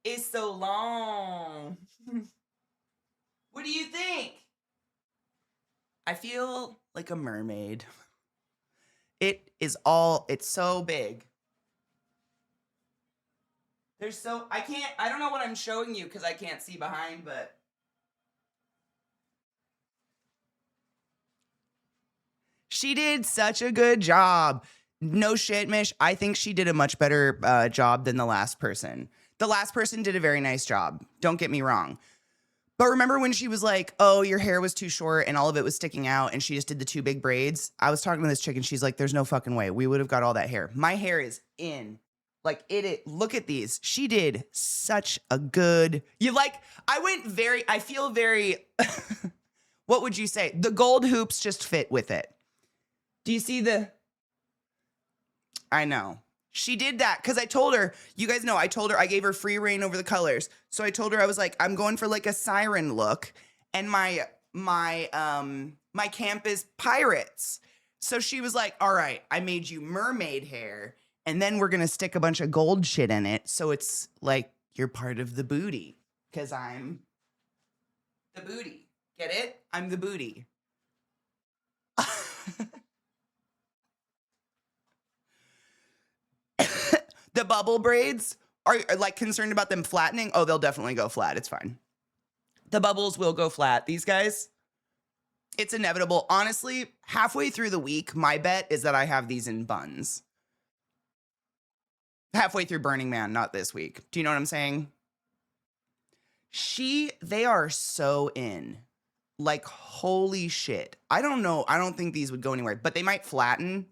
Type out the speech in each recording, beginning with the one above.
is so long. What do you think? I feel like a mermaid. It's so big. I don't know what I'm showing you because I can't see behind, but. She did such a good job. No shit, Mish. I think she did a much better job than the last person. The last person did a very nice job. Don't get me wrong. But remember when she was like, oh, your hair was too short and all of it was sticking out and she just did the 2 big braids? I was talking to this chick and she's like, there's no fucking way. We would have got all that hair. My hair is in. Like, look at these. She did such a good. I feel very, what would you say? The gold hoops just fit with it. Do you see I know. She did that because I told her, you guys know, I gave her free reign over the colors. So I told her, I was like, I'm going for like a siren look. And my camp is pirates. So she was like, all right, I made you mermaid hair. And then we're going to stick a bunch of gold shit in it. So it's like you're part of the booty because I'm the booty. Get it? I'm the booty. The bubble braids are like concerned about them flattening. Oh, they'll definitely go flat. It's fine. The bubbles will go flat. These guys, it's inevitable. Honestly, halfway through the week, my bet is that I have these in buns. Halfway through Burning Man, not this week. Do you know what I'm saying? They are so in. Like, holy shit. I don't know. I don't think these would go anywhere, but they might flatten.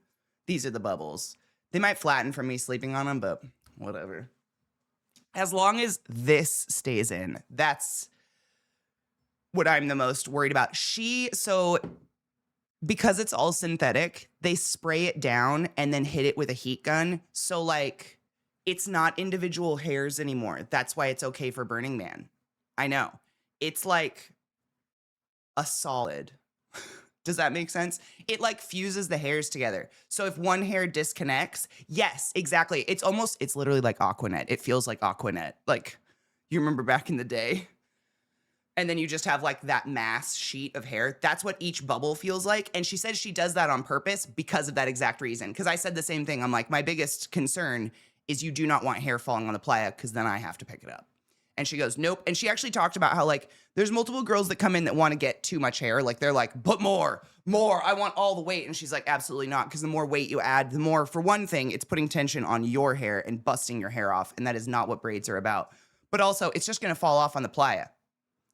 These are the bubbles. They might flatten from me sleeping on them, but whatever. As long as this stays in, that's what I'm the most worried about. Because it's all synthetic, they spray it down and then hit it with a heat gun. So, like, it's not individual hairs anymore. That's why it's okay for Burning Man. I know. It's like a solid. Does that make sense? It like fuses the hairs together. So if one hair disconnects, yes, exactly. It's literally like Aquanet. It feels like Aquanet. Like, you remember back in the day? And then you just have like that mass sheet of hair. That's what each bubble feels like. And she said she does that on purpose because of that exact reason. Because I said the same thing. I'm like, my biggest concern is you do not want hair falling on the playa because then I have to pick it up. And she goes, nope. And she actually talked about how, like, there's multiple girls that come in that want to get too much hair. Like, they're like, but more. I want all the weight. And she's like, absolutely not. Because the more weight you add, the more, for one thing, it's putting tension on your hair and busting your hair off. And that is not what braids are about. But also, it's just going to fall off on the playa.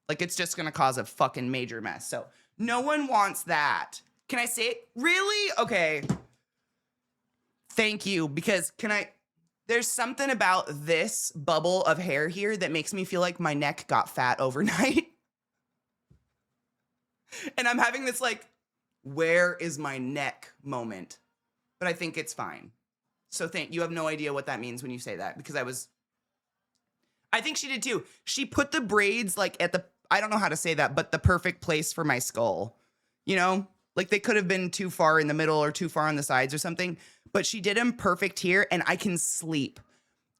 Like, it's just going to cause a fucking major mess. So no one wants that. Can I say it? Really? Okay. Thank you. Because there's something about this bubble of hair here that makes me feel like my neck got fat overnight. And I'm having this like, where is my neck moment? But I think it's fine. So you have no idea what that means when you say that, because I think she did too. She put the braids like I don't know how to say that, but the perfect place for my skull. You know? Like, they could have been too far in the middle or too far on the sides or something, but she did them perfect here, and I can sleep.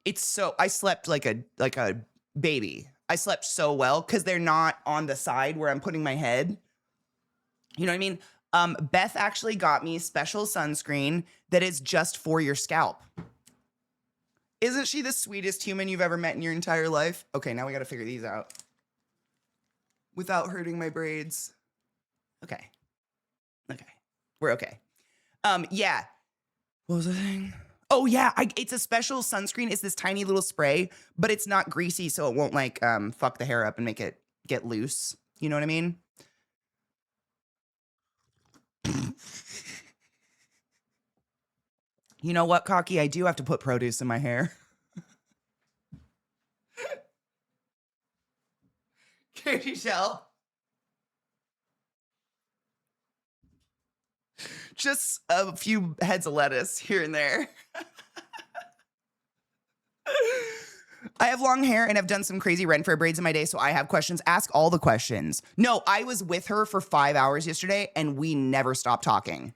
I slept like a baby. I slept so well because they're not on the side where I'm putting my head. You know what I mean? Beth actually got me special sunscreen that is just for your scalp. Isn't she the sweetest human you've ever met in your entire life? Okay, now we got to figure these out without hurting my braids. Okay. We're okay. Yeah. What was the thing? Oh yeah, it's a special sunscreen. It's this tiny little spray, but it's not greasy, so it won't like fuck the hair up and make it get loose. You know what I mean? You know what, Cocky? I do have to put produce in my hair. Katie Shell. Just a few heads of lettuce here and there. I have long hair and have done some crazy Renfair braids in my day, so I have questions. Ask all the questions. No, I was with her for 5 hours yesterday, and we never stopped talking.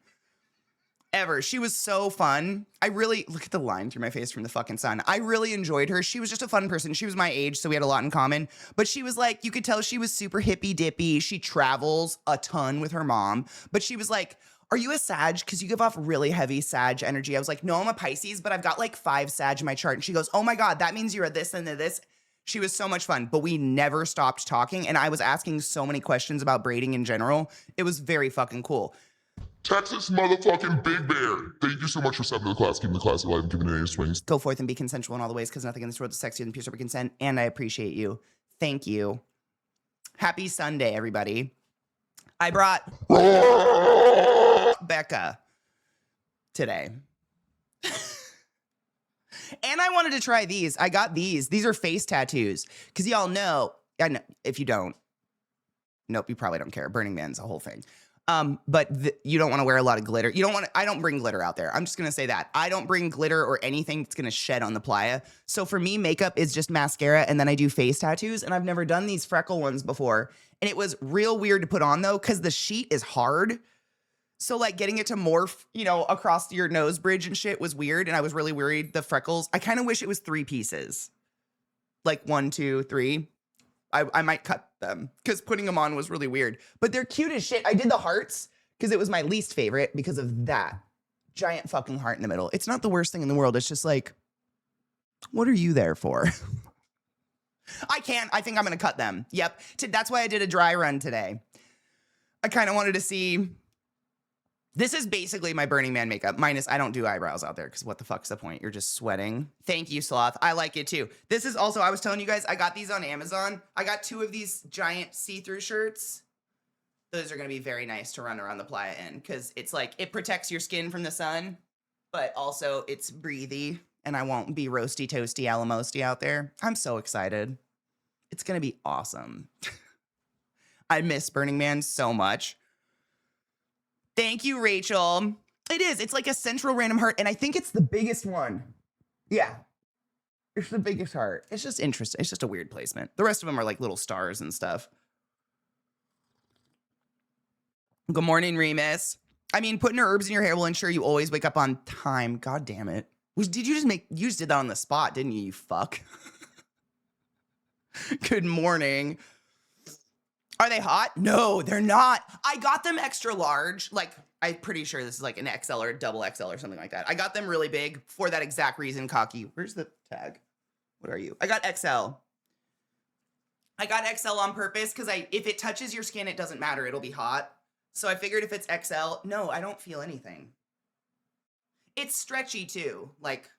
ever. She was so fun. I really, look at the line through my face from the fucking sun. I really enjoyed her. She was just a fun person. She was my age, so we had a lot in common. But she was like, you could tell she was super hippy dippy. She travels a ton with her mom. But she was like, are you a Sag? Because you give off really heavy Sag energy. I was like, no, I'm a Pisces, but I've got like 5 Sag in my chart. And she goes, oh my God, that means you're a this and a this. She was so much fun, but we never stopped talking. And I was asking so many questions about braiding in general. It was very fucking cool. Texas motherfucking Big Bear. Thank you so much for stepping to the class, keeping the class alive, and giving it a swings. Go forth and be consensual in all the ways, because nothing in this world is sexier than pure consent. And I appreciate you. Thank you. Happy Sunday, everybody. I brought Becca today. And I wanted to try these. I got these. These are face tattoos. Because y'all know, I know, if you don't, nope, you probably don't care. Burning Man's a whole thing. But you don't want to wear a lot of glitter. You don't want to, I don't bring glitter out there. I'm just going to say that. I don't bring glitter or anything that's going to shed on the playa. So for me, makeup is just mascara, and then I do face tattoos, and I've never done these freckle ones before. And it was real weird to put on, though, because the sheet is hard. So, like, getting it to morph, you know, across your nose bridge and shit was weird, and I was really worried the freckles. I kind of wish it was 3 pieces. Like 1, 2, 3. I might cut them, because putting them on was really weird. But they're cute as shit. I did the hearts, because it was my least favorite, because of that giant fucking heart in the middle. It's not the worst thing in the world. It's just like, what are you there for? I think I'm going to cut them. Yep. That's why I did a dry run today. I kind of wanted to see. This is basically my Burning Man makeup, minus I don't do eyebrows out there, because what the fuck's the point? You're just sweating. Thank you, Sloth. I like it too. This is also, I was telling you guys, I got these on Amazon. I got 2 of these giant see-through shirts. Those are going to be very nice to run around the playa in, because it's like, it protects your skin from the sun, but also it's breathy, and I won't be roasty, toasty, alamosty out there. I'm so excited. It's going to be awesome. I miss Burning Man so much. Thank you, Rachel. It is. It's like a central random heart, and I think it's the biggest one. Yeah. It's the biggest heart. It's just interesting. It's just a weird placement. The rest of them are like little stars and stuff. Good morning, Remus. I mean, putting herbs in your hair will ensure you always wake up on time. God damn it. Did you just did that on the spot, didn't you, you fuck? Good morning. Are they hot? No, they're not. I got them extra large. Like, I'm pretty sure this is like an XL or a double XL or something like that. I got them really big for that exact reason, Cocky. Where's the tag? What are you? I got XL. I got XL on purpose because if it touches your skin, it doesn't matter. It'll be hot. So I figured if it's XL, no, I don't feel anything. It's stretchy too. Like,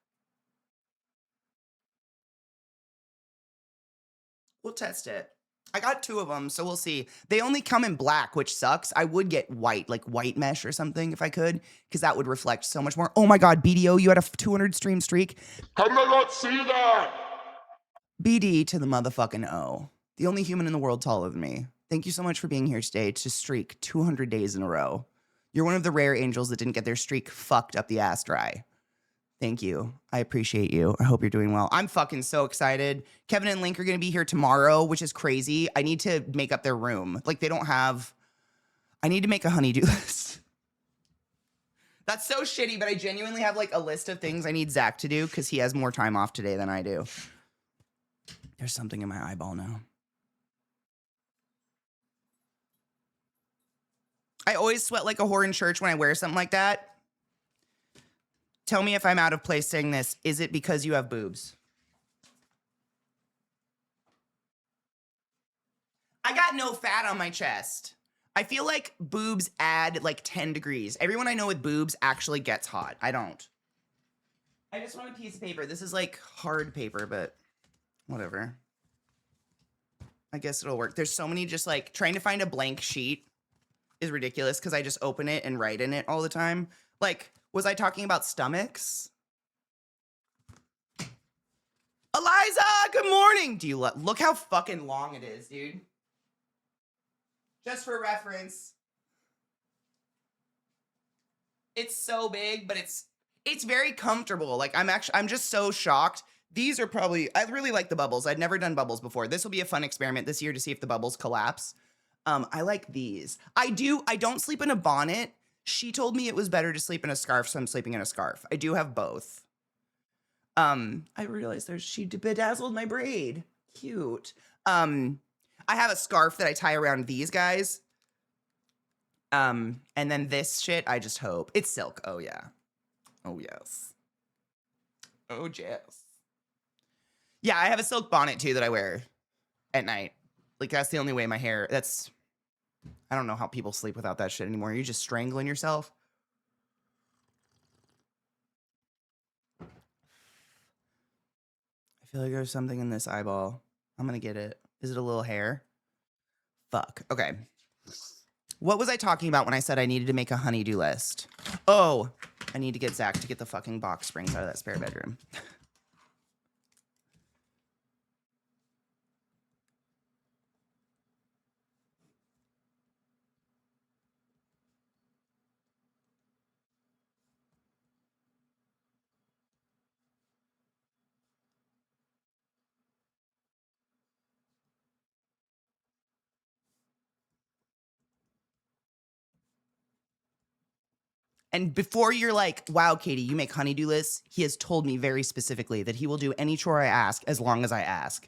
we'll test it. I got 2 of them, so we'll see. They only come in black, which sucks. I would get white, like white mesh or something if I could, because that would reflect so much more. Oh my God, BDO, you had a 200 stream streak. How did I not see that? BD to the motherfucking O. The only human in the world taller than me. Thank you so much for being here today to streak 200 days in a row. You're one of the rare angels that didn't get their streak fucked up the ass dry. Thank you. I appreciate you. I hope you're doing well. I'm fucking so excited. Kevin and Link are going to be here tomorrow, which is crazy. I need to make up their room. Like, they don't have... I need to make a honeydew list. That's so shitty, but I genuinely have, like, a list of things I need Zach to do, because he has more time off today than I do. There's something in my eyeball now. I always sweat like a whore in church when I wear something like that. Tell me if I'm out of place saying this. Is it because you have boobs? I got no fat on my chest. I feel like boobs add like 10 degrees. Everyone I know with boobs actually gets hot. I don't. I just want a piece of paper. This is like hard paper, but whatever. I guess it'll work. There's so many, just like trying to find a blank sheet is ridiculous because I just open it and write in it all the time. Like, was I talking about stomachs? Eliza, good morning. Do you look how fucking long it is, dude? Just for reference. It's so big, but it's very comfortable. Like, I'm just so shocked. These are probably, I really like the bubbles. I'd never done bubbles before. This will be a fun experiment this year to see if the bubbles collapse. I like these. I don't sleep in a bonnet She told me it was better to sleep in a scarf, so I'm sleeping in a scarf. I do have both. I realized she bedazzled my braid. Cute. I have a scarf that I tie around these guys. And then this shit, I just hope. It's silk. Oh, yeah. Oh, yes. Oh, yes. Yeah, I have a silk bonnet, too, that I wear at night. Like, that's the only way my hair... I don't know how people sleep without that shit anymore. You're just strangling yourself. I feel like there's something in this eyeball. I'm gonna get it. Is it a little hair? Fuck. Okay. What was I talking about when I said I needed to make a honey-do list? Oh, I need to get Zach to get the fucking box springs out of that spare bedroom. And before you're like, wow, Katie, you make honey-do lists, he has told me very specifically that he will do any chore I ask as long as I ask.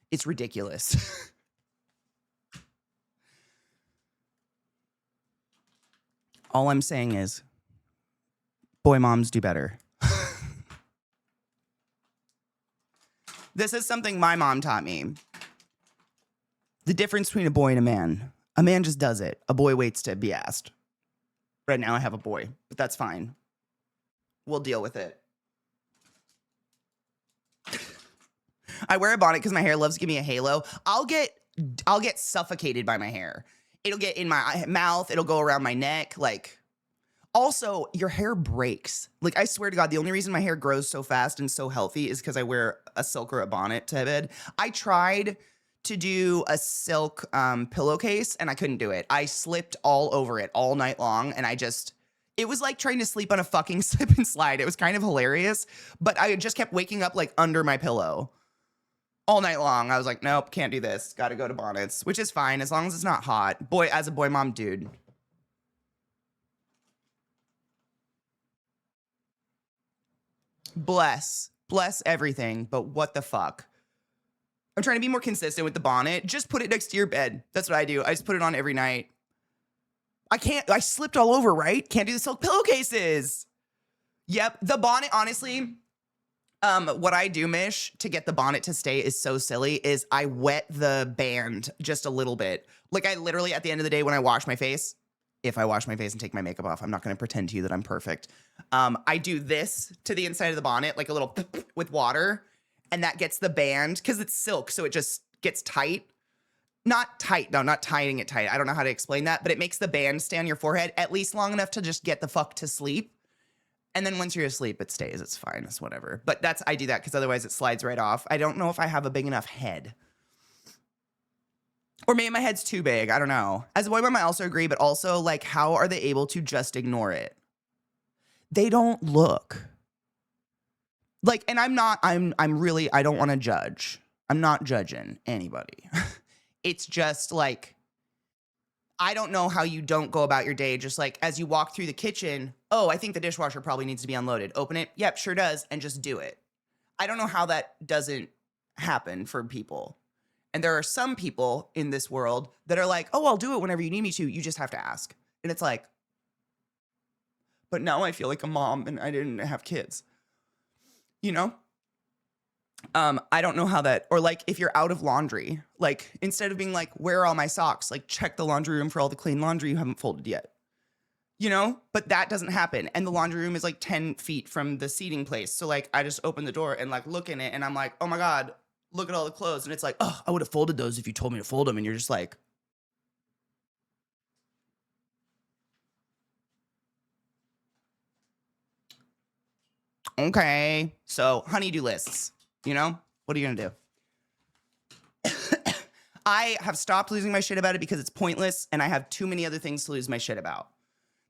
It's ridiculous. All I'm saying is, boy moms do better. This is something my mom taught me. The difference between a boy and a man. A man just does it. A boy waits to be asked. Right now I have a boy, but that's fine. We'll deal with it. I wear a bonnet because my hair loves to give me a halo. I'll get suffocated by my hair. It'll get in my mouth. It'll go around my neck. Like, also, your hair breaks. Like, I swear to God, the only reason my hair grows so fast and so healthy is because I wear a silk or a bonnet to bed. I tried to do a silk pillowcase and I couldn't do it. I slipped all over it all night long and it was like trying to sleep on a fucking slip and slide. It was kind of hilarious, but I just kept waking up like under my pillow all night long. I was like, nope, can't do this. Got to go to bonnets, which is fine as long as it's not hot. As a boy mom dude. Bless everything, but what the fuck? I'm trying to be more consistent with the bonnet. Just put it next to your bed. That's what I do. I just put it on every night. I slipped all over, right? Can't do the silk pillowcases. Yep. The bonnet, honestly, what I do, Mish, to get the bonnet to stay is so silly, is I wet the band just a little bit. Like, I literally, at the end of the day, when I wash my face, if I wash my face and take my makeup off, I'm not going to pretend to you that I'm perfect. I do this to the inside of the bonnet, like a little with water, and that gets the band, because it's silk, so it just gets tight. Not tight, no, not tying it tight. I don't know how to explain that, but it makes the band stay on your forehead at least long enough to just get the fuck to sleep. And then once you're asleep, it stays. It's fine. It's whatever. But I do that because otherwise it slides right off. I don't know if I have a big enough head. Or maybe my head's too big. I don't know. As a boy mom, I also agree, but also, like, how are they able to just ignore it? They don't look. Like, and I'm really, I don't want to judge. I'm not judging anybody. It's just like, I don't know how you don't go about your day just like as you walk through the kitchen. Oh, I think the dishwasher probably needs to be unloaded. Open it. Yep, sure does. And just do it. I don't know how that doesn't happen for people. And there are some people in this world that are like, oh, I'll do it whenever you need me to. You just have to ask. And it's like, but now I feel like a mom and I didn't have kids. You know? I don't know how that, or like if you're out of laundry, like instead of being like, where are all my socks? Like check the laundry room for all the clean laundry you haven't folded yet. You know, but that doesn't happen. And the laundry room is like 10 feet from the seating place. So like I just open the door and like look in it and I'm like, oh my God, look at all the clothes. And it's like, oh, I would have folded those if you told me to fold them. And you're just like, okay. So honey-do lists, you know, what are you gonna do? I have stopped losing my shit about it because it's pointless and I have too many other things to lose my shit about.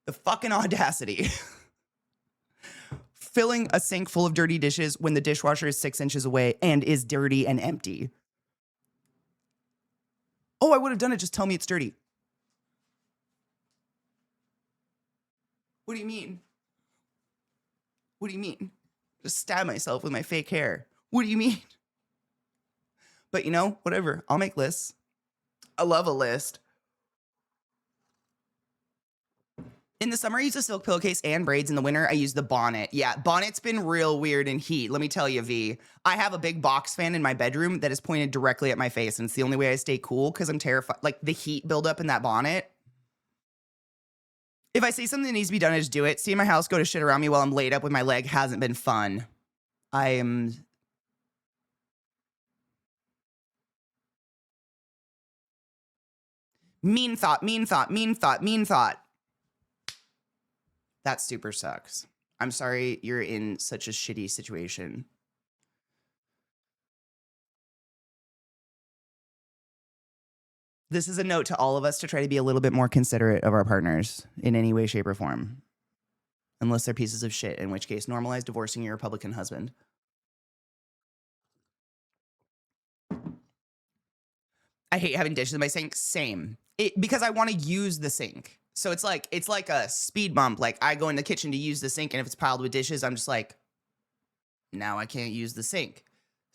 The fucking audacity. Filling a sink full of dirty dishes when the dishwasher is 6 inches away and is dirty and empty. Oh, I would have done it. Just tell me it's dirty. What do you mean? What do you mean? Just stab myself with my fake hair. What do you mean? But you know, whatever. I'll make lists. I love a list. In the summer, I use a silk pillowcase and braids. In the winter, I use the bonnet. Yeah, bonnet's been real weird in heat. Let me tell you, V. I have a big box fan in my bedroom that is pointed directly at my face, and it's the only way I stay cool because I'm terrified. Like, the heat buildup in that bonnet. If I see something that needs to be done, I just do it. Seeing my house go to shit around me while I'm laid up with my leg hasn't been fun. I am... Mean thought, mean thought, mean thought, mean thought. That super sucks. I'm sorry you're in such a shitty situation. This is a note to all of us to try to be a little bit more considerate of our partners in any way, shape, or form. Unless they're pieces of shit, in which case normalize divorcing your Republican husband. I hate having dishes in my sink. Same. Because I want to use the sink. So it's like a speed bump. Like, I go in the kitchen to use the sink, and if it's piled with dishes, I'm just like, now I can't use the sink.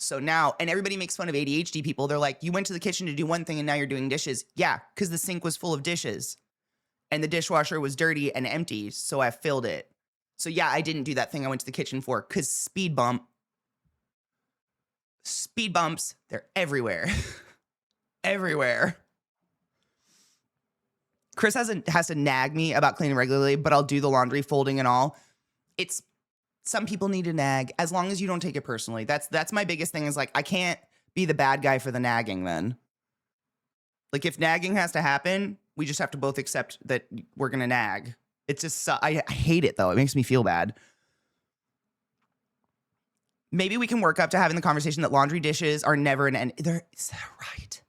So now, and everybody makes fun of ADHD people. They're like, you went to the kitchen to do one thing and now you're doing dishes. Yeah, because the sink was full of dishes and the dishwasher was dirty and empty. So I filled it. So yeah, I didn't do that thing I went to the kitchen for because speed bumps, they're everywhere. Everywhere. Chris has to nag me about cleaning regularly, but I'll do the laundry, folding, and all. It's some people need to nag as long as you don't take it personally. That's my biggest thing is like, I can't be the bad guy for the nagging then. Like, if nagging has to happen, we just have to both accept that we're going to nag. It's just, I hate it though. It makes me feel bad. Maybe we can work up to having the conversation that laundry dishes are never an end. Is that right?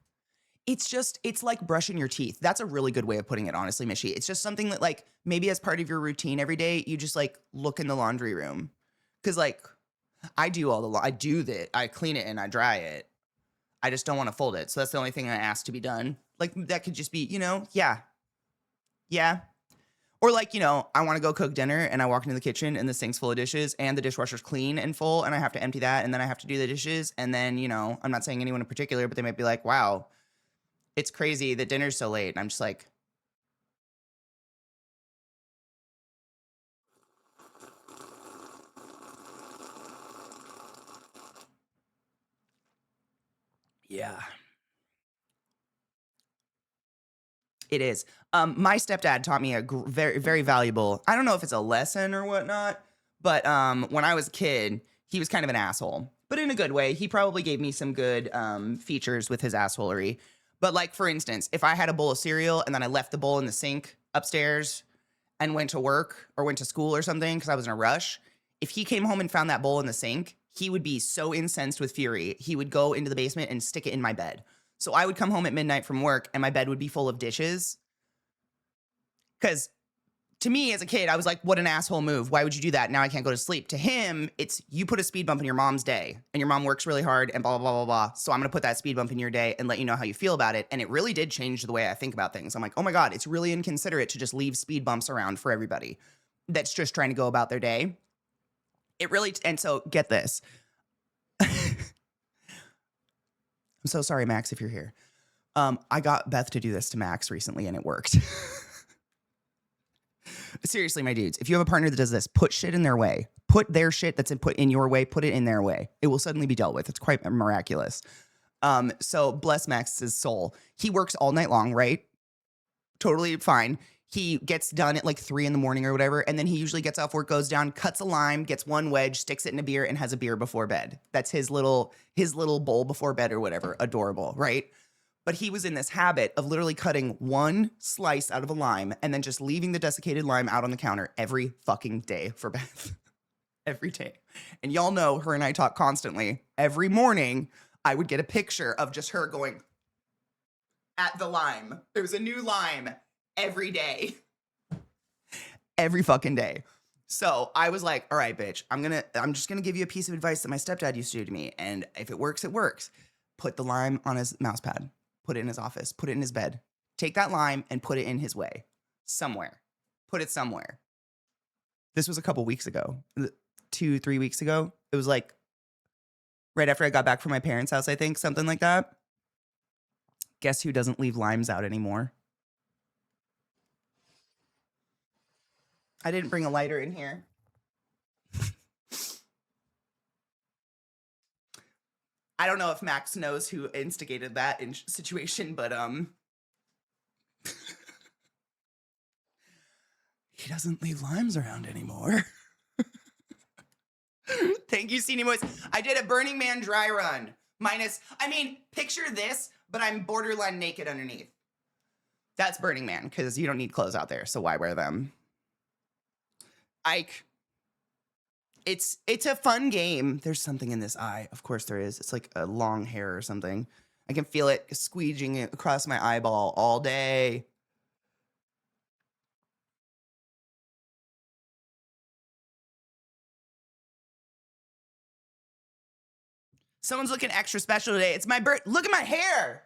It's like brushing your teeth. That's a really good way of putting it, honestly, Mishy. It's just something that, like, maybe as part of your routine every day, you just, like, look in the laundry room. Because, like, I clean it and I dry it. I just don't want to fold it. So that's the only thing I ask to be done. Like, that could just be, yeah. Or, like, I want to go cook dinner and I walk into the kitchen and the sink's full of dishes and the dishwasher's clean and full and I have to empty that and then I have to do the dishes. And then, I'm not saying anyone in particular, but they might be like, wow, it's crazy that dinner's so late. And I'm just like, yeah, it is. My stepdad taught me a very, very valuable, I don't know if it's a lesson or whatnot, but when I was a kid, he was kind of an asshole, but in a good way. He probably gave me some good features with his assholery. But, like, for instance, if I had a bowl of cereal and then I left the bowl in the sink upstairs and went to work or went to school or something because I was in a rush, if he came home and found that bowl in the sink, he would be so incensed with fury. He would go into the basement and stick it in my bed. So I would come home at midnight from work and my bed would be full of dishes. Because to me as a kid, I was like, what an asshole move. Why would you do that? Now I can't go to sleep. To him, it's you put a speed bump in your mom's day and your mom works really hard and blah, blah, blah, blah, blah. So I'm going to put that speed bump in your day and let you know how you feel about it. And it really did change the way I think about things. I'm like, oh my God, it's really inconsiderate to just leave speed bumps around for everybody that's just trying to go about their day. It really, and so get this. I'm so sorry, Max, if you're here. I got Beth to do this to Max recently and it worked. Seriously, my dudes, if you have a partner that does this, put shit in their way. Put their shit that's put in your way, put it in their way. It will suddenly be dealt with. It's quite miraculous. So bless Max's soul. He works all night long, right? Totally fine. He gets done at like 3 a.m. or whatever. And then he usually gets off work, goes down, cuts a lime, gets one wedge, sticks it in a beer and has a beer before bed. That's his little bowl before bed or whatever. Adorable, right? But he was in this habit of literally cutting one slice out of a lime and then just leaving the desiccated lime out on the counter every fucking day for Beth. Every day. And y'all know her and I talk constantly. Every morning, I would get a picture of just her going at the lime. There was a new lime every day. Every fucking day. So I was like, all right, bitch, I'm just gonna give you a piece of advice that my stepdad used to do to me. And if it works, it works. Put the lime on his mouse pad. Put it in his office, put it in his bed. Take that lime and put it in his way. Somewhere. Put it somewhere. This was a couple weeks ago, 2-3 weeks ago. It was like right after I got back from my parents' house, I think, something like that. Guess who doesn't leave limes out anymore? I didn't bring a lighter in here. I don't know if Max knows who instigated that situation, but he doesn't leave limes around anymore. Thank you, Senior Boys. I did a Burning Man dry run. Picture this, but I'm borderline naked underneath. That's Burning Man, because you don't need clothes out there, so why wear them? Ike. It's a fun game. There's something in this eye. Of course there is. It's like a long hair or something. I can feel it squeeging across my eyeball all day. Someone's looking extra special today. It's my birth. Look at my hair.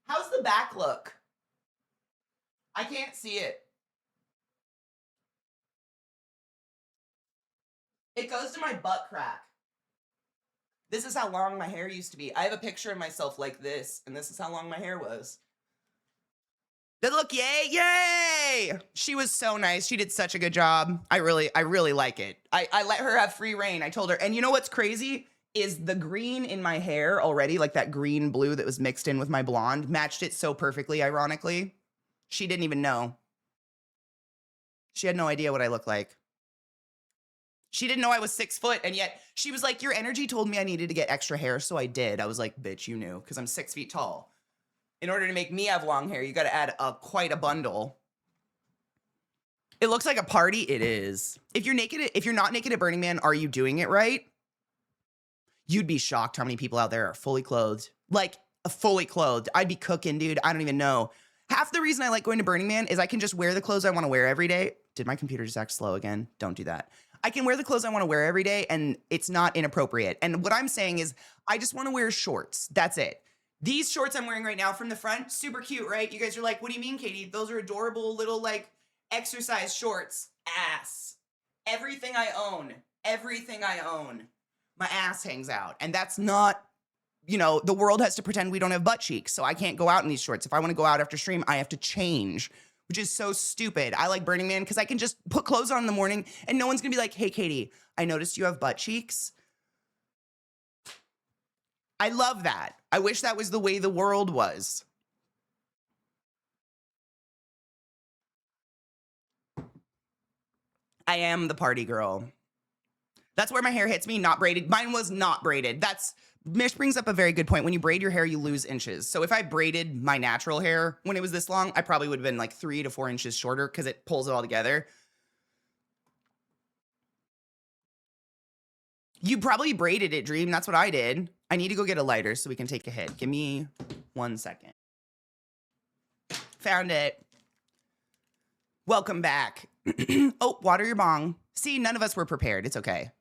How's the back look? I can't see it. It goes to my butt crack. This is how long my hair used to be. I have a picture of myself like this, and this is how long my hair was. Good look, yay, yay! She was so nice. She did such a good job. I really like it. I let her have free reign. I told her, and you know what's crazy? Is the green in my hair already, like that green blue that was mixed in with my blonde, matched it so perfectly, ironically. She didn't even know. She had no idea what I looked like. She didn't know I was 6 foot, and yet she was like, your energy told me I needed to get extra hair, so I did. I was like, bitch, you knew, because I'm 6 feet tall. In order to make me have long hair, you got to add quite a bundle. It looks like a party. It is. If you're not naked at Burning Man, are you doing it right? You'd be shocked how many people out there are fully clothed. Like, fully clothed. I'd be cooking, dude. I don't even know. Half the reason I like going to Burning Man is I can just wear the clothes I want to wear every day. Did my computer just act slow again? Don't do that. I can wear the clothes I want to wear every day, and it's not inappropriate. And what I'm saying is I just want to wear shorts. That's it. These shorts I'm wearing right now from the front, super cute, right? You guys are like, what do you mean, Katie? Those are adorable little, like, exercise shorts. Ass. Everything I own, my ass hangs out. And that's not, the world has to pretend we don't have butt cheeks, so I can't go out in these shorts. If I want to go out after stream, I have to change, which is so stupid. I like Burning Man because I can just put clothes on in the morning and no one's going to be like, hey, Katie, I noticed you have butt cheeks. I love that. I wish that was the way the world was. I am the party girl. That's where my hair hits me, not braided. Mine was not braided. Mish brings up a very good point. When you braid your hair, you lose inches. So if I braided my natural hair when it was this long, I probably would have been like 3 to 4 inches shorter because it pulls it all together. You probably braided it, Dream. That's what I did. I need to go get a lighter so we can take a hit. Give me 1 second. Found it. Welcome back. Oh, water your bong. See, none of us were prepared. It's okay.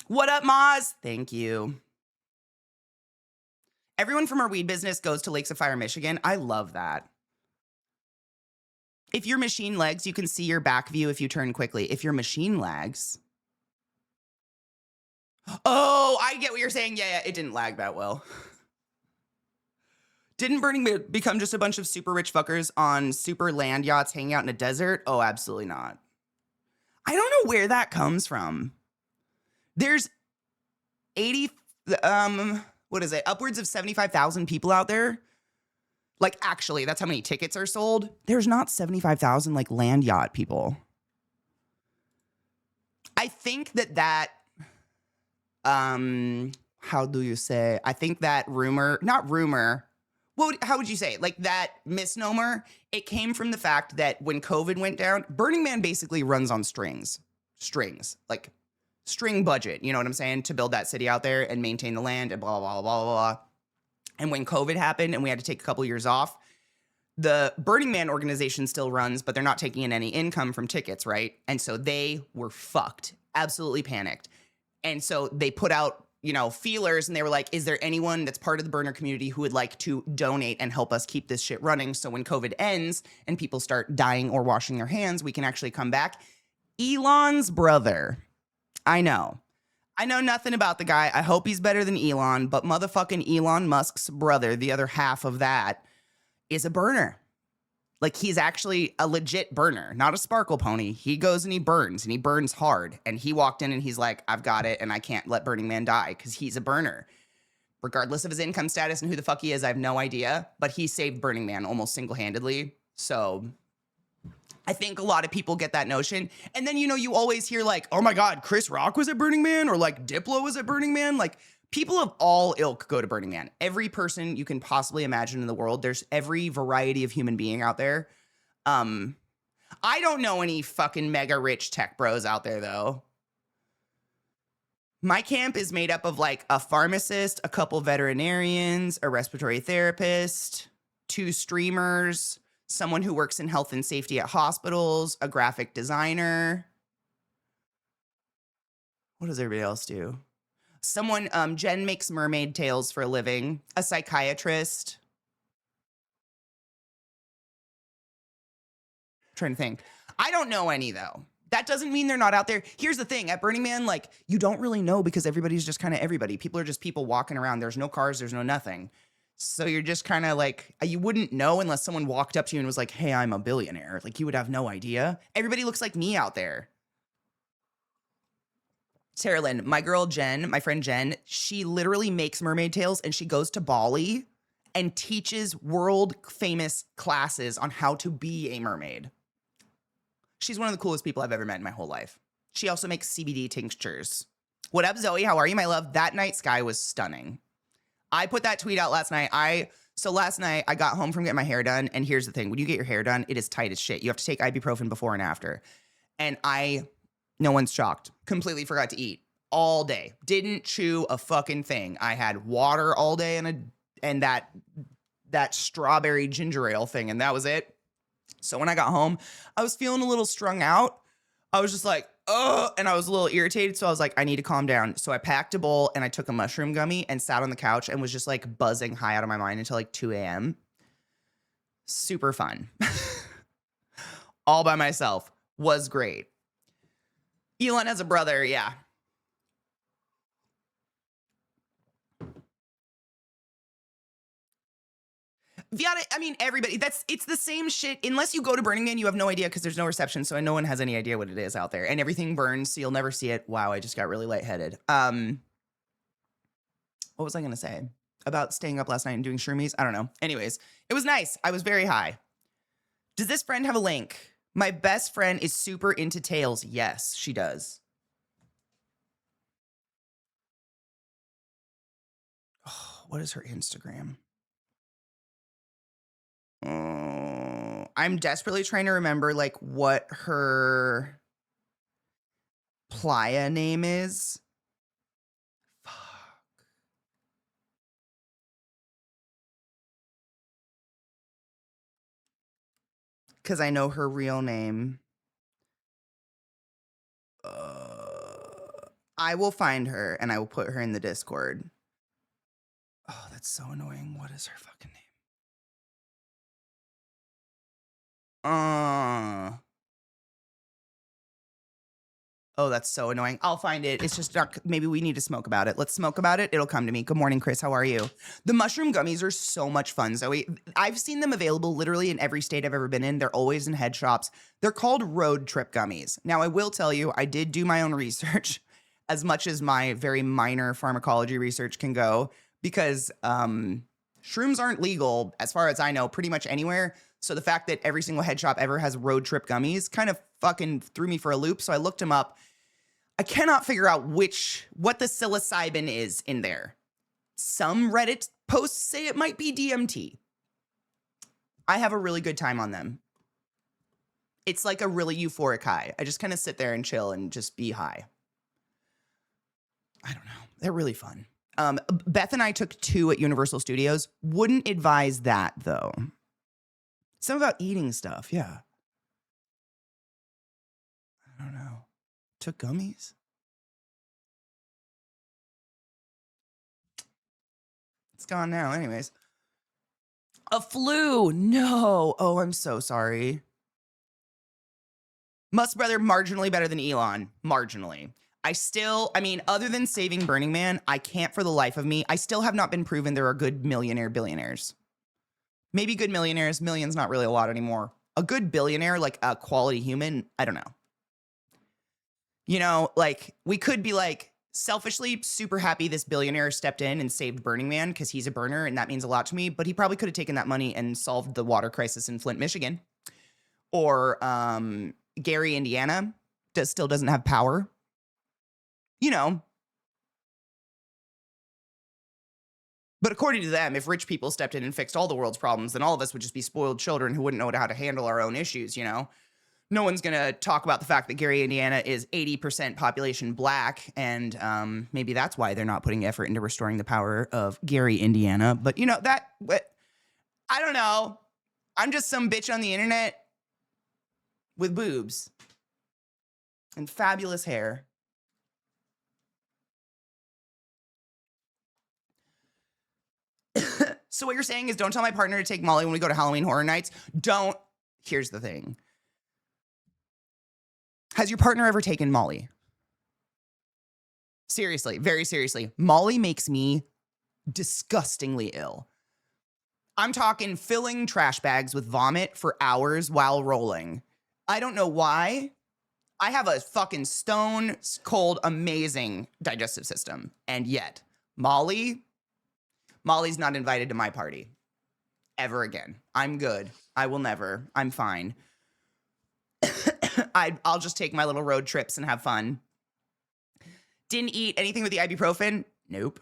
What up, Moz? Thank you. Everyone from our weed business goes to Lakes of Fire, Michigan. I love that. If your machine lags, you can see your back view if you turn quickly. If your machine lags... Oh, I get what you're saying. Yeah, it didn't lag that well. Didn't Burning Man become just a bunch of super rich fuckers on super land yachts hanging out in a desert? Oh, absolutely not. I don't know where that comes from. There's 80, upwards of 75,000 people out there. Like, actually, that's how many tickets are sold. There's not 75,000, like, land yacht people. I think that how do you say? I think that how would you say it? Like that misnomer, it came from the fact that when COVID went down, Burning Man basically runs on strings, like string budget, you know what I'm saying? To build that city out there and maintain the land and blah, blah, blah, blah, blah. And when COVID happened and we had to take a couple years off, the Burning Man organization still runs, but they're not taking in any income from tickets, right? And so they were fucked, absolutely panicked. And so they put out feelers, and they were like, is there anyone that's part of the burner community who would like to donate and help us keep this shit running so when COVID ends and people start dying or washing their hands, we can actually come back? Elon's brother. I know nothing about the guy. I hope he's better than Elon, but motherfucking Elon Musk's brother, the other half of that, is a burner. Like, he's actually a legit burner, not a sparkle pony. He goes and he burns hard. And he walked in and he's like, I've got it, and I can't let Burning Man die because he's a burner. Regardless of his income status and who the fuck he is, I have no idea. But he saved Burning Man almost single-handedly. So I think a lot of people get that notion. And then, you always hear like, oh my God, Chris Rock was at Burning Man, or like Diplo was at Burning Man. Like, people of all ilk go to Burning Man. Every person you can possibly imagine in the world. There's every variety of human being out there. I don't know any fucking mega rich tech bros out there though. My camp is made up of like a pharmacist, a couple veterinarians, a respiratory therapist, 2 streamers, someone who works in health and safety at hospitals, a graphic designer. What does everybody else do? Someone, Jen makes mermaid tails for a living, a psychiatrist. I'm trying to think. I don't know any though. That doesn't mean they're not out there. Here's the thing, at Burning Man, like, you don't really know because everybody's just kind of everybody. People are just people walking around. There's no cars, there's no nothing. So you're just kind of like, you wouldn't know unless someone walked up to you and was like, hey, I'm a billionaire. Like, you would have no idea. Everybody looks like me out there. Sarah Lynn, my girl Jen, my friend Jen, she literally makes mermaid tails and she goes to Bali and teaches world famous classes on how to be a mermaid. She's one of the coolest people I've ever met in my whole life. She also makes CBD tinctures. What up, Zoe? How are you, my love? That night sky was stunning. I put that tweet out last night. So last night I got home from getting my hair done, and here's the thing. When you get your hair done, it is tight as shit. You have to take ibuprofen before and after. And no one's shocked. Completely forgot to eat all day. Didn't chew a fucking thing. I had water all day and that strawberry ginger ale thing, and that was it. So when I got home, I was feeling a little strung out. I was just like, oh, and I was a little irritated. So I was like, I need to calm down. So I packed a bowl and I took a mushroom gummy and sat on the couch and was just like buzzing high out of my mind until like 2 a.m. Super fun. All by myself. Was great. Elon has a brother, yeah. Viata, I mean, everybody, it's the same shit. Unless you go to Burning Man, you have no idea because there's no reception, so no one has any idea what it is out there. And everything burns, so you'll never see it. Wow, I just got really lightheaded. What was I going to say? About staying up last night and doing shroomies? I don't know. Anyways, it was nice. I was very high. Does this friend have a link? My best friend is super into tails. Yes, she does. Oh, what is her Instagram? I'm desperately trying to remember like what her playa name is. Fuck. Because I know her real name. I will find her and I will put her in the Discord. Oh, that's so annoying. What is her fucking name? Oh, that's so annoying. I'll find it. It's just not, maybe we need to smoke about it. Let's smoke about it. It'll come to me. Good morning, Chris. How are you? The mushroom gummies are so much fun, Zoe. I've seen them available literally in every state I've ever been in. They're always in head shops. They're called road trip gummies. Now, I will tell you, I did do my own research as much as my very minor pharmacology research can go because shrooms aren't legal, as far as I know, pretty much anywhere. So the fact that every single head shop ever has road trip gummies kind of fucking threw me for a loop. So I looked them up. I cannot figure out what the psilocybin is in there. Some Reddit posts say it might be DMT. I have a really good time on them. It's like a really euphoric high. I just kind of sit there and chill and just be high. I don't know. They're really fun. Beth and I took 2 at Universal Studios. Wouldn't advise that, though. Something about eating stuff, yeah. I don't know. Took gummies? It's gone now. Anyways. A flu. No. Oh, I'm so sorry. Musk brother, marginally better than Elon. Marginally. I mean, other than saving Burning Man, I can't for the life of me. I still have not been proven there are good billionaires. Maybe good millionaires. Million's not really a lot anymore. A good billionaire, like a quality human, I don't know. You know, like we could be like selfishly super happy this billionaire stepped in and saved Burning Man because he's a burner and that means a lot to me, but he probably could have taken that money and solved the water crisis in Flint, Michigan. Or Gary, Indiana, still doesn't have power. You know. But according to them, if rich people stepped in and fixed all the world's problems, then all of us would just be spoiled children who wouldn't know how to handle our own issues, you know? No one's going to talk about the fact that Gary, Indiana is 80% population black, and maybe that's why they're not putting effort into restoring the power of Gary, Indiana. But, you know, I don't know. I'm just some bitch on the internet with boobs and fabulous hair. So what you're saying is don't tell my partner to take Molly when we go to Halloween Horror Nights. Don't. Here's the thing. Has your partner ever taken Molly? Seriously, very seriously. Molly makes me disgustingly ill. I'm talking filling trash bags with vomit for hours while rolling. I don't know why. I have a fucking stone cold, amazing digestive system. And yet, Molly's not invited to my party ever again. I'm good. I will never. I'm fine. I'll just take my little road trips and have fun. Didn't eat anything with the ibuprofen? Nope.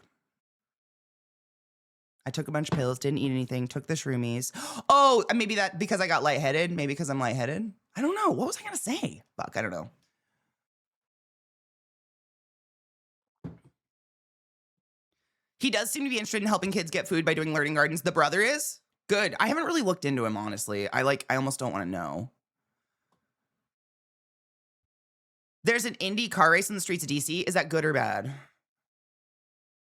I took a bunch of pills, didn't eat anything, took the shroomies. Oh, maybe that because I got lightheaded. Maybe because I'm lightheaded. I don't know. What was I going to say? Fuck, I don't know. He does seem to be interested in helping kids get food by doing learning gardens. The brother is? Good. I haven't really looked into him, honestly. I almost don't want to know. There's an indie car race in the streets of DC. Is that good or bad?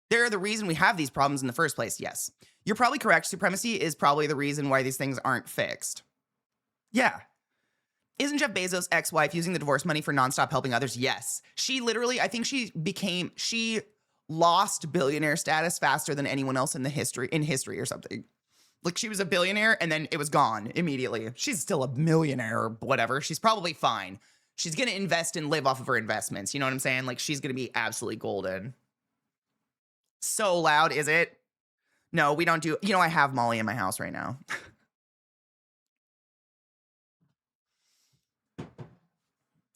They're the reason we have these problems in the first place. Yes. You're probably correct. Supremacy is probably the reason why these things aren't fixed. Yeah. Isn't Jeff Bezos' ex-wife using the divorce money for nonstop helping others? Yes. She literally, I think she lost billionaire status faster than anyone else in history or something. Like she was a billionaire and then it was gone immediately. She's still a millionaire or whatever. She's probably fine. She's going to invest and live off of her investments. You know what I'm saying? Like she's going to be absolutely golden. So loud, is it? No, we don't do, I have Molly in my house right now.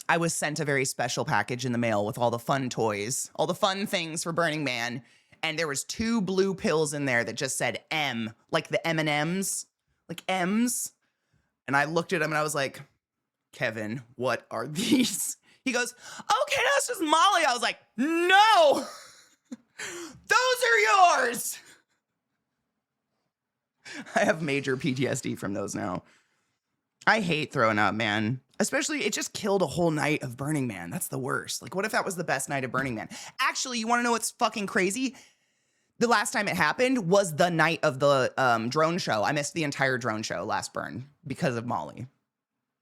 I was sent a very special package in the mail with all the fun toys, all the fun things for Burning Man. And there was 2 blue pills in there that just said M, like the M&Ms, like M's. And I looked at them and I was like, Kevin, what are these? He goes, okay, that's just Molly. I was like, no, those are yours. I have major PTSD from those now. I hate throwing up, man. Especially, it just killed a whole night of Burning Man. That's the worst. Like, what if that was the best night of Burning Man? Actually, you want to know what's fucking crazy? The last time it happened was the night of the drone show. I missed the entire drone show last burn because of Molly.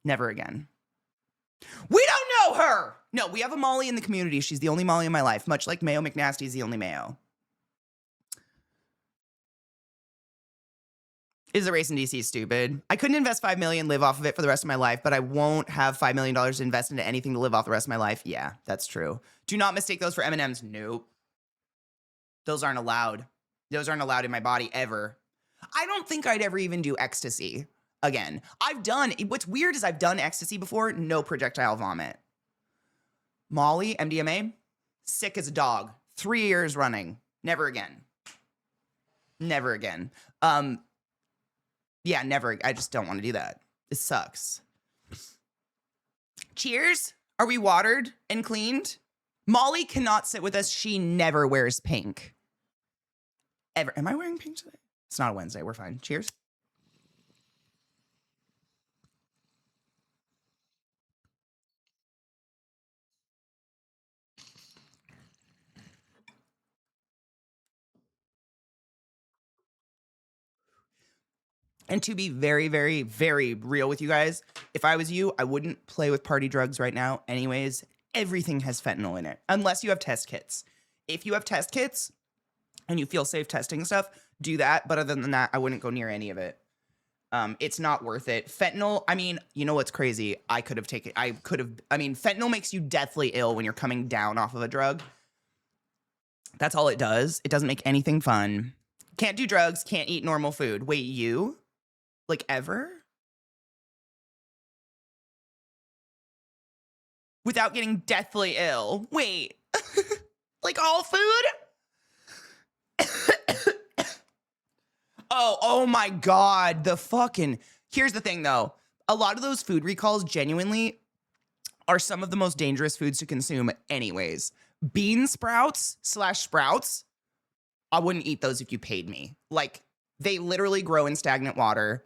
Never again. We don't know her! No, we have a Molly in the community. She's the only Molly in my life, much like Mayo McNasty's the only Mayo. Is the race in DC stupid? I couldn't invest $5 million, live off of it for the rest of my life, but I won't have $5 million to invest into anything to live off the rest of my life. Yeah, that's true. Do not mistake those for M&Ms. Nope. Those aren't allowed. Those aren't allowed in my body ever. I don't think I'd ever even do ecstasy again. What's weird is I've done ecstasy before, no projectile vomit. Molly, MDMA, sick as a dog. 3 years running. Never again. Never again. Yeah, never. I just don't want to do that. It sucks. Cheers. Are we watered and cleaned? Molly cannot sit with us. She never wears pink. Ever. Am I wearing pink today? It's not a Wednesday. We're fine. Cheers. And to be very, very, very real with you guys, if I was you, I wouldn't play with party drugs right now. Anyways, everything has fentanyl in it, unless you have test kits. If you have test kits and you feel safe testing stuff, do that. But other than that, I wouldn't go near any of it. It's not worth it. Fentanyl, I mean, you know what's crazy? Fentanyl makes you deathly ill when you're coming down off of a drug. That's all it does. It doesn't make anything fun. Can't do drugs, can't eat normal food. Wait, you? Like, ever? Without getting deathly ill. Wait. Like, all food? Oh my God. Here's the thing, though. A lot of those food recalls genuinely are some of the most dangerous foods to consume anyways. Bean sprouts / sprouts, I wouldn't eat those if you paid me. Like, they literally grow in stagnant water.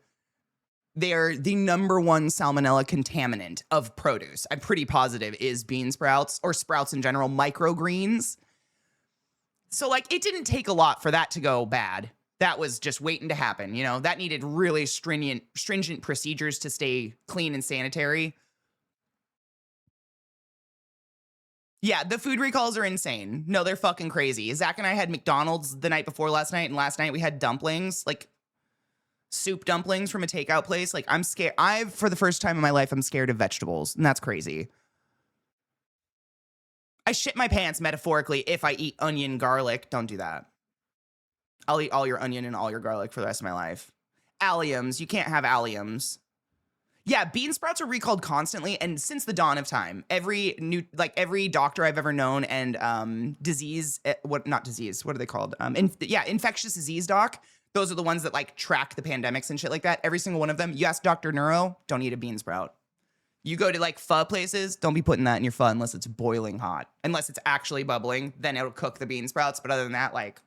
They're the number one salmonella contaminant of produce. I'm pretty positive is bean sprouts or sprouts in general, microgreens. So like, it didn't take a lot for that to go bad. That was just waiting to happen. You know, that needed really stringent procedures to stay clean and sanitary. Yeah, the food recalls are insane. No, they're fucking crazy. Zach and I had McDonald's the night before last night, and last night we had dumplings, like soup dumplings from a takeout place. Like, I'm scared. For the first time in my life, I'm scared of vegetables, and that's crazy. I shit my pants metaphorically if I eat onion garlic. Don't do that. I'll eat all your onion and all your garlic for the rest of my life. Alliums. You can't have alliums. Yeah, bean sprouts are recalled constantly, and since the dawn of time, every doctor I've ever known and what are they called? Infectious disease doc. Those are the ones that like track the pandemics and shit like that. Every single one of them. You ask Dr. Neuro, don't eat a bean sprout. You go to like pho places, don't be putting that in your pho unless it's boiling hot. Unless it's actually bubbling, then it'll cook the bean sprouts. But other than that, like,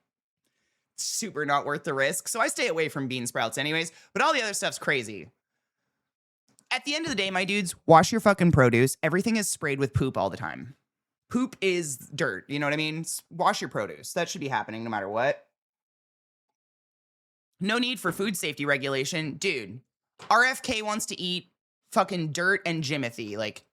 super not worth the risk. So I stay away from bean sprouts anyways, but all the other stuff's crazy. At the end of the day, my dudes, wash your fucking produce. Everything is sprayed with poop all the time. Poop is dirt, you know what I mean? Wash your produce. That should be happening no matter what. No need for food safety regulation. Dude, RFK wants to eat fucking dirt and Jimothy, like.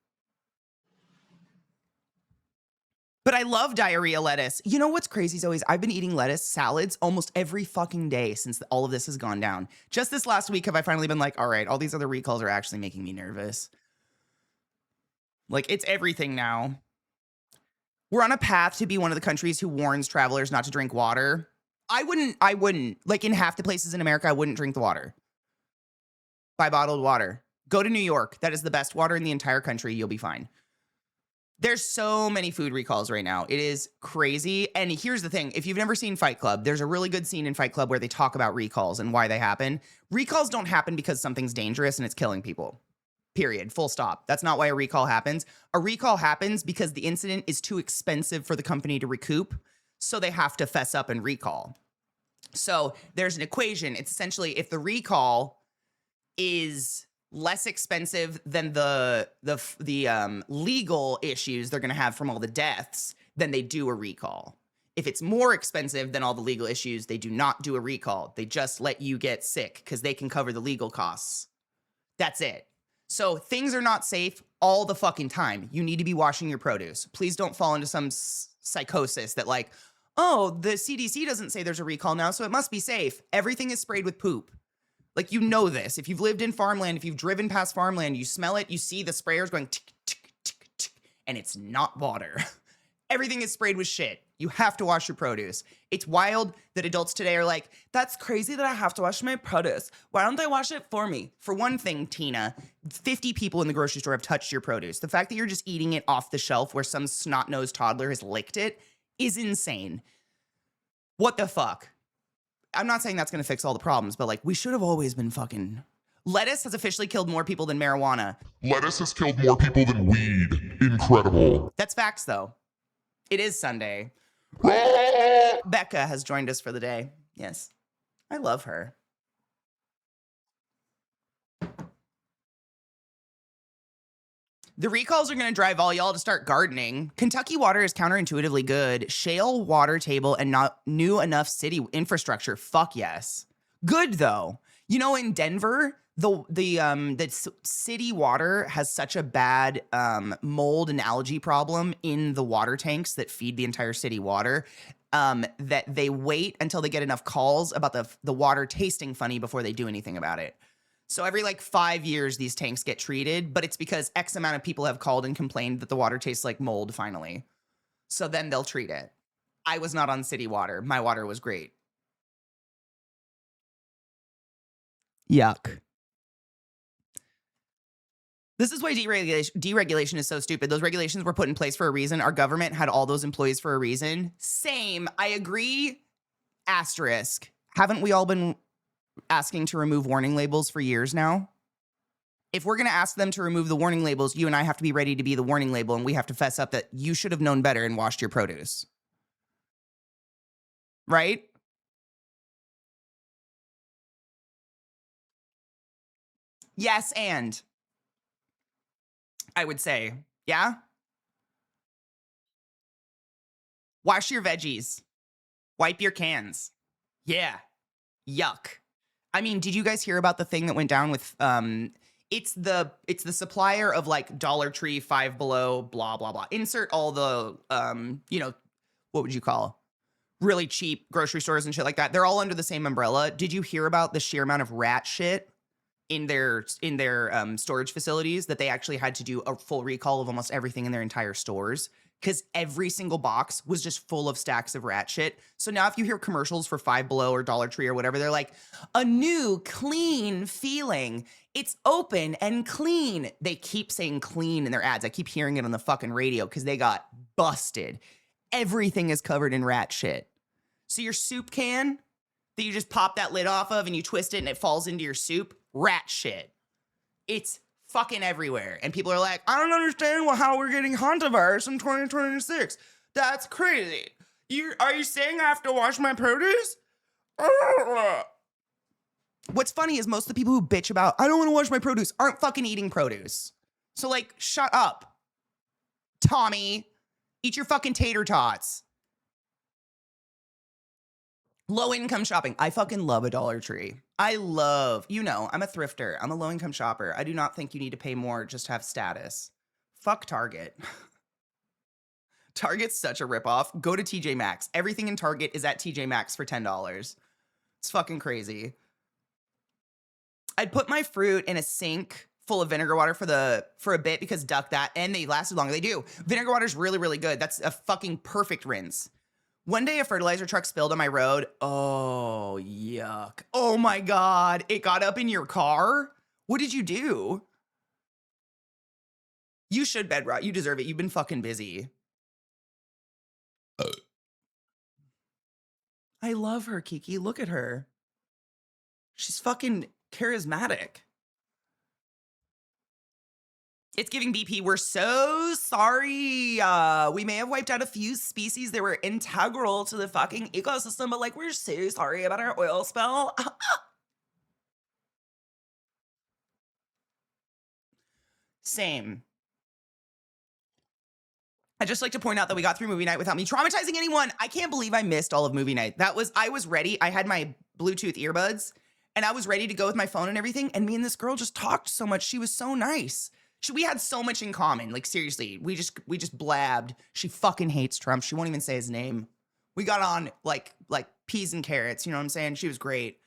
But I love diarrhea lettuce. You know what's crazy, Zoe? I've been eating lettuce salads almost every fucking day since all of this has gone down. Just this last week have I finally been like, all right, all these other recalls are actually making me nervous. Like, it's everything now. We're on a path to be one of the countries who warns travelers not to drink water. I wouldn't. Like, in half the places in America, I wouldn't drink the water. Buy bottled water. Go to New York. That is the best water in the entire country. You'll be fine. There's so many food recalls right now. It is crazy. And here's the thing. If you've never seen Fight Club, there's a really good scene in Fight Club where they talk about recalls and why they happen. Recalls don't happen because something's dangerous and it's killing people. Period. Full stop. That's not why a recall happens. A recall happens because the incident is too expensive for the company to recoup, so they have to fess up and recall. So there's an equation. It's essentially if the recall is less expensive than the legal issues they're going to have from all the deaths, then they do a recall. If it's more expensive than all the legal issues, they do not do a recall. They just let you get sick because they can cover the legal costs. That's it. So things are not safe all the fucking time. You need to be washing your produce. Please don't fall into some psychosis that like, oh, the CDC doesn't say there's a recall now, so it must be safe. Everything is sprayed with poop. Like, you know this. If you've lived in farmland, if you've driven past farmland, you smell it, you see the sprayers going tick, tick, tick, tick, and it's not water. Everything is sprayed with shit. You have to wash your produce. It's wild that adults today are like, that's crazy that I have to wash my produce. Why don't they wash it for me? For one thing, Tina, 50 people in the grocery store have touched your produce. The fact that you're just eating it off the shelf where some snot-nosed toddler has licked it is insane. What the fuck? I'm not saying that's going to fix all the problems, but like, we should have always been fucking. Lettuce has officially killed more people than marijuana. Lettuce has killed more people than weed. Incredible. That's facts, though. It is Sunday. Becca has joined us for the day. Yes. I love her. The recalls are going to drive all y'all to start gardening. Kentucky water is counterintuitively good. Shale water table and not new enough city infrastructure. Fuck yes. Good, though. You know, in Denver, the city water has such a bad mold and algae problem in the water tanks that feed the entire city water, that they wait until they get enough calls about the water tasting funny before they do anything about it. So every like 5 years, these tanks get treated, but it's because X amount of people have called and complained that the water tastes like mold finally. So then they'll treat it. I was not on city water. My water was great. Yuck. This is why deregulation is so stupid. Those regulations were put in place for a reason. Our government had all those employees for a reason. Same. I agree. Asterisk. Haven't we all been asking to remove warning labels for years now? If we're going to ask them to remove the warning labels, you and I have to be ready to be the warning label, and we have to fess up that you should have known better and washed your produce. Right? Yes, and I would say, yeah? Wash your veggies. Wipe your cans. Yeah. Yuck. I mean, did you guys hear about the thing that went down with it's the supplier of like Dollar Tree, Five Below, blah blah blah. Insert all the what would you call really cheap grocery stores and shit like that. They're all under the same umbrella. Did you hear about the sheer amount of rat shit in their storage facilities that they actually had to do a full recall of almost everything in their entire stores? Because every single box was just full of stacks of rat shit. So now if you hear commercials for Five Below or Dollar Tree or whatever, they're like, a new clean feeling. It's open and clean. They keep saying clean in their ads. I keep hearing it on the fucking radio because they got busted. Everything is covered in rat shit. So your soup can that you just pop that lid off of and you twist it and it falls into your soup, rat shit. It's fucking everywhere. And people are like, I don't understand how we're getting hantavirus in 2026. That's crazy. Are you saying I have to wash my produce? What's funny is most of the people who bitch about, I don't want to wash my produce, aren't fucking eating produce. So like, shut up. Tommy, eat your fucking tater tots. Low income shopping. I fucking love a Dollar Tree. I'm a thrifter. I'm a low income shopper. I do not think you need to pay more just to have status. Fuck Target. Target's such a ripoff. Go to TJ Maxx. Everything in Target is at TJ Maxx for $10. It's fucking crazy. I'd put my fruit in a sink full of vinegar water for a bit because duck that, and they lasted longer. They do. Vinegar water is really, really good. That's a fucking perfect rinse. One day a fertilizer truck spilled on my road. Oh, yuck. Oh my God. It got up in your car? What did you do? You should bed rot. You deserve it. You've been fucking busy. I love her, Kiki. Look at her. She's fucking charismatic. It's giving BP. We're so sorry. We may have wiped out a few species that were integral to the fucking ecosystem, but like, we're so sorry about our oil spill. Same. I just like to point out that we got through movie night without me traumatizing anyone. I can't believe I missed all of movie night. I was ready. I had my Bluetooth earbuds and I was ready to go with my phone and everything. And me and this girl just talked so much. She was so nice. We had so much in common. Like, seriously, we just blabbed. She fucking hates Trump. She won't even say his name. We got on like peas and carrots. You know what I'm saying? She was great.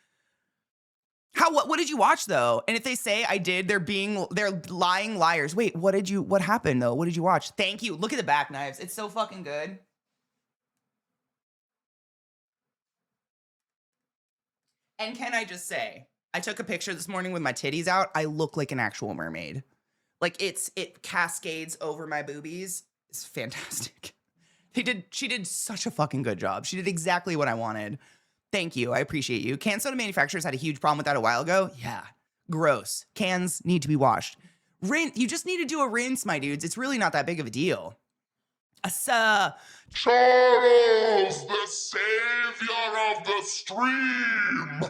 What did you watch though? And if they say I did, they're lying liars. Wait, what happened though? What did you watch? Thank you. Look at the back knives. It's so fucking good. And can I just say, I took a picture this morning with my titties out. I look like an actual mermaid. Like it cascades over my boobies. It's fantastic. She did such a fucking good job. She did exactly what I wanted. Thank you. I appreciate you. Can soda manufacturers had a huge problem with that a while ago. Yeah. Gross. Cans need to be washed. Rinse. You just need to do a rinse, my dudes. It's really not that big of a deal. Charles, the savior of the stream.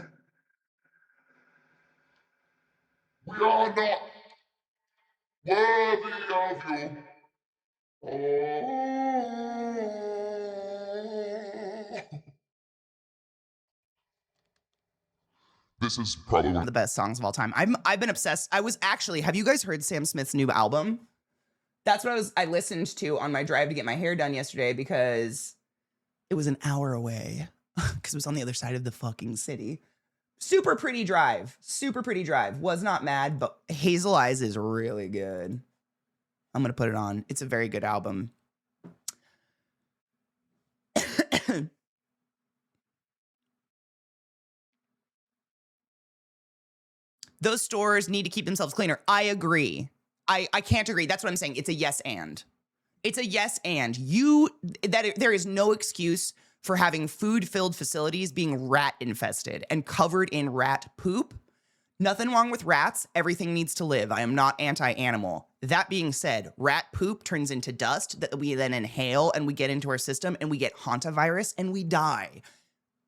We are not worthy of you. Oh. this is probably One of the best songs of all time. I've been obsessed. I was actually, have you guys heard Sam Smith's new album? That's what I listened to on my drive to get my hair done yesterday because it was an hour away because it was on the other side of the fucking city. Super pretty drive. Super pretty drive. Was not mad, but Hazel Eyes is really good. I'm going to put it on. It's a very good album. Those stores need to keep themselves cleaner. I agree. I can't agree. That's what I'm saying. It's a yes and. It's a yes and. There is no excuse for having food-filled facilities being rat infested and covered in rat poop. Nothing wrong with rats. Everything needs to live. I am not anti-animal. That being said, rat poop turns into dust that we then inhale and we get into our system and we get hantavirus and we die.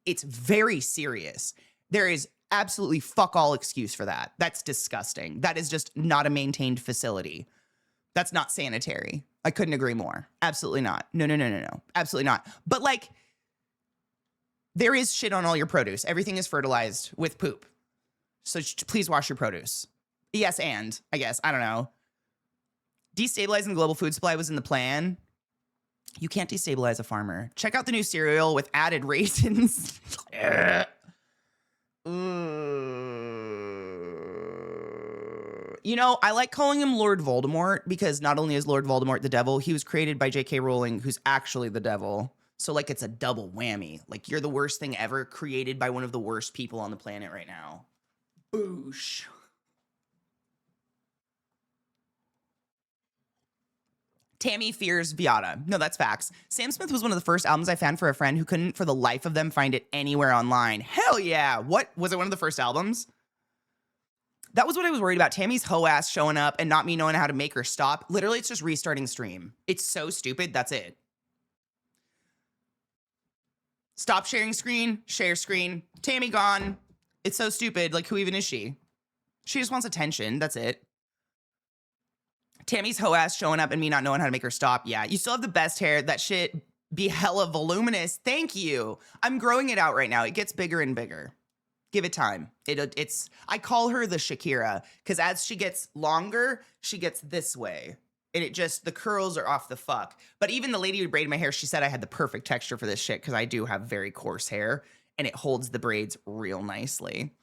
It's very serious. There is absolutely fuck all excuse for that. That's disgusting. That is just not a maintained facility. That's not sanitary. I couldn't agree more. Absolutely not. No. Absolutely not. But like, there is shit on all your produce. Everything is fertilized with poop. So please wash your produce. Yes, and I guess, I don't know. Destabilizing the global food supply was in the plan. You can't destabilize a farmer. Check out the new cereal with added raisins. You know, I like calling him Lord Voldemort because not only is Lord Voldemort the devil, he was created by J.K. Rowling, who's actually the devil. So, like, it's a double whammy. Like, you're the worst thing ever, created by one of the worst people on the planet right now. Boosh. Tammy fears Viata. No, that's facts. Sam Smith was one of the first albums I found for a friend who couldn't for the life of them find it anywhere online. Hell yeah. What? Was it one of the first albums? That was what I was worried about. Tammy's hoe ass showing up and not me knowing how to make her stop. Literally, it's just restarting stream. It's so stupid. That's it. Stop sharing screen, share screen. Tammy gone. It's so stupid. Like, who even is she? She just wants attention. That's it. Tammy's hoe ass showing up and me not knowing how to make her stop. Yeah, you still have the best hair. That shit be hella voluminous. Thank you. I'm growing it out right now. It gets bigger and bigger. Give it time. I call her the Shakira because as she gets longer, she gets this way. And the curls are off the fuck. But even the lady who braided my hair, she said I had the perfect texture for this shit because I do have very coarse hair and it holds the braids real nicely.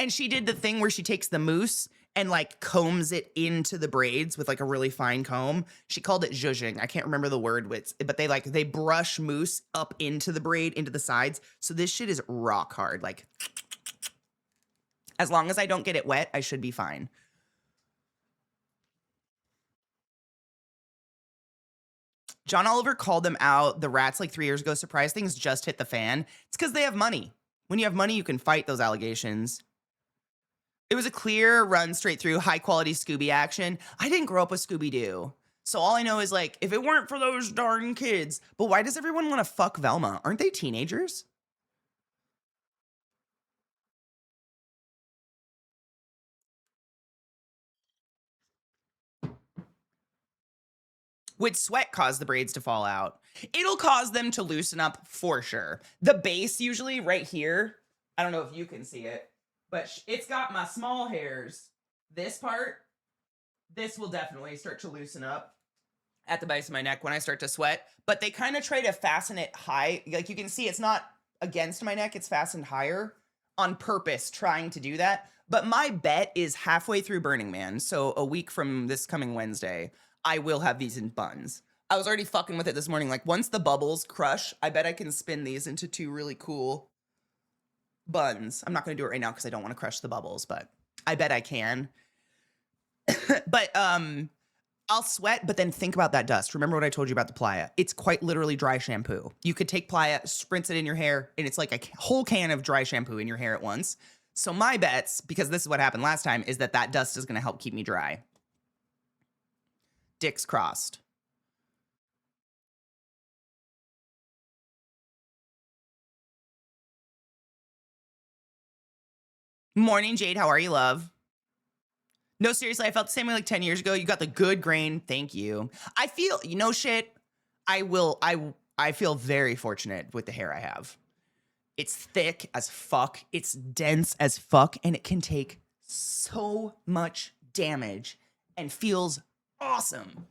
And she did the thing where she takes the mousse and like combs it into the braids with like a really fine comb. She called it zhuzhing. I can't remember the word, but they brush mousse up into the braid, into the sides. So this shit is rock hard. Like, as long as I don't get it wet, I should be fine. John Oliver called them out. The rats like 3 years ago. Surprise things just hit the fan. It's because they have money. When you have money, you can fight those allegations. It was a clear run straight through, high quality Scooby action. I didn't grow up with Scooby-Doo. So all I know is like, if it weren't for those darn kids, but why does everyone want to fuck Velma? Aren't they teenagers? Would sweat cause the braids to fall out? It'll cause them to loosen up for sure. The base usually right here, I don't know if you can see it, but it's got my small hairs. This part, this will definitely start to loosen up at the base of my neck when I start to sweat. But they kind of try to fasten it high. Like you can see, it's not against my neck. It's fastened higher on purpose, trying to do that. But my bet is halfway through Burning Man. So a week from this coming Wednesday, I will have these in buns. I was already fucking with it this morning. Like once the bubbles crush, I bet I can spin these into two really cool buns. I'm not going to do it right now because I don't want to crush the bubbles, but I bet I can. But I'll sweat, but then think about that dust. Remember what I told you about the Playa? It's quite literally dry shampoo. You could take Playa, spritz it in your hair, and it's like a whole can of dry shampoo in your hair at once. So my bets, because this is what happened last time, is that dust is going to help keep me dry. Dicks crossed. Morning, Jade. How are you, love? No, seriously, I felt the same way like 10 years ago. You got the good grain. Thank you. I feel, shit, I feel very fortunate with the hair I have. It's thick as fuck. It's dense as fuck. And it can take so much damage and feels awesome.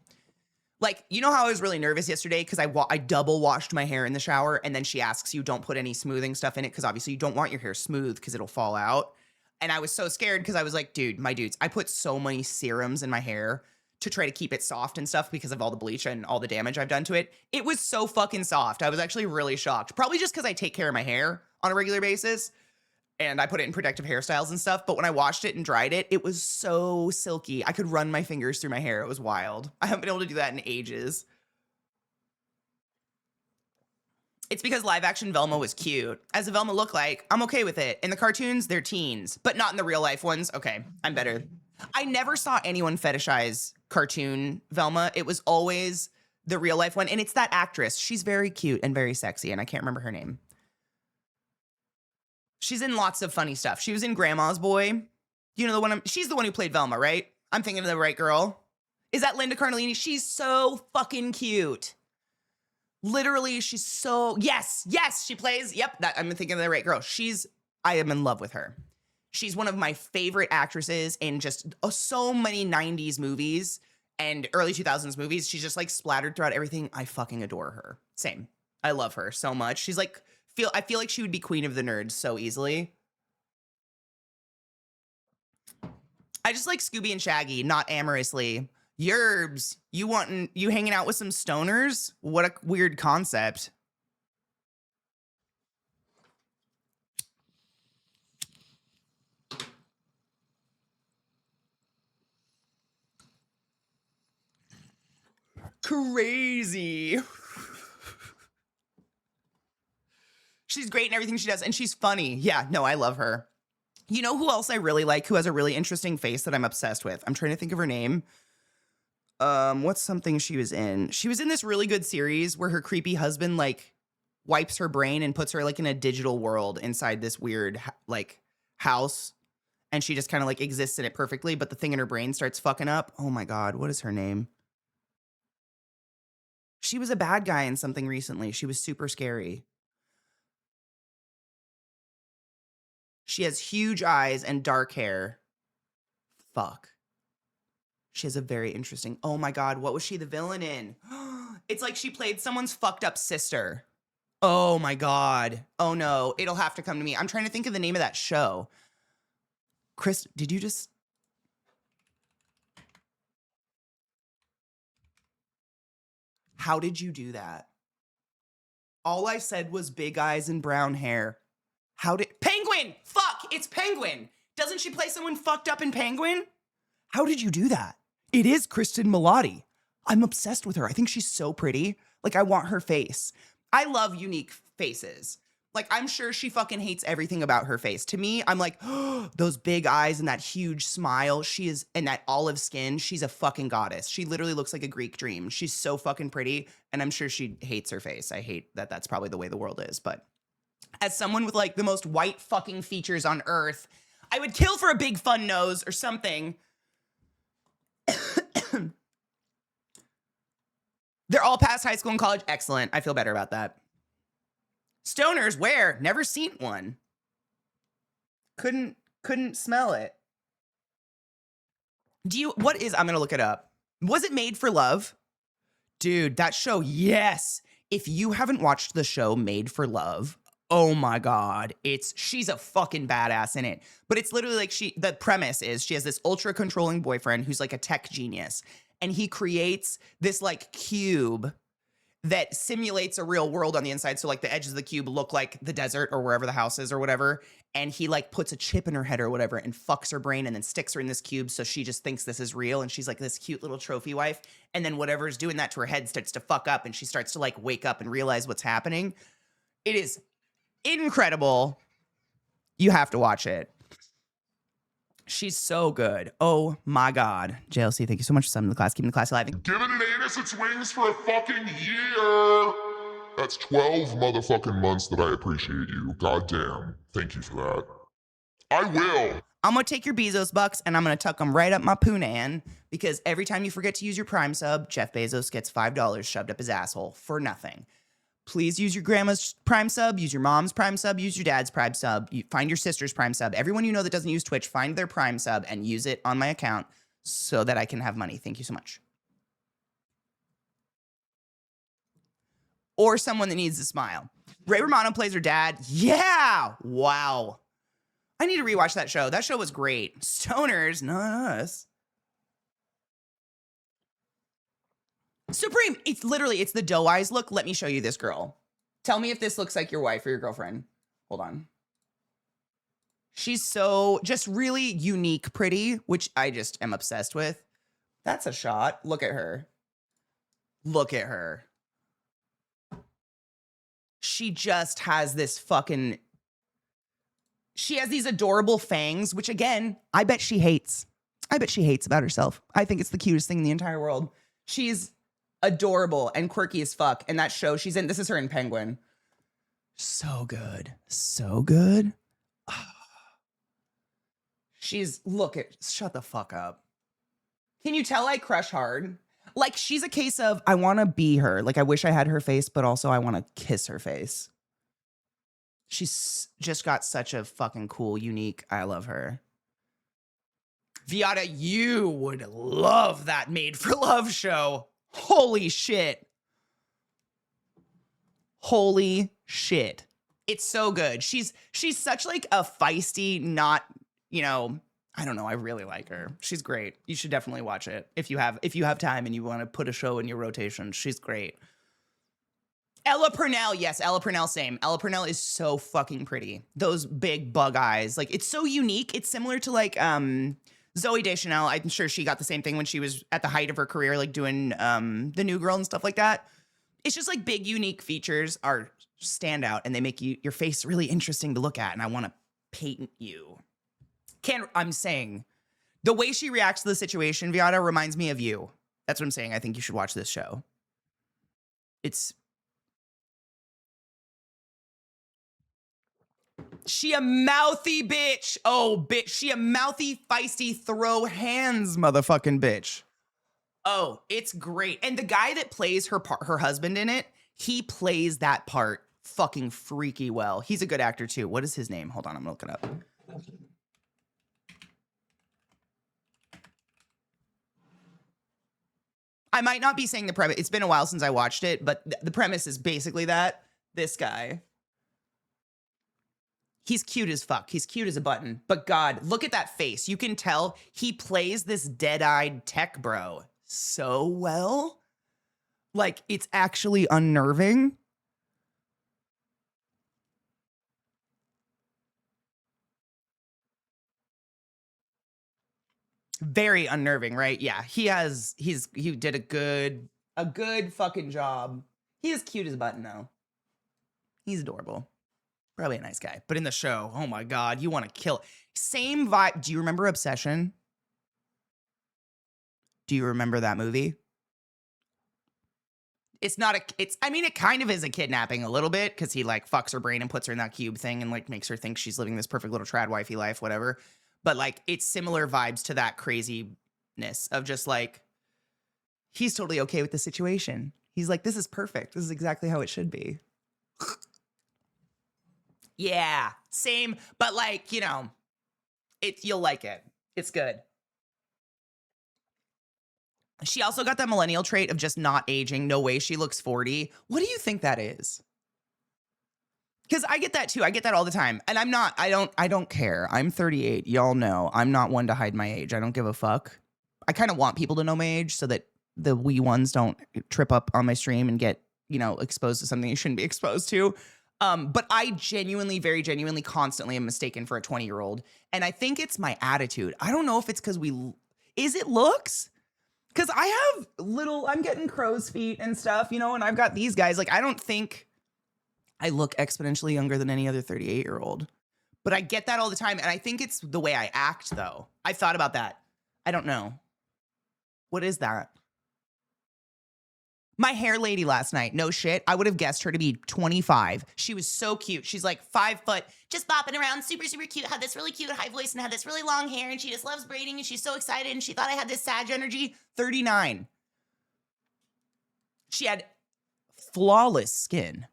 Like, you know how I was really nervous yesterday because I double washed my hair in the shower, and then she asks you don't put any smoothing stuff in it because obviously you don't want your hair smooth because it'll fall out. And I was so scared because I was like, dude, my dudes, I put so many serums in my hair to try to keep it soft and stuff because of all the bleach and all the damage I've done to it. It was so fucking soft. I was actually really shocked. Probably just because I take care of my hair on a regular basis and I put it in protective hairstyles and stuff. But when I washed it and dried it, it was so silky. I could run my fingers through my hair. It was wild. I haven't been able to do that in ages. It's because live action Velma was cute. As a Velma look like, I'm okay with it. In the cartoons, they're teens, but not in the real life ones. Okay, I'm better. I never saw anyone fetishize cartoon Velma. It was always the real life one. And it's that actress. She's very cute and very sexy, and I can't remember her name. She's in lots of funny stuff. She was in Grandma's Boy. You know the one, she's the one who played Velma, right? I'm thinking of the right girl. Is that Linda Cardellini? She's so fucking cute. Literally, she's so, yes, she plays, yep, that I'm thinking of the right girl. I am in love with her. She's one of my favorite actresses in just so many 90s movies and early 2000s movies. She's just like splattered throughout everything. I fucking adore her. Same. I love her so much. She's like, I feel like she would be queen of the nerds so easily. I just like Scooby and Shaggy, not amorously. Yerbs, you hanging out with some stoners? What a weird concept. Crazy. She's great in everything she does, and she's funny. Yeah, no, I love her. You know who else I really like, who has a really interesting face that I'm obsessed with? I'm trying to think of her name. What's something she was in? She was in this really good series where her creepy husband like wipes her brain and puts her like in a digital world inside this weird like house, and she just kind of like exists in it perfectly, but the thing in her brain starts fucking up. Oh my God, what is her name? She was a bad guy in something recently. She was super scary. She has huge eyes and dark hair. Fuck. She has a very interesting, oh my God, what was she the villain in? It's like she played someone's fucked up sister. Oh my God. Oh no, it'll have to come to me. I'm trying to think of the name of that show. Chris, did you just? How did you do that? All I said was big eyes and brown hair. Penguin! Fuck, it's Penguin. Doesn't she play someone fucked up in Penguin? How did you do that? It is Kristen Milotti. I'm obsessed with her. I think she's so pretty. Like, I want her face. I love unique faces. Like, I'm sure she fucking hates everything about her face. To me, I'm like, oh, those big eyes and that huge smile. And that olive skin. She's a fucking goddess. She literally looks like a Greek dream. She's so fucking pretty. And I'm sure she hates her face. I hate that that's probably the way the world is. But as someone with like the most white fucking features on earth, I would kill for a big fun nose or something. They're all past high school and college. Excellent. I feel better about that. Stoners, where? Never seen one. Couldn't smell it. I'm gonna look it up. Was it Made for Love? Dude, that show, yes. If you haven't watched the show Made for Love, oh my God, she's a fucking badass in it. But it's literally like the premise is she has this ultra controlling boyfriend who's like a tech genius. And he creates this like cube that simulates a real world on the inside. So like the edges of the cube look like the desert or wherever the house is or whatever. And he like puts a chip in her head or whatever and fucks her brain and then sticks her in this cube. So she just thinks this is real. And she's like this cute little trophy wife. And then whatever's doing that to her head starts to fuck up and she starts to like wake up and realize what's happening. It is incredible. You have to watch it. She's so good. Oh my God. JLC, thank you so much for summoning the class, keeping the class alive. Giving an anus its wings for a fucking year. That's 12 motherfucking months that I appreciate you. Goddamn. Thank you for that. I will. I'm going to take your Bezos bucks and I'm going to tuck them right up my poonan because every time you forget to use your Prime sub, Jeff Bezos gets $5 shoved up his asshole for nothing. Please use your grandma's Prime sub, use your mom's Prime sub, use your dad's Prime sub, find your sister's Prime sub. Everyone you know that doesn't use Twitch, find their Prime sub and use it on my account so that I can have money. Thank you so much. Or someone that needs a smile. Ray Romano plays her dad. Yeah. Wow. I need to rewatch that show. That show was great. Stoners, not us. Supreme, it's the doe eyes look. Let me show you this girl. Tell me if this looks like your wife or your girlfriend. Hold on. She's so just really unique, pretty, which I just am obsessed with. That's a shot. Look at her. Look at her. She just has this fucking... She has these adorable fangs, which again, I bet she hates. I bet she hates about herself. I think it's the cutest thing in the entire world. She's adorable and quirky as fuck. And that show she's in, this is her in Penguin. So good. So good. She's, shut the fuck up. Can you tell I crush hard? Like, she's a case of, I want to be her. Like, I wish I had her face, but also I want to kiss her face. She's just got such a fucking cool, unique, I love her. Viata, you would love that Made for Love show. Holy shit. Holy shit. It's so good. She's such like a feisty, not, you know, I don't know. I really like her. She's great. You should definitely watch it if you have time and you want to put a show in your rotation. She's great. Ella Purnell, yes, Ella Purnell, same. Ella Purnell is so fucking pretty. Those big bug eyes, like it's so unique. It's similar to like Zooey Deschanel. I'm sure she got the same thing when she was at the height of her career, like doing The New Girl and stuff like that. It's just like big, unique features are stand out and they make your face really interesting to look at. And I want to paint you. I'm saying the way she reacts to the situation, Viata, reminds me of you. That's what I'm saying. I think you should watch this show. She a mouthy bitch. Oh, bitch. She a mouthy, feisty, throw hands motherfucking bitch. Oh, it's great. And the guy that plays her husband in it, he plays that part fucking freaky well. He's a good actor too. What is his name? Hold on, I'm gonna look it up. I might not be saying the premise. It's been a while since I watched it, but the premise is basically that. This guy. He's cute as fuck. He's cute as a button. But God, look at that face. You can tell he plays this dead-eyed tech bro so well. Like, it's actually unnerving. Very unnerving, right? Yeah, he did a good fucking job. He is cute as a button, though. He's adorable. Probably a nice guy. But in the show, oh my God, you want to kill. Same vibe. Do you remember Obsession? Do you remember that movie? I mean, it kind of is a kidnapping a little bit because he like fucks her brain and puts her in that cube thing and like makes her think she's living this perfect little trad wifey life, whatever. But like, it's similar vibes to that craziness of just like, he's totally okay with the situation. He's like, this is perfect. This is exactly how it should be. Yeah, same, but like, you know, you'll like it. It's good. She also got that millennial trait of just not aging. No way she looks 40. What do you think that is? Because I get that too. I get that all the time. And I don't care. I'm 38. Y'all know I'm not one to hide my age. I don't give a fuck. I kind of want people to know my age so that the wee ones don't trip up on my stream and get, you know, exposed to something you shouldn't be exposed to. But I very genuinely, constantly am mistaken for a 20-year-old. And I think it's my attitude. I don't know if it's because is it looks? Because I have I'm getting crow's feet and stuff, you know, and I've got these guys. Like, I don't think I look exponentially younger than any other 38-year-old. But I get that all the time. And I think it's the way I act, though. I've thought about that. I don't know. What is that? My hair lady last night, no shit, I would have guessed her to be 25. She was so cute. She's like 5 foot, just bopping around, super, super cute, had this really cute high voice and had this really long hair, and she just loves braiding, and she's so excited, and she thought I had this Sag energy. 39. She had flawless skin.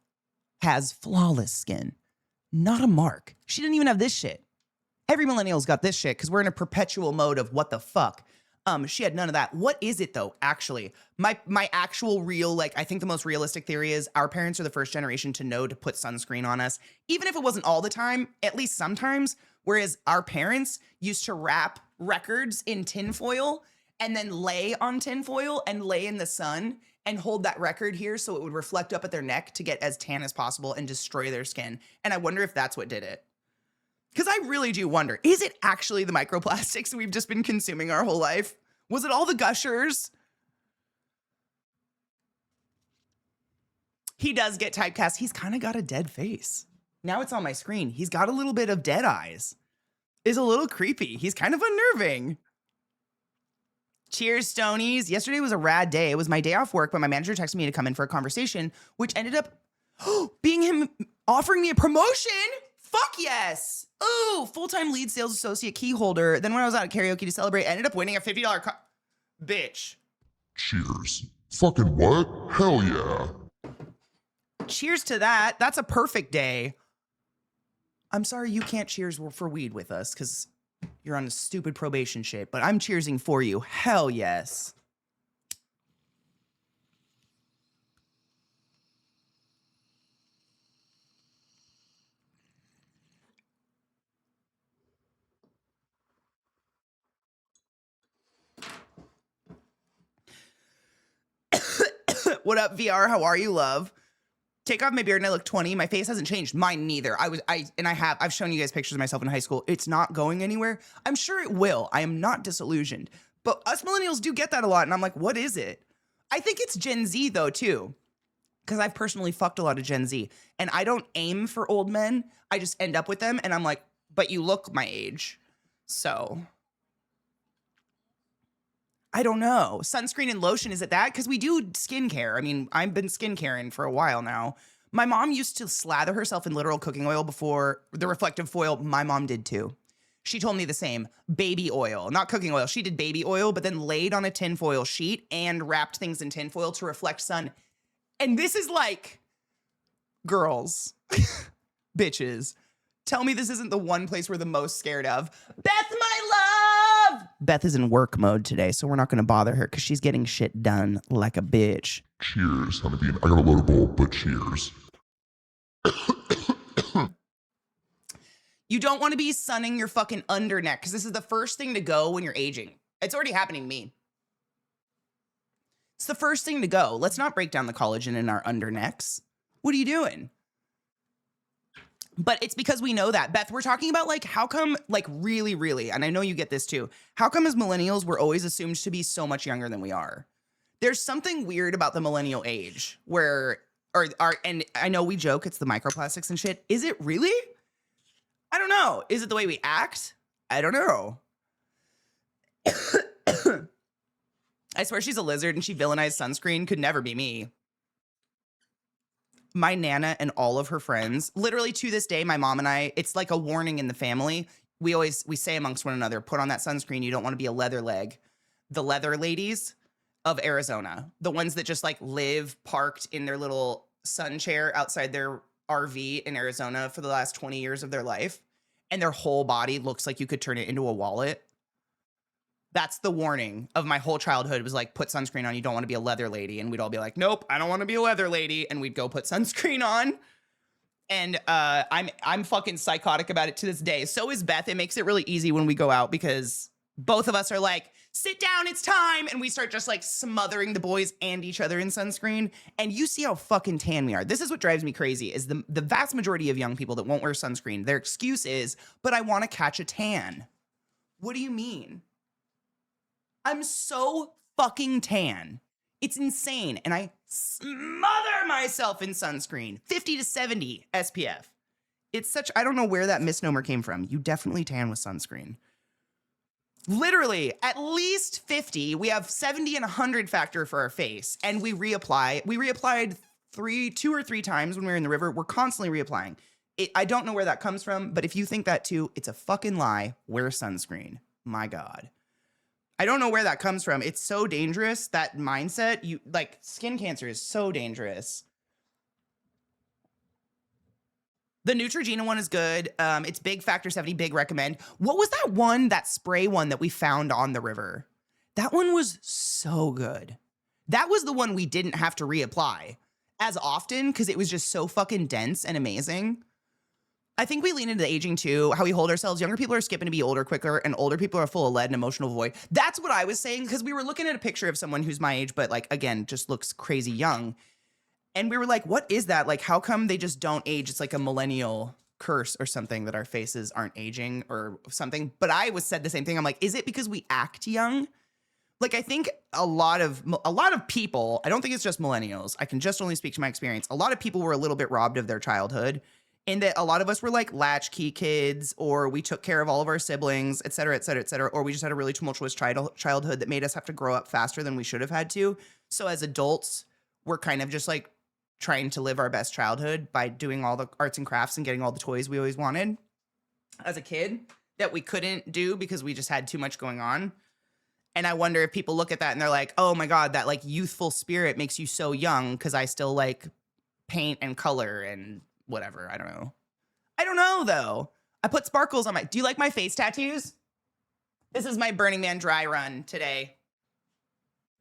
has flawless skin. Not a mark. She didn't even have this shit. Every millennial's got this shit because we're in a perpetual mode of what the fuck. She had none of that. What is it though, actually? My actual real, like, I think the most realistic theory is our parents are the first generation to know to put sunscreen on us. Even if it wasn't all the time, at least sometimes. Whereas our parents used to wrap records in tinfoil and then lay on tinfoil and lay in the sun and hold that record here so it would reflect up at their neck to get as tan as possible and destroy their skin. And I wonder if that's what did it. Because I really do wonder, is it actually the microplastics we've just been consuming our whole life? Was it all the gushers? He does get typecast. He's kind of got a dead face. Now it's on my screen. He's got a little bit of dead eyes. Is a little creepy. He's kind of unnerving. Cheers, Stonies. Yesterday was a rad day. It was my day off work, but my manager texted me to come in for a conversation, which ended up being him offering me a promotion. Fuck yes. Ooh, full-time lead sales associate key holder. Then when I was out at karaoke to celebrate, I ended up winning a $50 bitch. Cheers. Fucking what? Hell yeah. Cheers to that. That's a perfect day. I'm sorry you can't cheers for weed with us because you're on a stupid probation shit, but I'm cheersing for you. Hell yes. What up, VR? How are you, love? Take off my beard and I look 20. My face hasn't changed. Mine neither. I've shown you guys pictures of myself in high school. It's not going anywhere. I'm sure it will. I am not disillusioned. But us millennials do get that a lot. And I'm like, what is it? I think it's Gen Z though, too. Because I've personally fucked a lot of Gen Z. And I don't aim for old men. I just end up with them. And I'm like, but you look my age. So I don't know. Sunscreen and lotion, is it that? Because we do skincare. I mean, I've been skincaring for a while now. My mom used to slather herself in literal cooking oil before the reflective foil. My mom did too. She told me the same. Baby oil, not cooking oil. She did baby oil, but then laid on a tinfoil sheet and wrapped things in tinfoil to reflect sun. And this is like, girls, bitches, tell me this isn't the one place we're the most scared of. Beth, my love! Beth is in work mode today, so we're not going to bother her because she's getting shit done like a bitch. Cheers, honeybee. I got a load of bowl, but cheers. You don't want to be sunning your fucking underneck because this is the first thing to go when you're aging. It's already happening to me. It's the first thing to go. Let's not break down the collagen in our undernecks. What are you doing? But it's because we know that. Beth, we're talking about like, how come, like really, and I know you get this too. How come as millennials, we're always assumed to be so much younger than we are? There's something weird about the millennial age where, and I know we joke, it's the microplastics and shit. Is it really? I don't know. Is it the way we act? I don't know. I swear she's a lizard and she villainized sunscreen. Could never be me. My Nana and all of her friends, literally to this day, my mom and I, it's like a warning in the family. We say amongst one another, put on that sunscreen. You don't want to be a leather leg. The leather ladies of Arizona, the ones that just like live parked in their little sun chair outside their RV in Arizona for the last 20 years of their life. And their whole body looks like you could turn it into a wallet. That's the warning of my whole childhood, was like, put sunscreen on. You don't want to be a leather lady. And we'd all be like, nope, I don't want to be a leather lady. And we'd go put sunscreen on. And I'm fucking psychotic about it to this day. So is Beth. It makes it really easy when we go out because both of us are like, sit down, it's time. And we start just like smothering the boys and each other in sunscreen. And you see how fucking tan we are. This is what drives me crazy is the vast majority of young people that won't wear sunscreen, their excuse is, but I want to catch a tan. What do you mean? I'm so fucking tan. It's insane. And I smother myself in sunscreen. 50 to 70 SPF. It's such, I don't know where that misnomer came from. You definitely tan with sunscreen. Literally, at least 50. We have 70 and 100 factor for our face. And we reapply. We reapplied 2 or 3 times when we were in the river. We're constantly reapplying. I don't know where that comes from, but if you think that too, it's a fucking lie. Wear sunscreen. My God. I don't know where that comes from. It's so dangerous, that mindset. Skin cancer is so dangerous. The Neutrogena one is good. It's big, factor 70, big recommend. What was that one, that spray one that we found on the river? That one was so good. That was the one we didn't have to reapply as often because it was just so fucking dense and amazing. I think we lean into the aging too, how we hold ourselves. Younger people are skipping to be older quicker, and older people are full of lead and emotional void. That's what I was saying, because we were looking at a picture of someone who's my age, but like, again, just looks crazy young. And we were like, what is that? Like, how come they just don't age? It's like a millennial curse or something that our faces aren't aging or something. But I said the same thing. I'm like, is it because we act young? Like, I think a lot of people, I don't think it's just millennials. I can just only speak to my experience. A lot of people were a little bit robbed of their childhood, in that a lot of us were like latchkey kids, or we took care of all of our siblings, et cetera, et cetera, et cetera. Or we just had a really tumultuous childhood that made us have to grow up faster than we should have had to. So as adults, we're kind of just like trying to live our best childhood by doing all the arts and crafts and getting all the toys we always wanted as a kid that we couldn't do because we just had too much going on. And I wonder if people look at that and they're like, oh my God, that like youthful spirit makes you so young because I still like paint and color and whatever. I don't know. I don't know though. I put sparkles on my, do you like my face tattoos? This is my Burning Man dry run today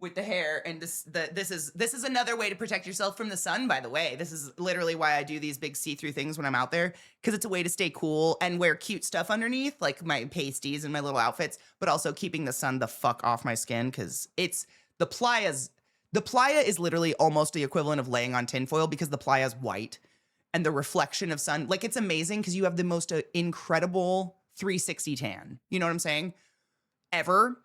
with the hair. And this is another way to protect yourself from the sun, by the way. This is literally why I do these big see-through things when I'm out there, because it's a way to stay cool and wear cute stuff underneath, like my pasties and my little outfits, but also keeping the sun the fuck off my skin, because it's the playa is literally almost the equivalent of laying on tinfoil, because the playa is white and the reflection of sun, like, it's amazing because you have the most incredible 360 tan. You know what I'm saying? Ever.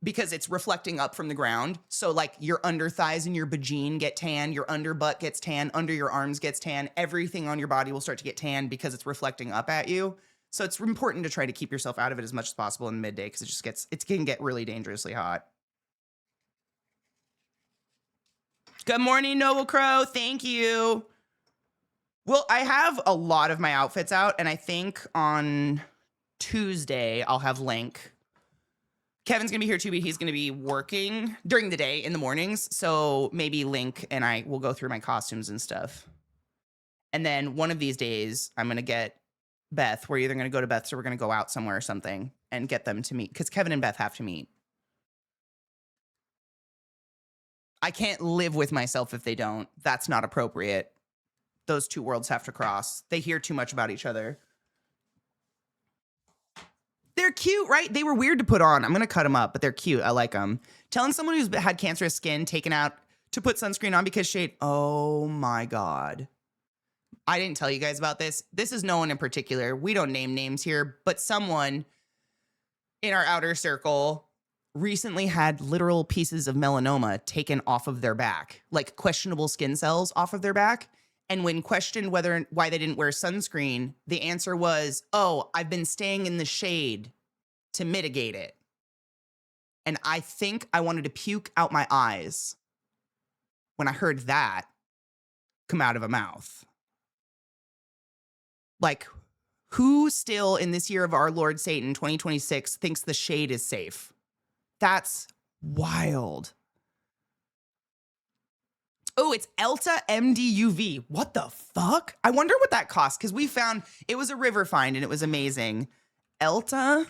Because it's reflecting up from the ground. So like your under thighs and your vagine get tan, your under butt gets tan, under your arms gets tan, everything on your body will start to get tan because it's reflecting up at you. So it's important to try to keep yourself out of it as much as possible in midday, because it can get really dangerously hot. Good morning, Noble Crow. Thank you. Well, I have a lot of my outfits out, and I think on Tuesday I'll have Link. Kevin's going to be here too, but he's going to be working during the day in the mornings. So maybe Link and I will go through my costumes and stuff. And then one of these days, I'm going to get Beth. We're either going to go to Beth's or we're going to go out somewhere or something and get them to meet, because Kevin and Beth have to meet. I can't live with myself if they don't. That's not appropriate. Those two worlds have to cross. They hear too much about each other. They're cute, right? They were weird to put on. I'm going to cut them up, but they're cute. I like them. Telling someone who's had cancerous skin taken out to put sunscreen on because shade. Oh my God. I didn't tell you guys about this. This is no one in particular. We don't name names here, but someone in our outer circle recently had literal pieces of melanoma taken off of their back, like questionable skin cells off of their back. And when questioned why they didn't wear sunscreen, the answer was, oh, I've been staying in the shade to mitigate it. And I think I wanted to puke out my eyes when I heard that come out of a mouth. Like, who still in this year of our Lord Satan, 2026, thinks the shade is safe? That's wild. Oh, it's Elta MDUV. What the fuck? I wonder what that costs, because we found it was a river find and it was amazing. Elta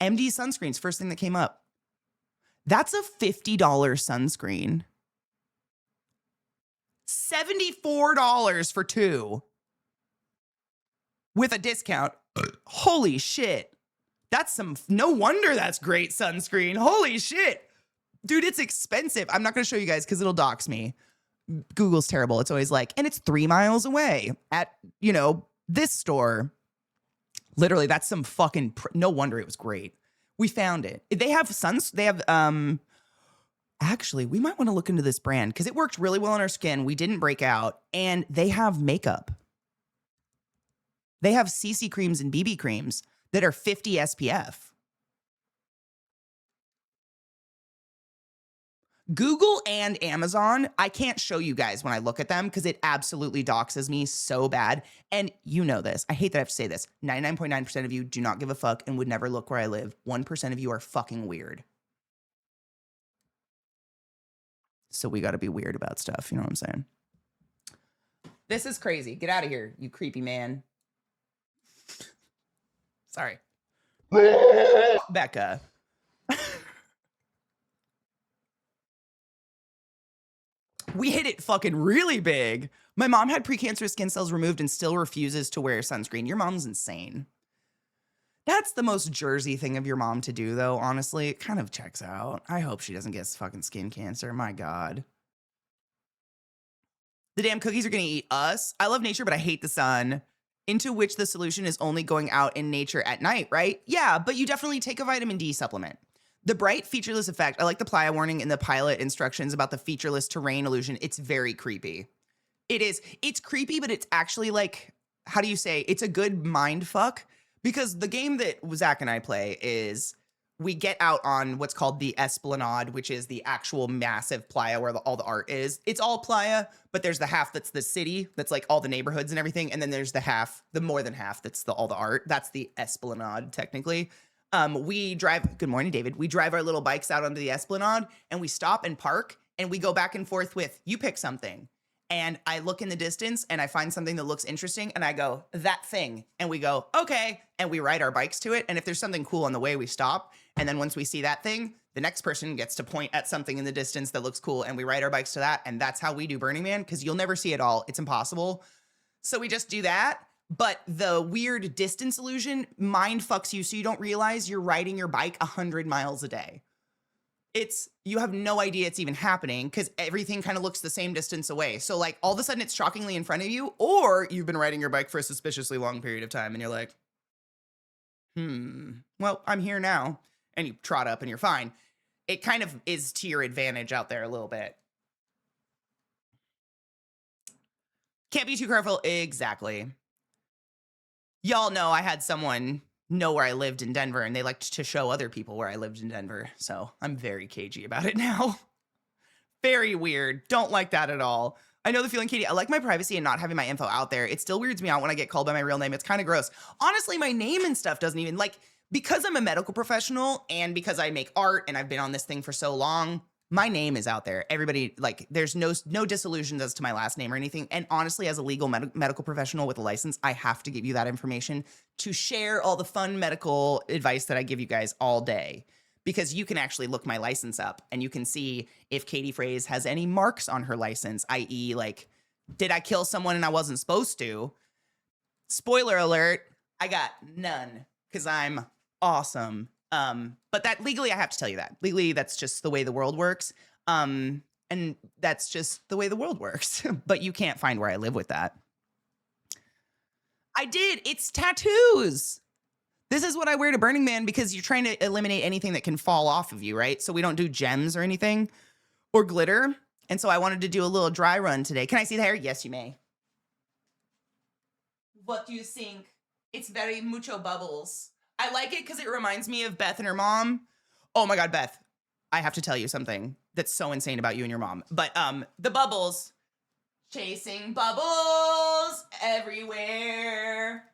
MD sunscreens, first thing that came up. That's a $50 sunscreen. $74 for two with a discount. Holy shit. That's no wonder that's great sunscreen. Holy shit. Dude, it's expensive. I'm not going to show you guys because it'll dox me. Google's terrible. It's always like, and it's 3 miles away at, this store. Literally, that's some fucking, no wonder it was great. We found it. They have actually, we might want to look into this brand because it worked really well on our skin. We didn't break out, and they have makeup. They have CC creams and BB creams that are 50 SPF. Google and Amazon, I can't show you guys when I look at them because it absolutely doxes me so bad. And you know this. I hate that I have to say this. 99.9% of you do not give a fuck and would never look where I live. 1% of you are fucking weird. So we got to be weird about stuff. You know what I'm saying? This is crazy. Get out of here, you creepy man. Sorry. Becca. We hit it fucking really big. My mom had precancerous skin cells removed and still refuses to wear sunscreen. Your mom's insane. That's the most Jersey thing of your mom to do, though, honestly. It kind of checks out. I hope she doesn't get fucking skin cancer. My God. The damn cookies are gonna eat us. I love nature, but I hate the sun. Into which the solution is only going out in nature at night, right? Yeah, but you definitely take a vitamin D supplement. The bright featureless effect. I like the playa warning in the pilot instructions about the featureless terrain illusion. It's very creepy. It is. It's creepy, but it's actually like, how do you say? It's a good mind fuck because the game that Zach and I play is we get out on what's called the Esplanade, which is the actual massive playa where all the art is. It's all playa, but there's the half that's the city, that's like all the neighborhoods and everything. And then there's the half, the more than half, that's all the art. That's the Esplanade, technically. We drive, good morning, David. We drive our little bikes out onto the Esplanade and we stop and park and we go back and forth with, you pick something. And I look in the distance and I find something that looks interesting and I go, that thing. And we go, okay. And we ride our bikes to it. And if there's something cool on the way, we stop. And then once we see that thing, the next person gets to point at something in the distance that looks cool. And we ride our bikes to that. And that's how we do Burning Man because you'll never see it all. It's impossible. So we just do that. But the weird distance illusion mind fucks you so you don't realize you're riding your bike 100 miles a day. You have no idea it's even happening because everything kind of looks the same distance away. So like all of a sudden it's shockingly in front of you, or you've been riding your bike for a suspiciously long period of time and you're like, well, I'm here now. And you trot up and you're fine. It kind of is to your advantage out there a little bit. Can't be too careful. Exactly. Y'all know I had someone know where I lived in Denver and they liked to show other people where I lived in Denver. So I'm very cagey about it now. Very weird. Don't like that at all. I know the feeling, Katie. I like my privacy and not having my info out there. It still weirds me out when I get called by my real name. It's kind of gross. Honestly, my name and stuff doesn't even like, because I'm a medical professional and because I make art and I've been on this thing for so long, my name is out there. Everybody, like, there's no disillusions as to my last name or anything. And honestly, as a legal medical professional with a license, I have to give you that information to share all the fun medical advice that I give you guys all day. Because you can actually look my license up and you can see if Katie Phrase has any marks on her license, i.e. like, did I kill someone and I wasn't supposed to? Spoiler alert, I got none because I'm awesome. But that legally, I have to tell you that. Legally, that's just the way the world works. And that's just the way the world works. But you can't find where I live with that. I did. It's tattoos. This is what I wear to Burning Man because you're trying to eliminate anything that can fall off of you, right? So we don't do gems or anything or glitter. And so I wanted to do a little dry run today. Can I see the hair? Yes, you may. What do you think? It's very mucho bubbles. I like it because it reminds me of Beth and her mom. Oh my God, Beth, I have to tell you something that's so insane about you and your mom. But the bubbles, chasing bubbles everywhere.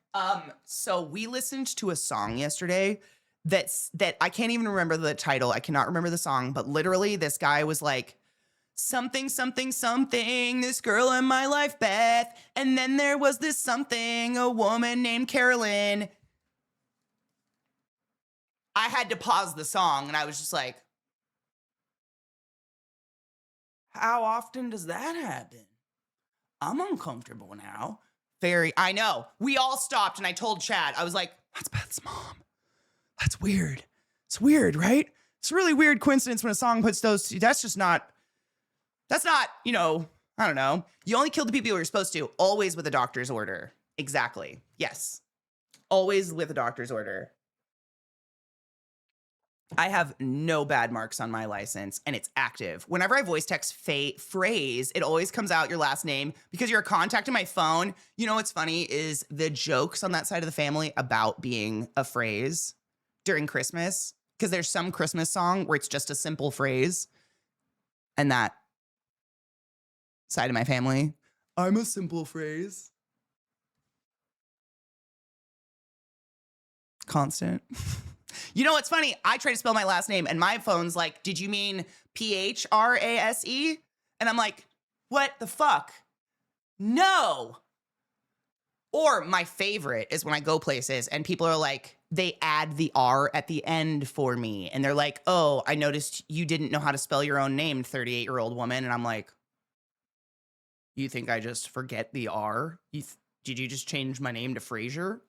So we listened to a song yesterday that I can't even remember the title. I cannot remember the song, but literally this guy was like, something, something, something, this girl in my life, Beth. And then there was this something, a woman named Carolyn. I had to pause the song and I was just like, how often does that happen? I'm uncomfortable now. I know. We all stopped and I told Chad, I was like, that's Beth's mom. That's weird. It's weird, right? It's a really weird coincidence when a song puts those two. That's not, you know, I don't know. You only kill the people you're supposed to, always with a doctor's order. Exactly. Yes. Always with a doctor's order. I have no bad marks on my license and it's active. Whenever I voice text Phrase, it always comes out your last name because you're a contact in my phone. You know what's funny is the jokes on that side of the family about being a phrase during Christmas, because there's some Christmas song where it's just a simple phrase. And that side of my family, I'm a simple phrase. Constant. You know what's funny? I try to spell my last name and my phone's like, did you mean Phrase? And I'm like, what the fuck? No. Or my favorite is when I go places and people are like, they add the R at the end for me. And they're like, oh, I noticed you didn't know how to spell your own name, 38-year-old woman. And I'm like, you think I just forget the R? Did you just change my name to Fraser?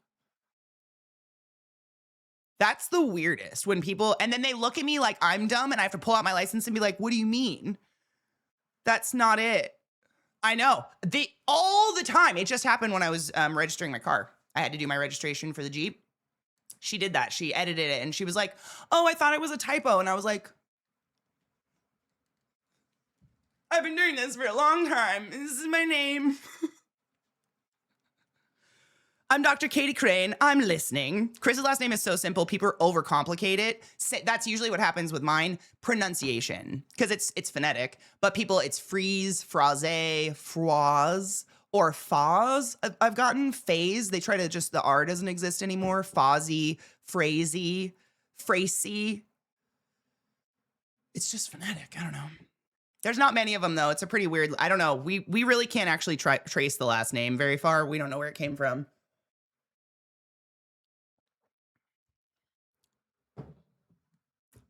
That's the weirdest when people, and then they look at me like I'm dumb and I have to pull out my license and be like, what do you mean? That's not it. I know. All the time. It just happened when I was registering my car. I had to do my registration for the Jeep. She did that. She edited it and she was like, oh, I thought it was a typo. And I was like, I've been doing this for a long time. This is my name. I'm Dr. Katie Crane. I'm listening. Chris's last name is so simple. People overcomplicate it. That's usually what happens with mine. Pronunciation, because it's phonetic. But people, it's freeze, phrase, froise, or faz. I've gotten phase. They try to just, the R doesn't exist anymore. Fozzy, phrasey, phrasey. It's just phonetic. I don't know. There's not many of them, though. It's a pretty weird, I don't know. We really can't actually trace the last name very far. We don't know where it came from.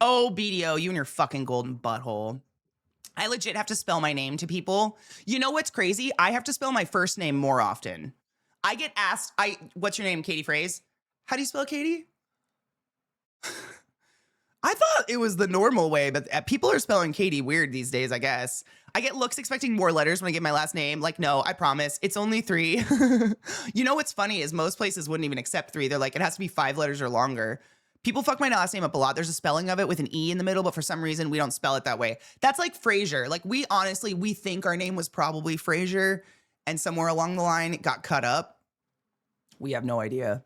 Oh, BDO, you and your fucking golden butthole. I legit have to spell my name to people. You know what's crazy? I have to spell my first name more often. I get asked, what's your name, Katie Phrase? How do you spell Katie? I thought it was the normal way, but people are spelling Katie weird these days, I guess. I get looks expecting more letters when I give my last name. Like, no, I promise. It's only 3. You know what's funny is most places wouldn't even accept 3. They're like, it has to be 5 letters or longer. People fuck my last name up a lot. There's a spelling of it with an E in the middle, but for some reason we don't spell it that way. That's like Fraser. Like we think our name was probably Fraser and somewhere along the line it got cut up. We have no idea.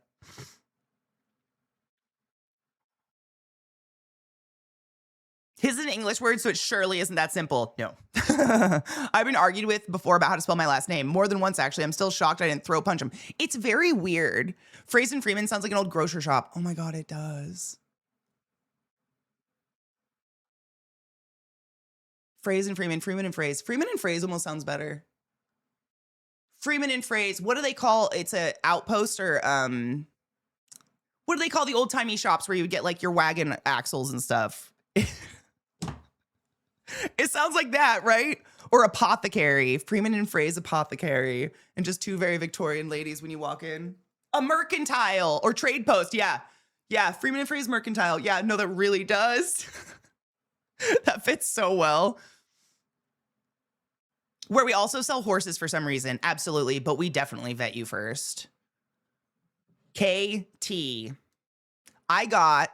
His is an English word, so it surely isn't that simple. No. I've been argued with before about how to spell my last name. More than once, actually. I'm still shocked I didn't throw punch him. It's very weird. Phrase and Freeman sounds like an old grocery shop. Oh my God, it does. Phrase and Freeman, Freeman and Phrase. Freeman and Phrase almost sounds better. Freeman and Phrase. What do they call? It's a outpost or what do they call the old timey shops where you get like your wagon axles and stuff? It sounds like that, right? Or apothecary. Freeman and Phrase apothecary. And just 2 very Victorian ladies when you walk in. A mercantile or trade post. Yeah. Yeah. Freeman and Phrase mercantile. Yeah. No, that really does. That fits so well. Where we also sell horses for some reason. Absolutely. But we definitely vet you first. KT. I got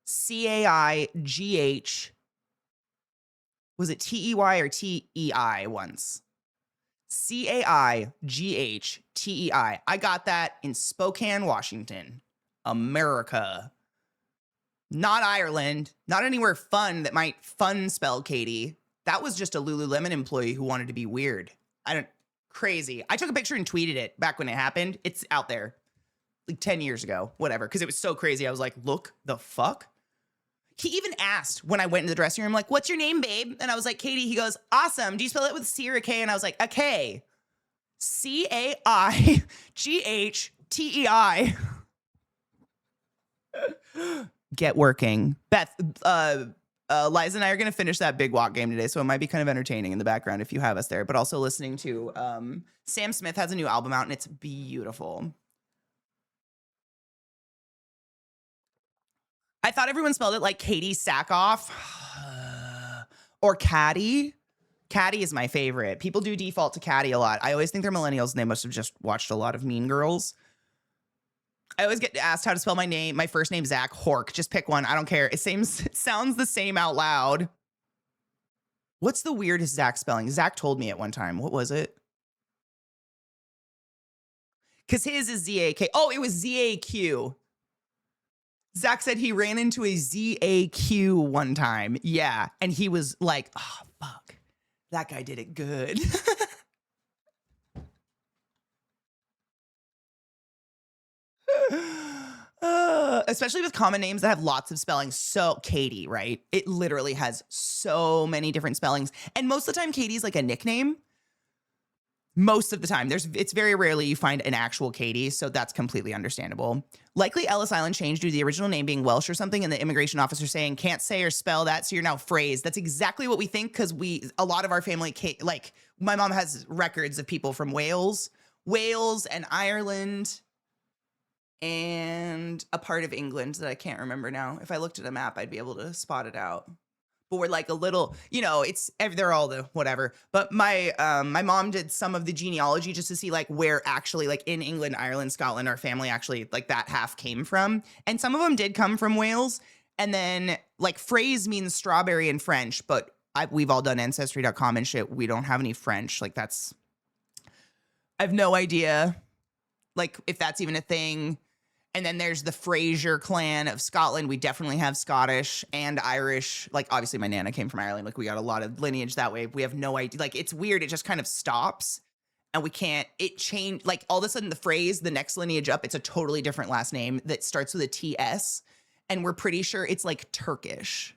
CAIGH. Was it TEY or TEI once? CAIGHTEI. I got that in Spokane, Washington, America. Not Ireland. Not anywhere fun that might fun spell Katie. That was just a Lululemon employee who wanted to be weird. Crazy. I took a picture and tweeted it back when it happened. It's out there. Like 10 years ago, whatever. Because it was so crazy. I was like, look the fuck? He even asked when I went into the dressing room, like, what's your name, babe? And I was like, Katie. He goes, awesome. Do you spell it with a C or a K? And I was like, a K. CAIGHTEI. Get working. Beth, Liza and I are going to finish that Big Walk game today, so it might be kind of entertaining in the background if you have us there, but also listening to Sam Smith has a new album out, and it's beautiful. I thought everyone spelled it like Katie Sackhoff or Katie. Katie is my favorite. People do default to Katie a lot. I always think they're millennials and they must have just watched a lot of Mean Girls. I always get asked how to spell my name. My first name, Zach Hork. Just pick one. I don't care. It sounds the same out loud. What's the weirdest Zach spelling? Zach told me at one time. What was it? Because his is Z-A-K. Oh, it was Z-A-Q. Zach said he ran into a Z-A-Q one time. Yeah. And he was like, oh, fuck. That guy did it good. Especially with common names that have lots of spellings. So Katie, right? It literally has so many different spellings. And most of the time, Katie's like a nickname. Most of the time. It's very rarely you find an actual Katie, so that's completely understandable. Likely Ellis Island changed due to the original name being Welsh or something, and the immigration officer saying, can't say or spell that, so you're now phrased. That's exactly what we think, because a lot of our family, like, my mom has records of people from Wales and Ireland, and a part of England that I can't remember now. If I looked at a map, I'd be able to spot it out. But we're like a little, they're all the whatever. But my mom did some of the genealogy just to see like where actually like in England, Ireland, Scotland, our family actually like that half came from. And some of them did come from Wales. And then like phrase means strawberry in French, but we've all done ancestry.com and shit. We don't have any French. Like I have no idea like if that's even a thing. And then there's the Fraser clan of Scotland. We definitely have Scottish and Irish. Like, obviously, my Nana came from Ireland. Like, we got a lot of lineage that way. We have no idea. Like, it's weird. It just kind of stops. And we can't, it changed. Like, all of a sudden, the phrase, the next lineage up, it's a totally different last name that starts with a TS. And we're pretty sure it's, like, Turkish.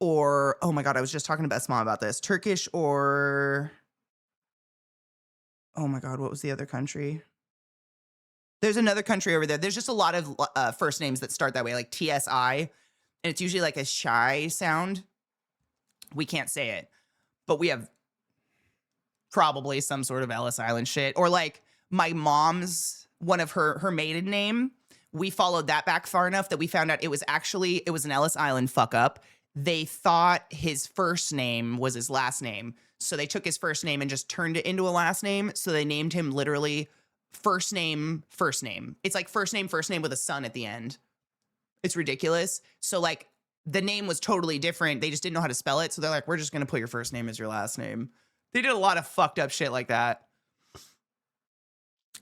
Or, oh, my God, I was just talking to Beth's mom about this. Turkish or, oh, my God, what was the other country? There's another country over there. There's just a lot of first names that start that way, like TSI, and it's usually like a shy sound. We can't say it, but we have probably some sort of Ellis Island shit. Or like my mom's, one of her maiden name, we followed that back far enough that we found out it was an Ellis Island fuck up. They thought his first name was his last name. So they took his first name and just turned it into a last name. So they named him literally first name. It's like first name with a son at the end. It's ridiculous. So like the name was totally different. They just didn't know how to spell it. So they're like, we're just going to put your first name as your last name. They did a lot of fucked up shit like that.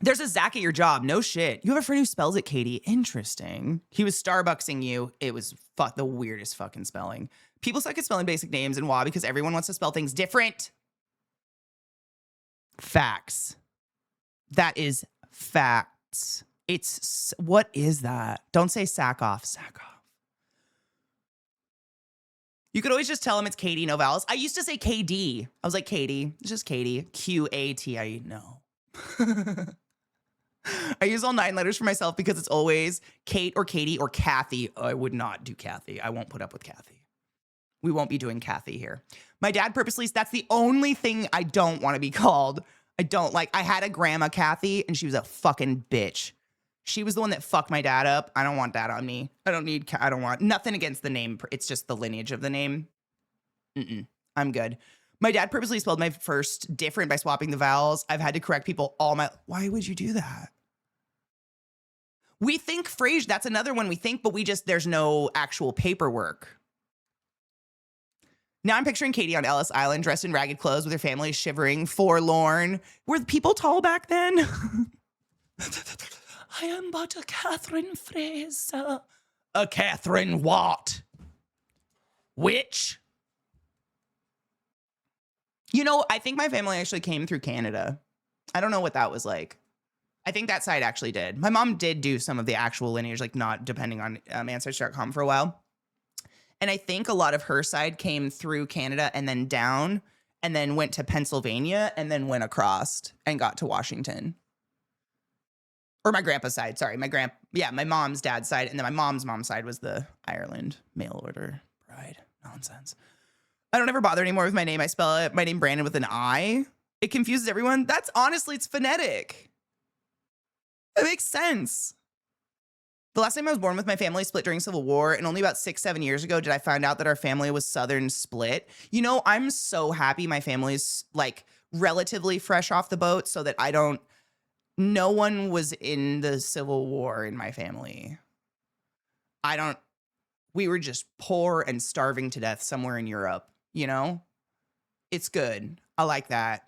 There's a Zach at your job. No shit. You have a friend who spells it Katie. Interesting. He was Starbucksing you. It was the weirdest fucking spelling. People suck at spelling basic names and why? Because everyone wants to spell things different. Facts. That is facts. What is that? Don't say sack off. Sack off. You could always just tell them it's Katie, no vowels. I used to say KD. I was like, Katie. It's just Katie. QATIE. No. I use all 9 letters for myself because it's always Kate or Katie or Kathy. Oh, I would not do Kathy. I won't put up with Kathy. We won't be doing Kathy here. My dad purposely, that's the only thing I don't want to be called. I had a grandma Kathy and she was a fucking bitch. She was the one that fucked my dad up. I don't want that on me. I don't want nothing against the name. It's just the lineage of the name. I'm good. My dad purposely spelled my first different by swapping the vowels. I've had to correct people why would you do that? We think Fraser, that's another one we think, but there's no actual paperwork. Now I'm picturing Katie on Ellis Island dressed in ragged clothes with her family shivering, forlorn. Were the people tall back then? I am but a Catherine Fraser. A Catherine what? Which? I think my family actually came through Canada. I don't know what that was like. I think that side actually did. My mom did do some of the actual lineage, like not depending on Ancestry.com for a while. And I think a lot of her side came through Canada and then down and then went to Pennsylvania and then went across and got to Washington. Or my grandpa's side, sorry. My mom's dad's side. And then my mom's side was the Ireland mail order bride. Nonsense. I don't ever bother anymore with my name. I spell my name Brandon with an I. It confuses everyone. It's phonetic. It makes sense. The last time I was born with my family split during Civil War, and only about 6-7 years ago did I find out that our family was Southern split. I'm so happy my family's like relatively fresh off the boat so that no one was in the Civil War in my family. We were just poor and starving to death somewhere in Europe, It's good. I like that.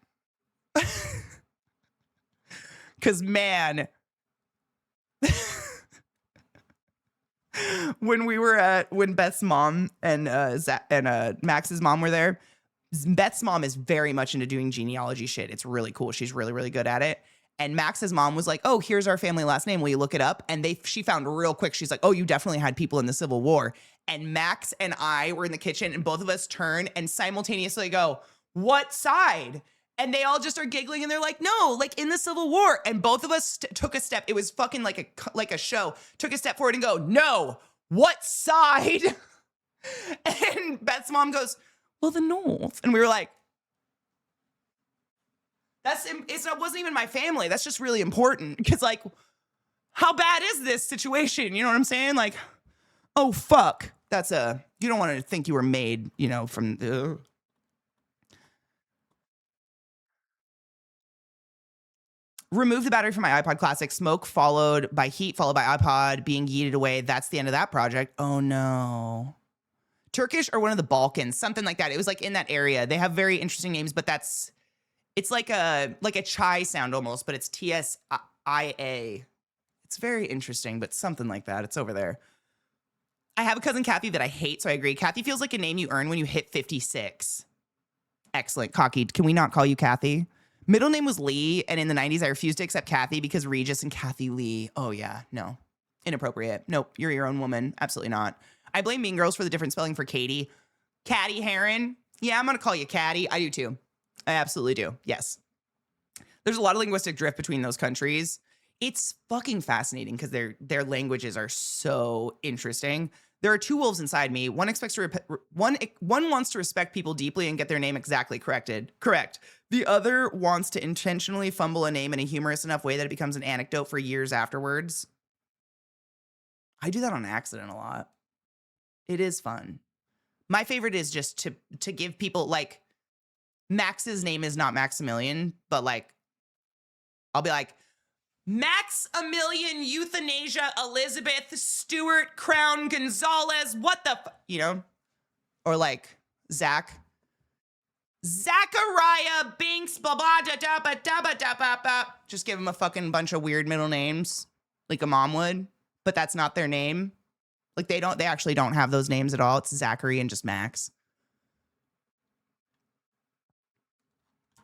Because, man, when Beth's mom and Max's mom were there, Beth's mom is very much into doing genealogy shit. It's really cool. She's really, really good at it. And Max's mom was like, oh, here's our family last name. Will you look it up? And she found real quick. She's like, oh, you definitely had people in the Civil War. And Max and I were in the kitchen and both of us turn and simultaneously go, what side? And they all just are giggling and they're like, no, like in the Civil War. And both of us took a step. It was fucking like a show. Took a step forward and go, no, what side? And Beth's mom goes, well, the North. And we were like, it wasn't even my family. That's just really important. Because like, how bad is this situation? You know what I'm saying? Like, oh, fuck. You don't want to think you were made, from the... Remove the battery from my iPod Classic. Smoke followed by heat, followed by iPod being yeeted away. That's the end of that project. Oh, no. Turkish or one of the Balkans, something like that. It was like in that area. They have very interesting names, but it's like a chai sound almost, but it's TSIA. It's very interesting, but something like that. It's over there. I have a cousin, Kathy, that I hate, so I agree. Kathy feels like a name you earn when you hit 56. Excellent. Cocky, can we not call you Kathy? Middle name was Lee, and in the 90s, I refused to accept Kathy because Regis and Kathy Lee. Oh, yeah. No. Inappropriate. Nope. You're your own woman. Absolutely not. I blame Mean Girls for the different spelling for Katie. Katie Heron. Yeah, I'm going to call you Katie. I do, too. I absolutely do. Yes. There's a lot of linguistic drift between those countries. It's fucking fascinating because their languages are so interesting. There are two wolves inside me. One wants to respect people deeply and get their name exactly corrected. Correct. The other wants to intentionally fumble a name in a humorous enough way that it becomes an anecdote for years afterwards. I do that on accident a lot. It is fun. My favorite is just to give people, like, Max's name is not Maximilian, but, like, I'll be like, Maximilian Euthanasia Elizabeth Stewart Crown Gonzalez, what the or like Zachariah Binks, blah blah da da ba da ba da ba ba. Just give them a fucking bunch of weird middle names, like a mom would, but that's not their name. Like they actually don't have those names at all. It's Zachary and just Max.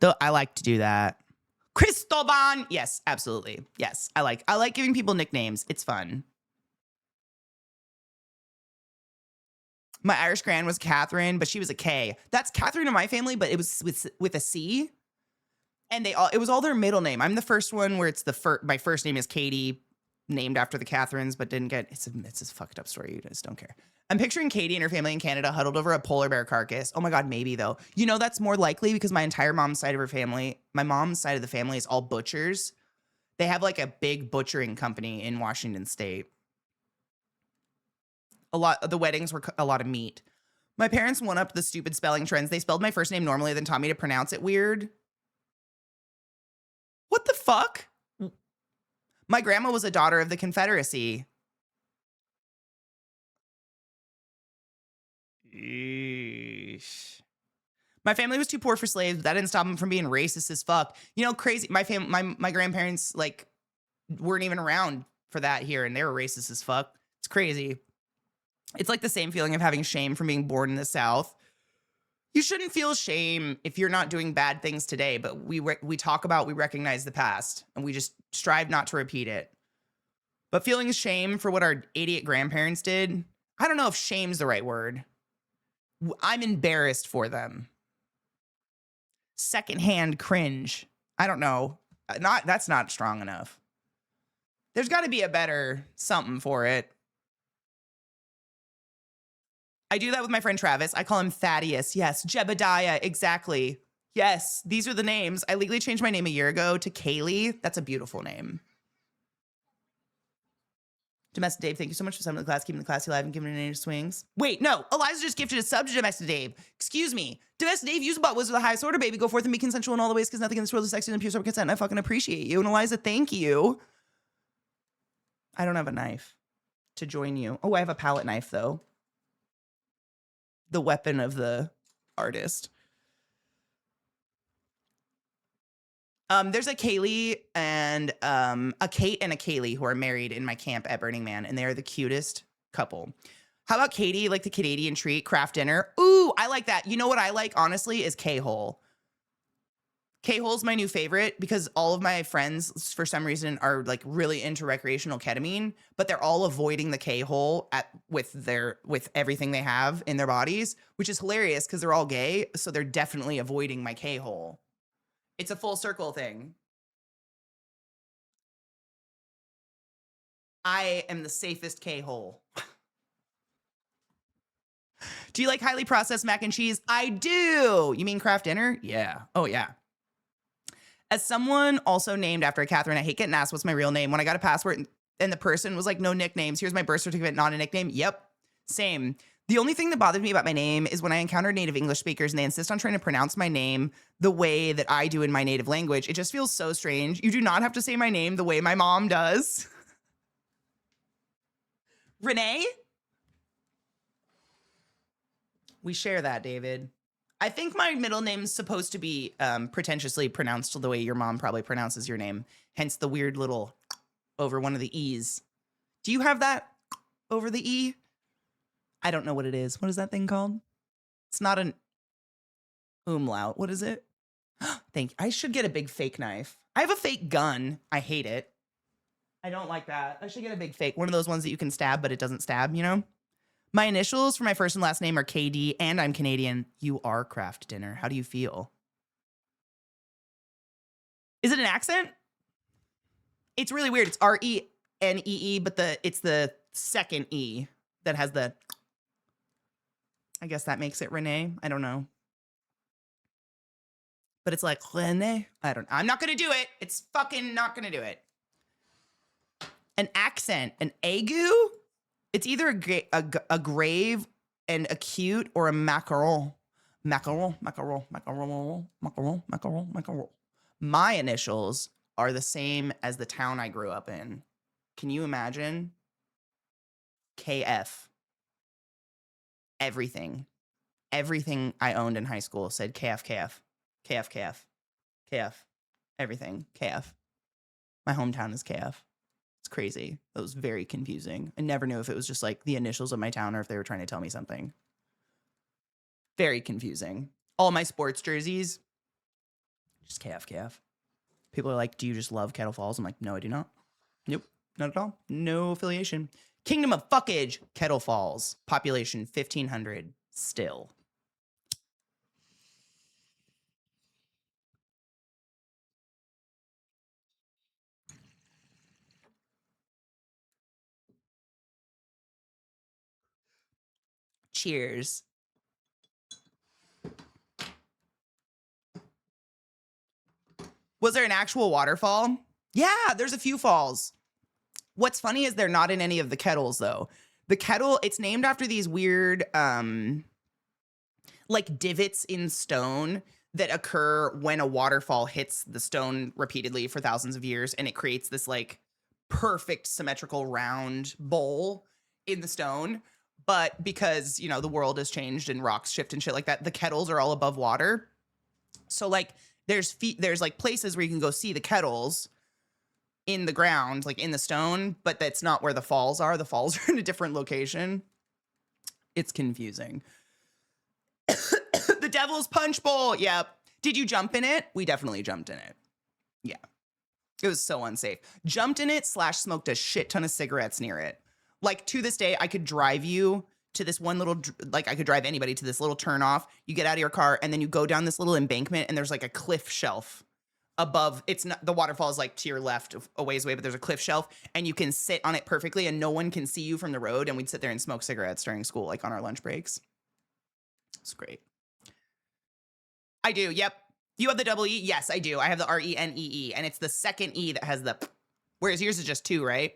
Though I like to do that. Cristoban. Yes, absolutely. Yes, I like giving people nicknames. It's fun. My Irish grand was Catherine, but she was a K. That's Catherine in my family, but it was with a C. And it was all their middle name. I'm the first one where it's my first name is Katie, named after the Catherines, but didn't get. It's a fucked up story. You guys don't care. I'm picturing Katie and her family in Canada huddled over a polar bear carcass. Oh my God, maybe though. That's more likely because my mom's side of the family is all butchers. They have like a big butchering company in Washington State. The weddings were a lot of meat. My parents won up the stupid spelling trends. They spelled my first name normally, then taught me to pronounce it weird. What the fuck? My grandma was a daughter of the Confederacy. Eesh. My family was too poor for slaves, but that didn't stop them from being racist as fuck. Crazy. My grandparents like weren't even around for that here, and they were racist as fuck. It's crazy. It's like the same feeling of having shame from being born in the South. You shouldn't feel shame if you're not doing bad things today, but we recognize the past, and we just strive not to repeat it. But feeling shame for what our idiot grandparents did, I don't know if shame's the right word. I'm embarrassed for them. Secondhand cringe. I don't know. That's not strong enough. There's got to be a better something for it. I do that with my friend Travis. I call him Thaddeus. Yes. Jebediah. Exactly. Yes. These are the names. I legally changed my name a year ago to Kaylee. That's a beautiful name. Domestic Dave, thank you so much for summing the class, keeping the class alive, and giving it any swings. Wait, no. Eliza just gifted a sub to Domestic Dave. Excuse me. Domestic Dave, use bot was the highest order, baby. Go forth and be consensual in all the ways, because nothing in this world is sexy and pure consent, and I fucking appreciate you. And Eliza, thank you. I don't have a knife to join you. Oh, I have a palette knife, though. The weapon of the artist. There's a Kaylee and a Kate and a Kaylee who are married in my camp at Burning Man, and they are the cutest couple. How about Katie, like the Canadian treat, craft dinner? Ooh, I like that. You know what I like, honestly, is K-hole. K-hole's my new favorite because all of my friends, for some reason, are like really into recreational ketamine, but they're all avoiding the K-hole with everything they have in their bodies, which is hilarious because they're all gay, so they're definitely avoiding my K-hole. It's a full circle thing. I am the safest K-hole. Do you like highly processed mac and cheese? I do. You mean Kraft Dinner? Yeah. Oh, yeah. As someone also named after a Catherine, I hate getting asked what's my real name. When I got a passport and the person was like, no nicknames. Here's my birth certificate, not a nickname. Yep. Same. The only thing that bothers me about my name is when I encounter native English speakers and they insist on trying to pronounce my name the way that I do in my native language. It just feels so strange. You do not have to say my name the way my mom does. Renee? We share that, David. I think my middle name's supposed to be pretentiously pronounced the way your mom probably pronounces your name. Hence the weird little over one of the E's. Do you have that over the E? I don't know what it is. What is that thing called? It's not an umlaut. What is it? Thank you. I should get a big fake knife. I have a fake gun. I hate it. I don't like that. I should get a big fake. One of those ones that you can stab, but it doesn't stab, you know? My initials for my first and last name are KD, and I'm Canadian. You are Kraft Dinner. How do you feel? Is it an accent? It's really weird. It's R-E-N-E-E, but it's the second E that has the... I guess that makes it Renee. I don't know. But it's like Renee. I'm not going to do it. It's fucking not going to do it. An accent, an agu? It's either a grave and acute or a macaron. Macaron. My initials are the same as the town I grew up in. Can you imagine? KF. Everything I owned in high school said KF. Everything, KF. My hometown is KF. It's crazy. It was very confusing. I never knew if it was just like the initials of my town or if they were trying to tell me something. Very confusing. All my sports jerseys, just KF. People are like, do you just love Kettle Falls? I'm like, no, I do not. Nope, not at all. No affiliation. Kingdom of Fuckage, Kettle Falls. Population 1,500 still. Cheers. Was there an actual waterfall? Yeah, there's a few falls. What's funny is they're not in any of the kettles, though. The kettle, it's named after these weird, like divots in stone that occur when a waterfall hits the stone repeatedly for thousands of years, and it creates this like perfect symmetrical round bowl in the stone. But because, you know, the world has changed and rocks shift and shit like that, the kettles are all above water. So like there's like places where you can go see the kettles in the ground, like in the stone, but that's not where the falls are. The falls are in a different location. It's confusing. The Devil's Punch Bowl. Yep. Did you jump in it? We definitely jumped in it. Yeah. It was so unsafe. Jumped in it / smoked a shit ton of cigarettes near it. Like to this day, I could drive you to this one little, like I could drive anybody to this little turnoff. You get out of your car and then you go down this little embankment and there's like a cliff shelf above. It's not, the waterfall is like to your left a ways away, but there's a cliff shelf and you can sit on it perfectly and no one can see you from the road. And we'd sit there and smoke cigarettes during school, like on our lunch breaks. It's great. I do. Yep. You have the double E? Yes, I do. I have the R-E-N-E-E and it's the second E that has the, whereas yours is just 2, right?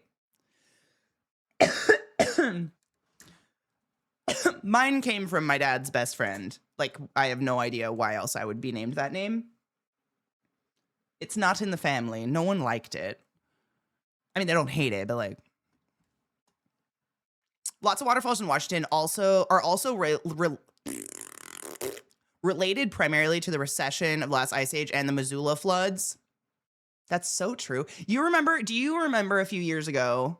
Mine came from my dad's best friend. Like, I have no idea why else I would be named that name. It's not in the family. No one liked it. I mean, they don't hate it, but like, lots of waterfalls in Washington are also related primarily to the recession of the last ice age and the Missoula floods. That's so true. Do you remember a few years ago,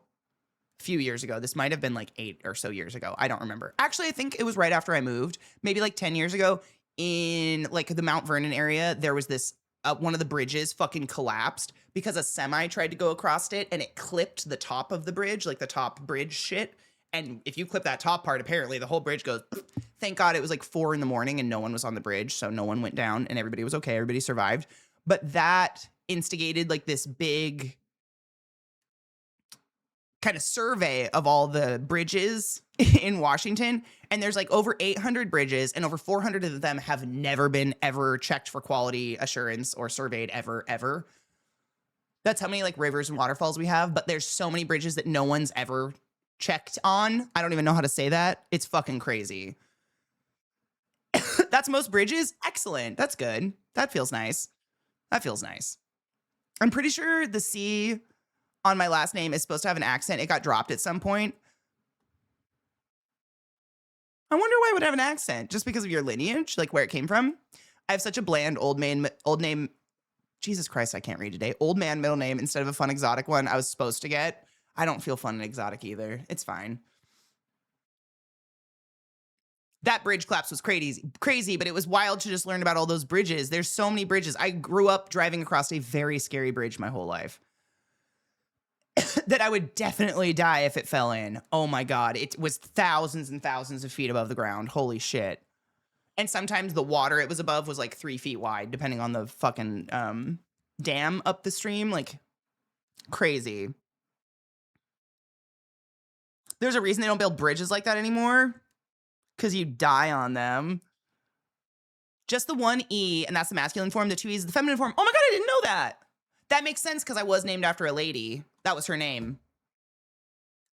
this might have been like 8 or so years ago. I don't remember. Actually, I think it was right after I moved, maybe like 10 years ago in like the Mount Vernon area. There was this, one of the bridges fucking collapsed because a semi tried to go across it and it clipped the top of the bridge, like the top bridge shit. And if you clip that top part, apparently the whole bridge goes, thank God it was like 4 a.m. and no one was on the bridge. So no one went down and everybody was okay. Everybody survived. But that instigated like this big kind of survey of all the bridges in Washington. And there's like over 800 bridges, and over 400 of them have never been ever checked for quality assurance or surveyed ever. That's how many like rivers and waterfalls we have. But there's so many bridges that no one's ever checked on. I don't even know how to say that. It's fucking crazy. That's most bridges. Excellent. That's good. That feels nice. That feels nice. I'm pretty sure the C on my last name is supposed to have an accent. It got dropped at some point. I wonder why it would have an accent. Just because of your lineage, like where it came from. I have such a bland old name. Jesus Christ, I can't read today. Old man middle name instead of a fun exotic one I was supposed to get. I don't feel fun and exotic either. It's fine. That bridge collapse was crazy, but it was wild to just learn about all those bridges. There's so many bridges. I grew up driving across a very scary bridge my whole life. That I would definitely die if it fell in. Oh my God. It was thousands and thousands of feet above the ground. Holy shit. And sometimes the water it was above was like 3 feet wide, depending on the fucking dam up the stream. Like crazy. There's a reason they don't build bridges like that anymore. Because you die on them. Just the one E, and that's the masculine form. The 2 E's the feminine form. Oh my God, I didn't know that. That makes sense because I was named after a lady. That was her name.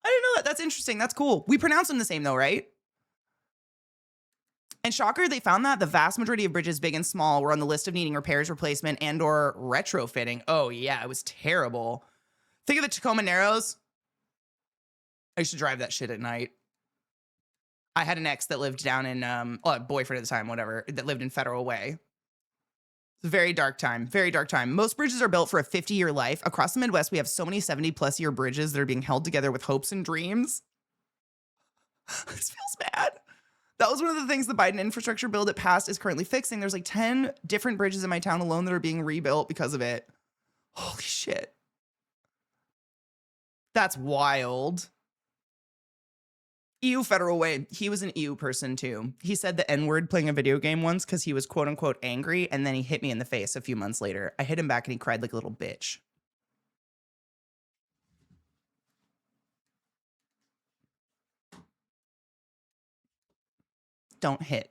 I didn't know that. That's interesting. That's cool. We pronounce them the same though, right? And shocker, they found that the vast majority of bridges, big and small, were on the list of needing repairs, replacement, and or retrofitting. Oh yeah, it was terrible. Think of the Tacoma Narrows. I used to drive that shit at night. I had an ex that lived down in, a boyfriend at the time, whatever, that lived in Federal Way. It's a very dark time, very dark time. Most bridges are built for a 50-year life. Across the Midwest, we have so many 70-plus-year bridges that are being held together with hopes and dreams. This feels bad. That was one of the things the Biden infrastructure bill that passed is currently fixing. There's like 10 different bridges in my town alone that are being rebuilt because of it. Holy shit. That's wild. EU Federal Way. He was an EU person too. He said the N-word playing a video game once because he was quote unquote angry, and then he hit me in the face a few months later. I hit him back and he cried like a little bitch. Don't hit.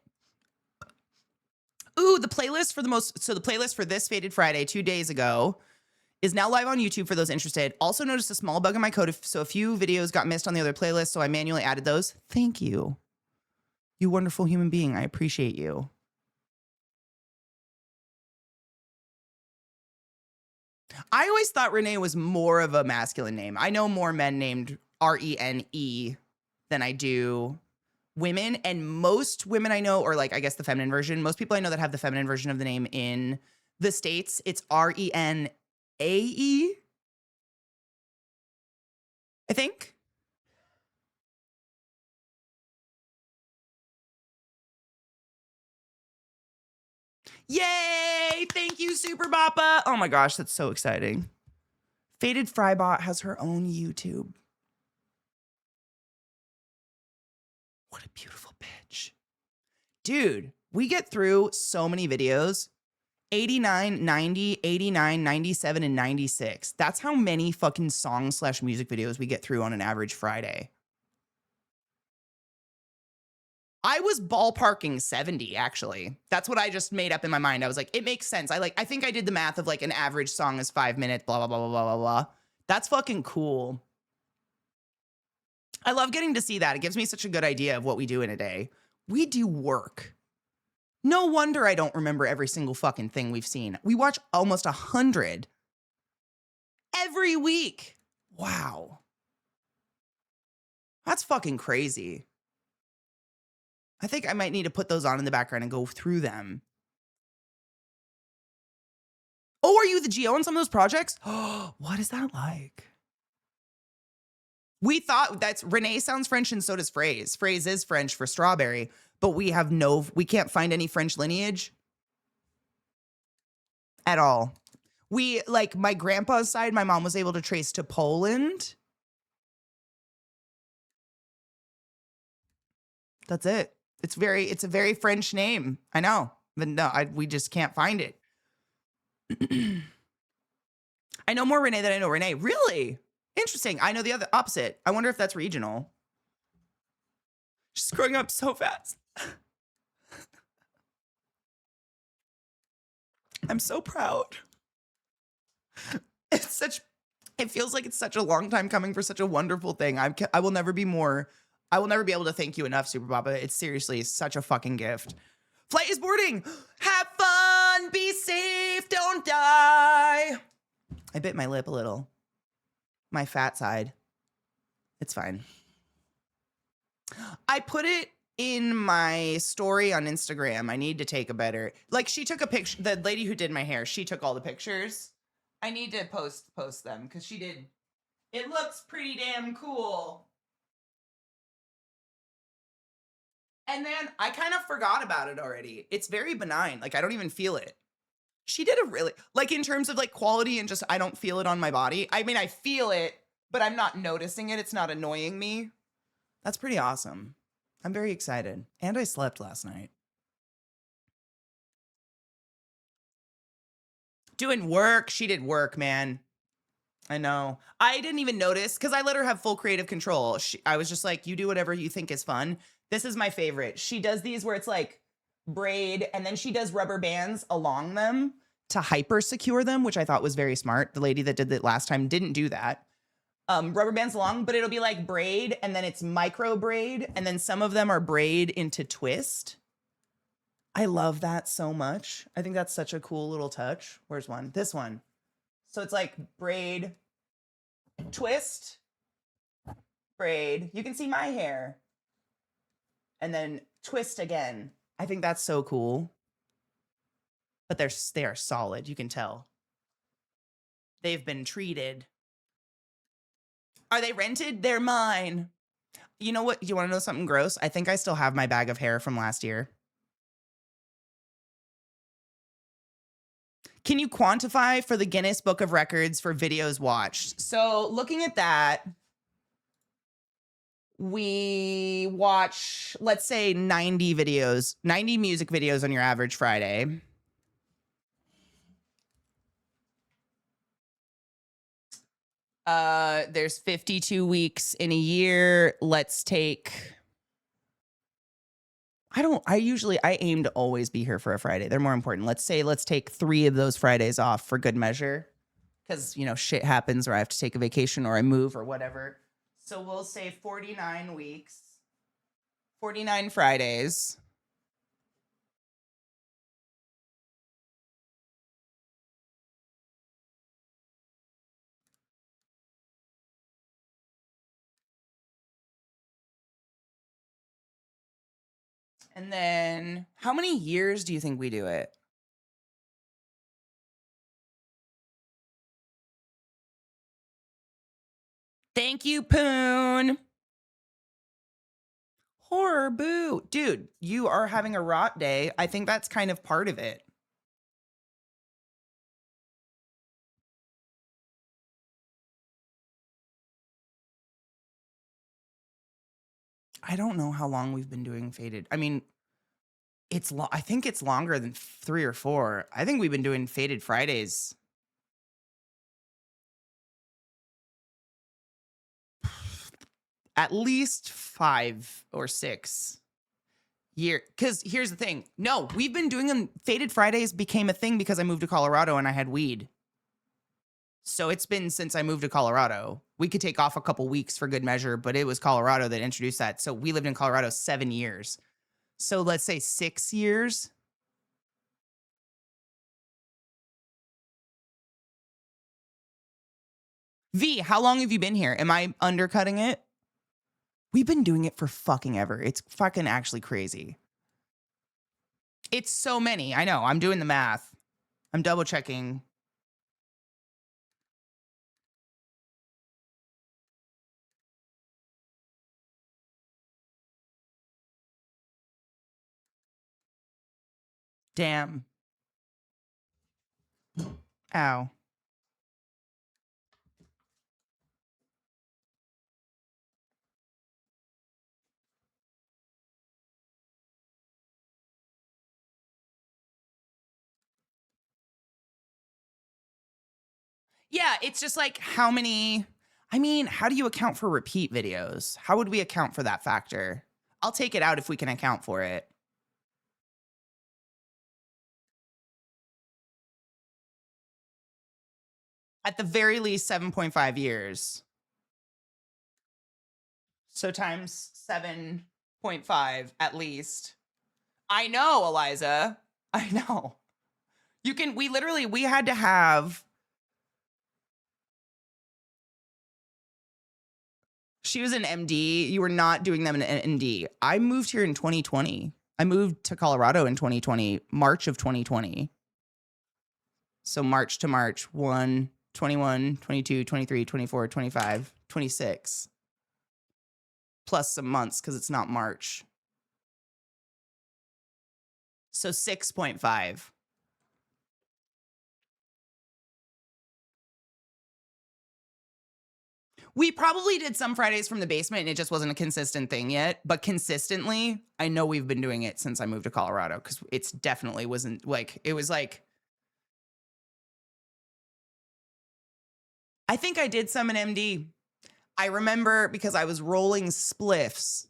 Ooh, the playlist for the playlist for this Faded Friday 2 days ago is now live on YouTube for those interested. Also noticed a small bug in my code, so a few videos got missed on the other playlist, so I manually added those. Thank you. You wonderful human being. I appreciate you. I always thought Renee was more of a masculine name. I know more men named Rene than I do women, and most women I know, or like I guess the feminine version, most people I know that have the feminine version of the name in the States, it's Renae, I think. Yay! Thank you, Super Bappa. Oh my gosh, that's so exciting. Faded Frybot has her own YouTube. What a beautiful bitch. Dude, we get through so many videos. 89, 90, 89, 97, and 96. That's how many fucking song/music videos we get through on an average Friday. I was ballparking 70, actually. That's what I just made up in my mind. I was like, it makes sense. I think I did the math of like an average song is 5 minutes, blah, blah, blah, blah, blah, blah, blah. That's fucking cool. I love getting to see that. It gives me such a good idea of what we do in a day. We do work. No wonder I don't remember every single fucking thing we've seen. We watch almost 100 every week. Wow. That's fucking crazy. I think I might need to put those on in the background and go through them. Oh, are you the GO on some of those projects? Oh, what is that like? We thought that's Renee sounds French and so does Phrase. Phrase is French for strawberry, but we can't find any French lineage at all. We, like my grandpa's side, my mom was able to trace to Poland. That's it. It's a very French name. I know, but no, we just can't find it. I know more Renee than I know Renee. Really? Interesting. I know the other opposite. I wonder if that's regional. She's growing up so fast. I'm so proud. It feels like it's such a long time coming for such a wonderful thing. I will never be able to thank you enough, Super Papa. It's seriously such a fucking gift. Flight is boarding. Have fun. Be safe. Don't die. I bit my lip a little. My fat side. It's fine. I put it in my story on Instagram. I need to take a better, like, she took a picture. The lady who did my hair, she took all the pictures. I need to post them because she did. It looks pretty damn cool. And then I kind of forgot about it already. It's very benign. Like, I don't even feel it. She did a really, like, in terms of like quality and just, I don't feel it on my body. I mean, I feel it, but I'm not noticing it. It's not annoying me. That's pretty awesome. I'm very excited. And I slept last night. Doing work. She did work, man. I know. I didn't even notice because I let her have full creative control. I was just like, you do whatever you think is fun. This is my favorite. She does these where it's like braid and then she does rubber bands along them to hyper secure them, which I thought was very smart. The lady that did that last time didn't do that. Rubber bands along, but it'll be like braid and then it's micro braid and then some of them are braid into twist. I love that so much. I think that's such a cool little touch. Where's one? This one. So it's like braid, twist, braid. You can see my hair. And then twist again. I think that's so cool. But they are solid. You can tell. They've been treated. Are they rented? They're mine. You know what? You want to know something gross? I think I still have my bag of hair from last year. Can you quantify for the Guinness Book of Records for videos watched? So looking at that, we watch, let's say 90 videos, 90 music videos on your average Friday. There's 52 weeks in a year. Let's take, I aim to always be here for a Friday. They're more important. Let's take 3 of those Fridays off for good measure. Because, you know, shit happens or I have to take a vacation or I move or whatever. So we'll say 49 weeks, 49 Fridays. And then how many years do you think we do it? Thank you, Poon. Horror boo. Dude, you are having a rot day. I think that's kind of part of it. I don't know how long we've been doing Faded. I mean, I think it's longer than 3 or 4. I think we've been doing Faded Fridays. At least 5 or 6 years. Because here's the thing. No, we've been doing them. Faded Fridays became a thing because I moved to Colorado and I had weed. So it's been since I moved to Colorado. We could take off a couple weeks for good measure, but it was Colorado that introduced that. So we lived in Colorado 7 years. So let's say 6 years. V, how long have you been here? Am I undercutting it? We've been doing it for fucking ever. It's fucking actually crazy. It's so many. I know. I'm doing the math. I'm double checking. Damn. Ow. Yeah, it's just like how many, I mean, how do you account for repeat videos? How would we account for that factor? I'll take it out if we can account for it. At the very least, 7.5 years. So times 7.5 at least. I know, Eliza. I know. You can, we had to have, she was an MD. You were not doing them in an ND. I moved here in 2020. I moved to Colorado in 2020, March of 2020. So March to March, 1, 21, 22, 23, 24, 25, 26. Plus some months because it's not March. So 6.5. We probably did some Fridays from the basement and it just wasn't a consistent thing yet. But consistently, I know we've been doing it since I moved to Colorado because it's definitely wasn't like, it was like, I think I did some in MD. I remember because I was rolling spliffs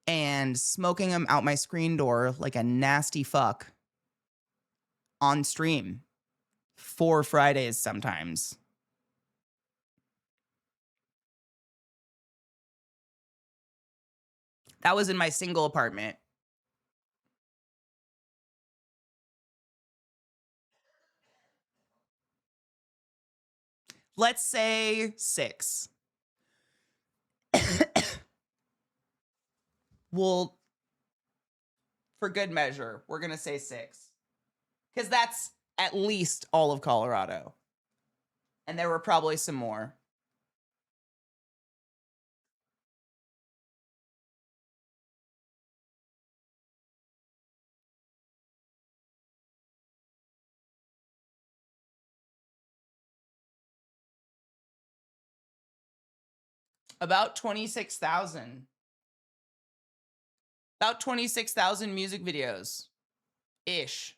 and smoking them out my screen door like a nasty fuck on stream 4 Fridays sometimes. That was in my single apartment. Let's say 6. Well, for good measure, we're going to say 6. Because that's at least all of Colorado. And there were probably some more. About 26,000. About 26,000 music videos ish.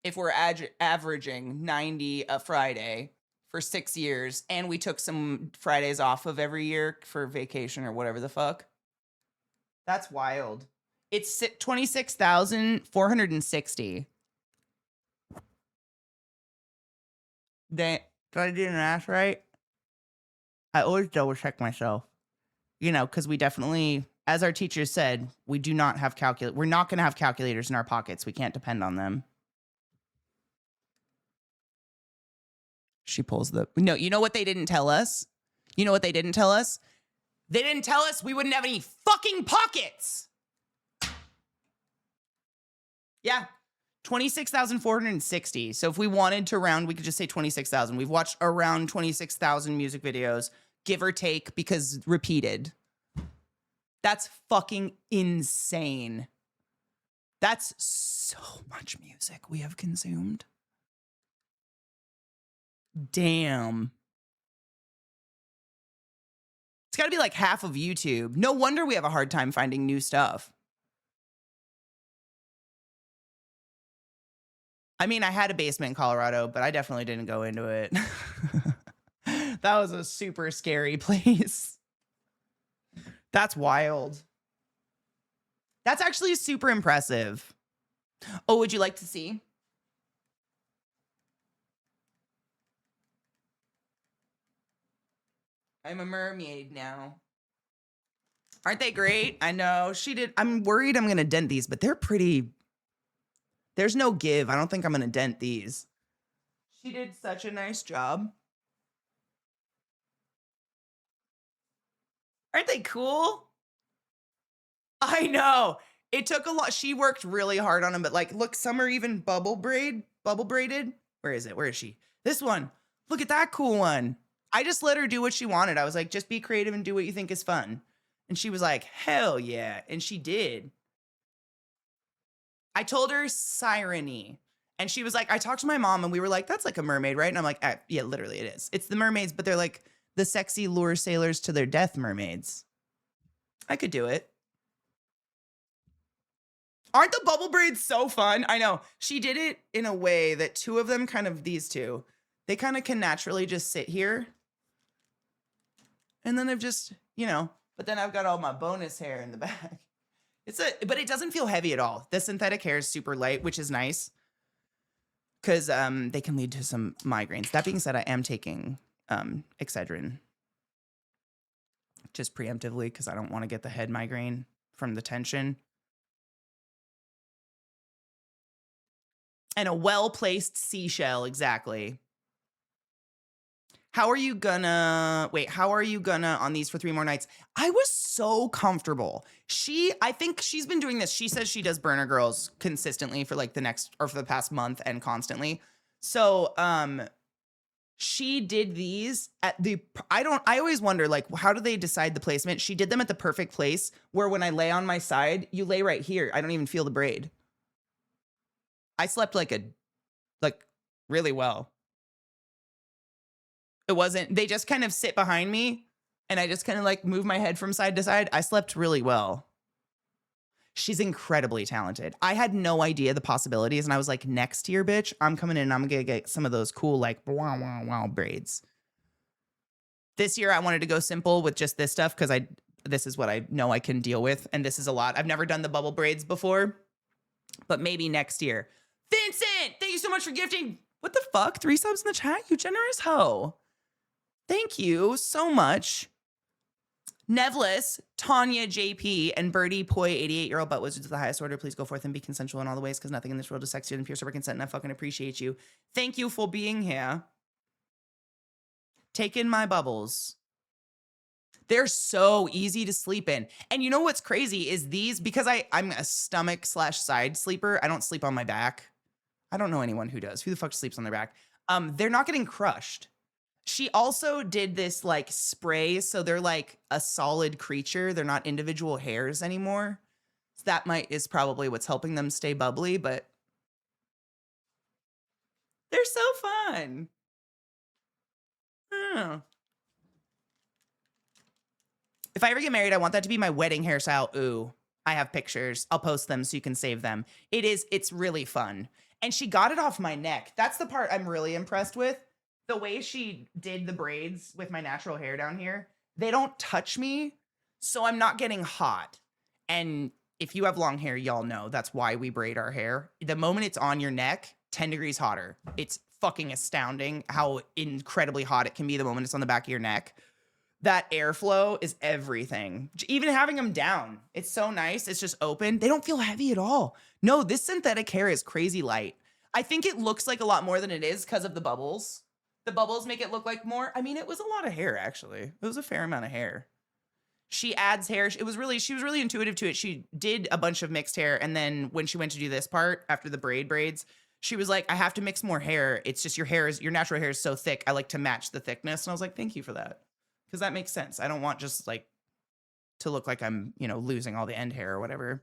If we're averaging 90 a Friday for 6 years, and we took some Fridays off of every year for vacation or whatever the fuck. That's wild. It's 26,460. Did I do the math right? I always double check myself. You know, because we definitely, as our teacher said, we do not have we're not going to have calculators in our pockets. We can't depend on them. She pulls the, no, you know what they didn't tell us? You know what they didn't tell us? They didn't tell us we wouldn't have any fucking pockets. Yeah. 26,460. So if we wanted to round, we could just say 26,000. We've watched around 26,000 music videos, give or take, because repeated. That's fucking insane. That's so much music we have consumed. Damn. It's got to be like half of YouTube. No wonder we have a hard time finding new stuff. I mean, I had a basement in Colorado, but I definitely didn't go into it. That was a super scary place. That's wild. That's actually super impressive. Oh, would you like to see? I'm a mermaid now. Aren't they great? I know. She did. I'm worried I'm going to dent these, but they're pretty. There's no give. I don't think I'm going to dent these. She did such a nice job. Aren't they cool? I know. It took a lot. She worked really hard on them, but like, look, some are even bubble braided. Where is it? Where is she? This one. Look at that cool one. I just let her do what she wanted. I was like, just be creative and do what you think is fun. And she was like, hell yeah. And she did. I told her Siren-y. And she was like, I talked to my mom and we were like, that's like a mermaid, right? And I'm like, yeah, literally it is. It's the mermaids, but they're like the sexy lure sailors to their death mermaids. I could do it. Aren't the bubble braids so fun? I know. She did it in a way that 2 of them, kind of these 2, They kind of can naturally just sit here. And then they've just, you know, but then I've got all my bonus hair in the back. But it doesn't feel heavy at all. The synthetic hair is super light, which is nice because they can lead to some migraines. That being said, I am taking Excedrin just preemptively because I don't want to get the head migraine from the tension. And a well-placed seashell, exactly. How are you gonna on these for 3 more nights? I was so comfortable. I think she's been doing this. She says she does Burner Girls consistently for like for the past month and constantly. So, she did these at I always wonder, like, how do they decide the placement? She did them at the perfect place where when I lay on my side, you lay right here. I don't even feel the braid. I slept like really well. They just kind of sit behind me and I just kind of like move my head from side to side. I slept really well. She's incredibly talented. I had no idea the possibilities and I was like, next year, bitch, I'm coming in and I'm going to get some of those cool like wow braids. This year I wanted to go simple with just this stuff because this is what I know I can deal with and this is a lot. I've never done the bubble braids before, but maybe next year. Vincent, thank you so much for gifting. What the fuck? 3 subs in the chat? You generous hoe. Thank you so much. Nevlis, Tanya JP, and Birdie Poi 88-year-old butt wizards of the highest order. Please go forth and be consensual in all the ways because nothing in this world is sexier than pure sober consent and I fucking appreciate you. Thank you for being here. Take in my bubbles. They're so easy to sleep in. And you know what's crazy is these, because I'm a stomach/side sleeper. I don't sleep on my back. I don't know anyone who does. Who the fuck sleeps on their back? They're not getting crushed. She also did this like spray, so they're like a solid creature. They're not individual hairs anymore. So that is probably what's helping them stay bubbly, but they're so fun. Oh. If I ever get married, I want that to be my wedding hairstyle. Ooh, I have pictures. I'll post them so you can save them. It's really fun. And she got it off my neck. That's the part I'm really impressed with. The way she did the braids with my natural hair down here, they don't touch me, so I'm not getting hot. And if you have long hair, y'all know that's why we braid our hair. The moment it's on your neck, 10 degrees hotter. It's fucking astounding how incredibly hot it can be the moment it's on the back of your neck. That airflow is everything. Even having them down, it's so nice. It's just open. They don't feel heavy at all. No, this synthetic hair is crazy light. I think it looks like a lot more than it is because of the bubbles. The bubbles make it look like more. I mean, it was a lot of hair, actually. It was a fair amount of hair. She adds hair. She was really intuitive to it. She did a bunch of mixed hair. And then when she went to do this part after the braids, she was like, I have to mix more hair. It's just your natural hair is so thick. I like to match the thickness. And I was like, thank you for that. Because that makes sense. I don't want just like to look like I'm, losing all the end hair or whatever.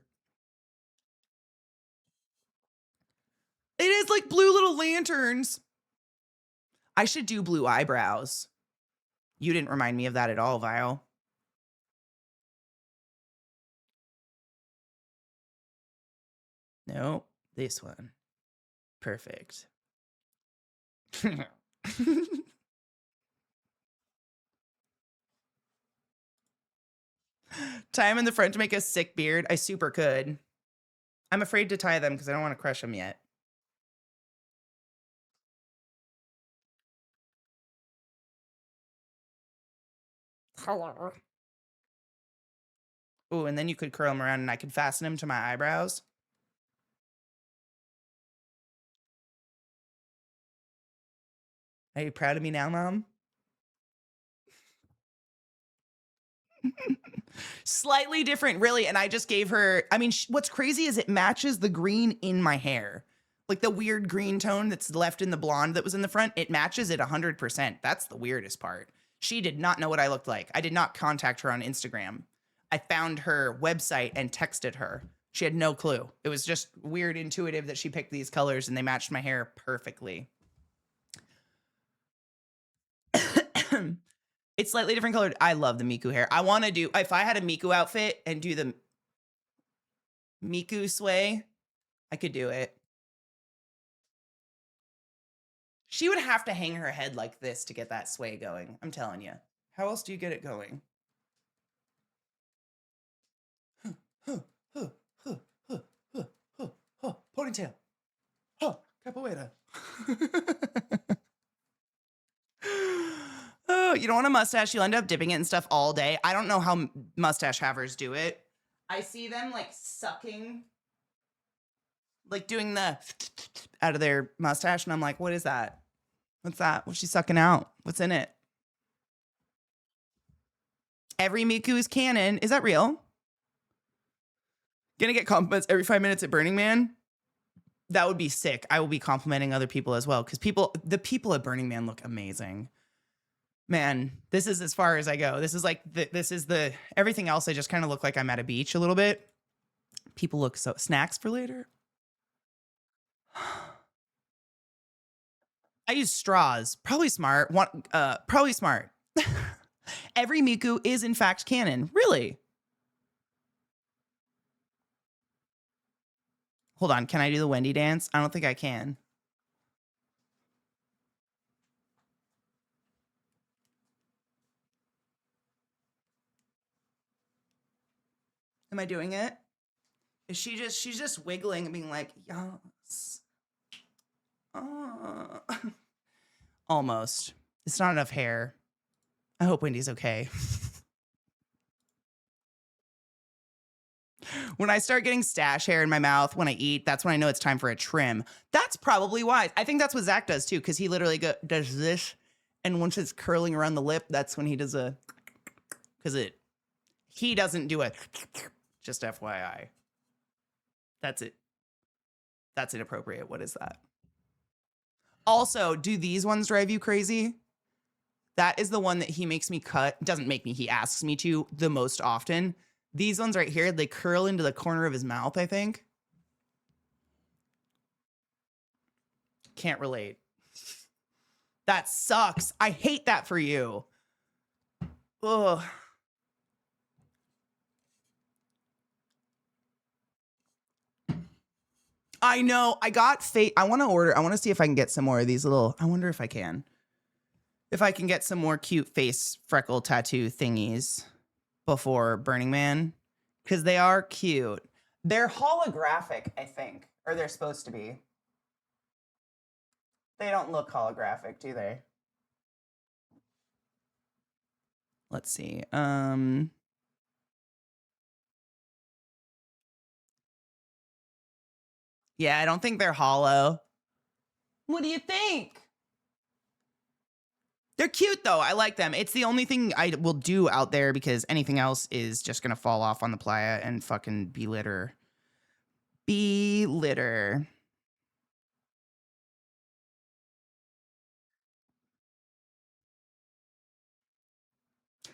It is like blue little lanterns. I should do blue eyebrows. You didn't remind me of that at all, Vile. No, this one. Perfect. Tie them in the front to make a sick beard. I super could. I'm afraid to tie them because I don't want to crush them yet. Hello. Ooh, and then you could curl them around and I could fasten them to my eyebrows. Are you proud of me now, Mom? Slightly different, really. And I just gave her, what's crazy is it matches the green in my hair. Like the weird green tone that's left in the blonde that was in the front, it matches it 100%. That's the weirdest part. She did not know what I looked like. I did not contact her on Instagram. I found her website and texted her. She had no clue. It was just weird intuitive that she picked these colors and they matched my hair perfectly. It's slightly different colored. I love the Miku hair. I want to do, if I had a Miku outfit and do the Miku sway, I could do it. She would have to hang her head like this to get that sway going. I'm telling you. How else do you get it going? Ponytail. Capoeira. Oh, you don't want a mustache. You'll end up dipping it in stuff all day. I don't know how mustache havers do it. I see them like sucking, like doing the out of their mustache. And I'm like, what is that? What's that? What's she sucking out? What's in it? Every Miku is canon. Is that real? Gonna get compliments every 5 minutes at Burning Man? That would be sick. I will be complimenting other people as well because the people at Burning Man look amazing. Man, this is as far as I go. This is like everything else. I just kind of look like I'm at a beach a little bit. People look so snacks for later. I use straws. Probably smart. Probably smart. Every Miku is in fact canon. Really? Hold on. Can I do the Wendy dance? I don't think I can. Am I doing it? Is she's just wiggling and being like, yes. Almost. It's not enough hair. I hope Wendy's okay. When I start getting stash hair in my mouth when I eat, that's when I know it's time for a trim. That's probably wise. I think that's what Zach does too, because he literally does this, and once it's curling around the lip, that's when he does he doesn't do it. Just FYI. That's it. That's inappropriate. What is that? Also, do these ones drive you crazy? That is the one that he makes me cut. Doesn't make me, he asks me to the most often. These ones right here, they curl into the corner of his mouth, I think. Can't relate. That sucks. I hate that for you. Ugh. I know. I got fate. I want to see if I can get some more of these little, I wonder if I can. If I can get some more cute face freckle tattoo thingies before Burning Man. Because they are cute. They're holographic, I think. Or they're supposed to be. They don't look holographic, do they? Let's see. Yeah, I don't think they're hollow. What do you think? They're cute though. I like them. It's the only thing I will do out there because anything else is just gonna fall off on the playa and fucking be litter. Be litter.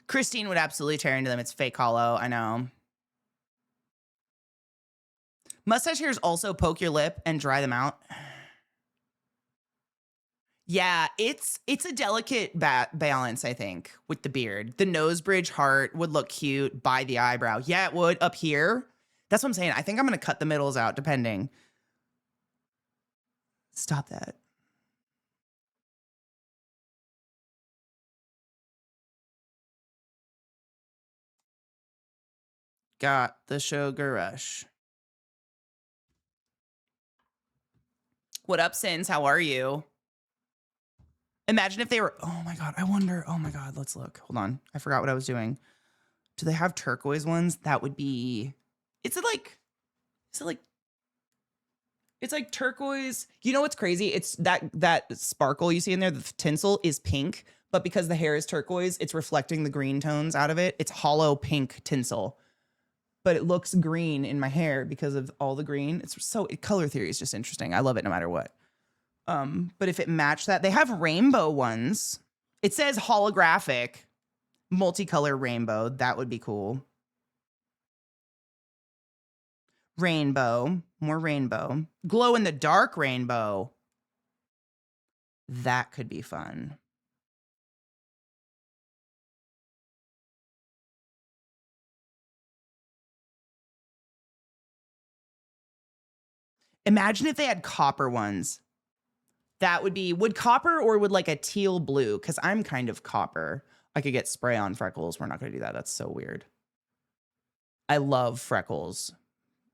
Christine would absolutely tear into them. It's fake hollow. I know. Mustache hairs also poke your lip and dry them out. Yeah, it's a delicate balance, I think, with the beard. The nose bridge heart would look cute by the eyebrow. Yeah, it would up here. That's what I'm saying. I think I'm going to cut the middles out, depending. Stop that. Got the sugar rush. What up, Sins? How are you? Imagine if they were, oh my God, I wonder, oh my God, let's look. Hold on. I forgot what I was doing. Do they have turquoise ones? That would be, it's like turquoise. You know what's crazy? It's that sparkle you see in there, the tinsel is pink, but because the hair is turquoise, it's reflecting the green tones out of it. It's hollow pink tinsel, but it looks green in my hair because of all the green. Color theory is just interesting. I love it no matter what. But if it matched that, they have rainbow ones. It says holographic, multicolor rainbow. That would be cool. Rainbow, more rainbow. Glow in the dark rainbow. That could be fun. Imagine if they had copper ones. That would copper or would like a teal blue? Because I'm kind of copper. I could get spray on freckles. We're not going to do that. That's so weird. I love freckles,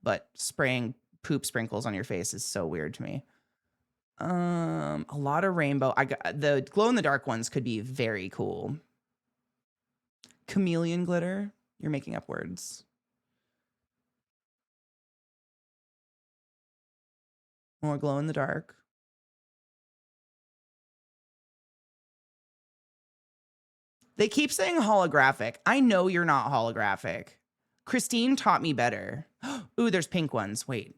but spraying poop sprinkles on your face is so weird to me. A lot of rainbow. I got the glow in the dark ones could be very cool. Chameleon glitter. You're making up words. More glow in the dark. They keep saying holographic. I know you're not holographic. Christine taught me better. Ooh, there's pink ones. Wait.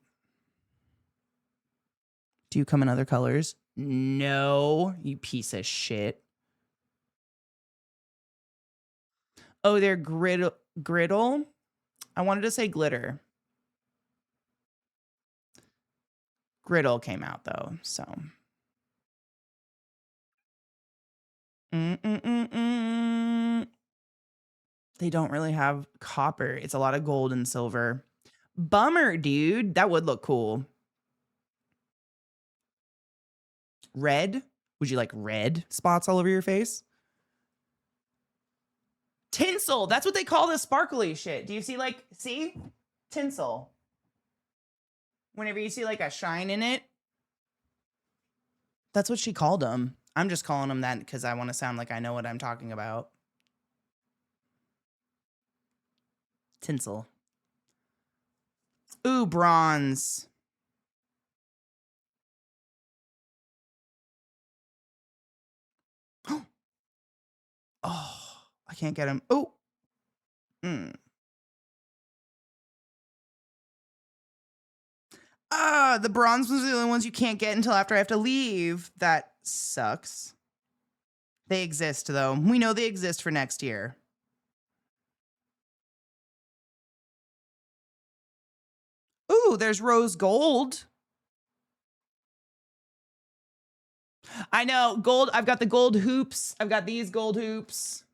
Do you come in other colors? No, you piece of shit. Oh, they're griddle. I wanted to say glitter. Griddle came out though, so. They don't really have copper. It's a lot of gold and silver. Bummer, dude. That would look cool. Red? Would you like red spots all over your face? Tinsel. That's what they call the sparkly shit. Do you see see? Tinsel. Whenever you see like a shine in it. That's what she called them. I'm just calling them that because I want to sound like I know what I'm talking about. Tinsel. Ooh, bronze. Oh, I can't get him. Oh. The bronze ones are the only ones you can't get until after I have to leave. That sucks. They exist, though. We know they exist for next year. Ooh, there's rose gold. I know, gold. I've got the gold hoops. I've got these gold hoops.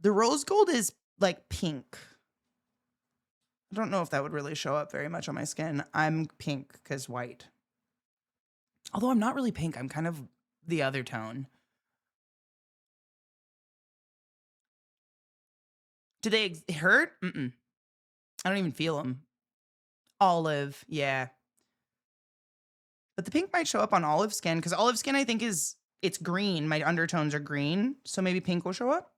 The rose gold is like pink. I don't know if that would really show up very much on my skin. I'm pink because white. Although I'm not really pink. I'm kind of the other tone. Do they hurt? I don't even feel them. Olive, yeah. But the pink might show up on olive skin because olive skin, I think, it's green. My undertones are green. So maybe pink will show up.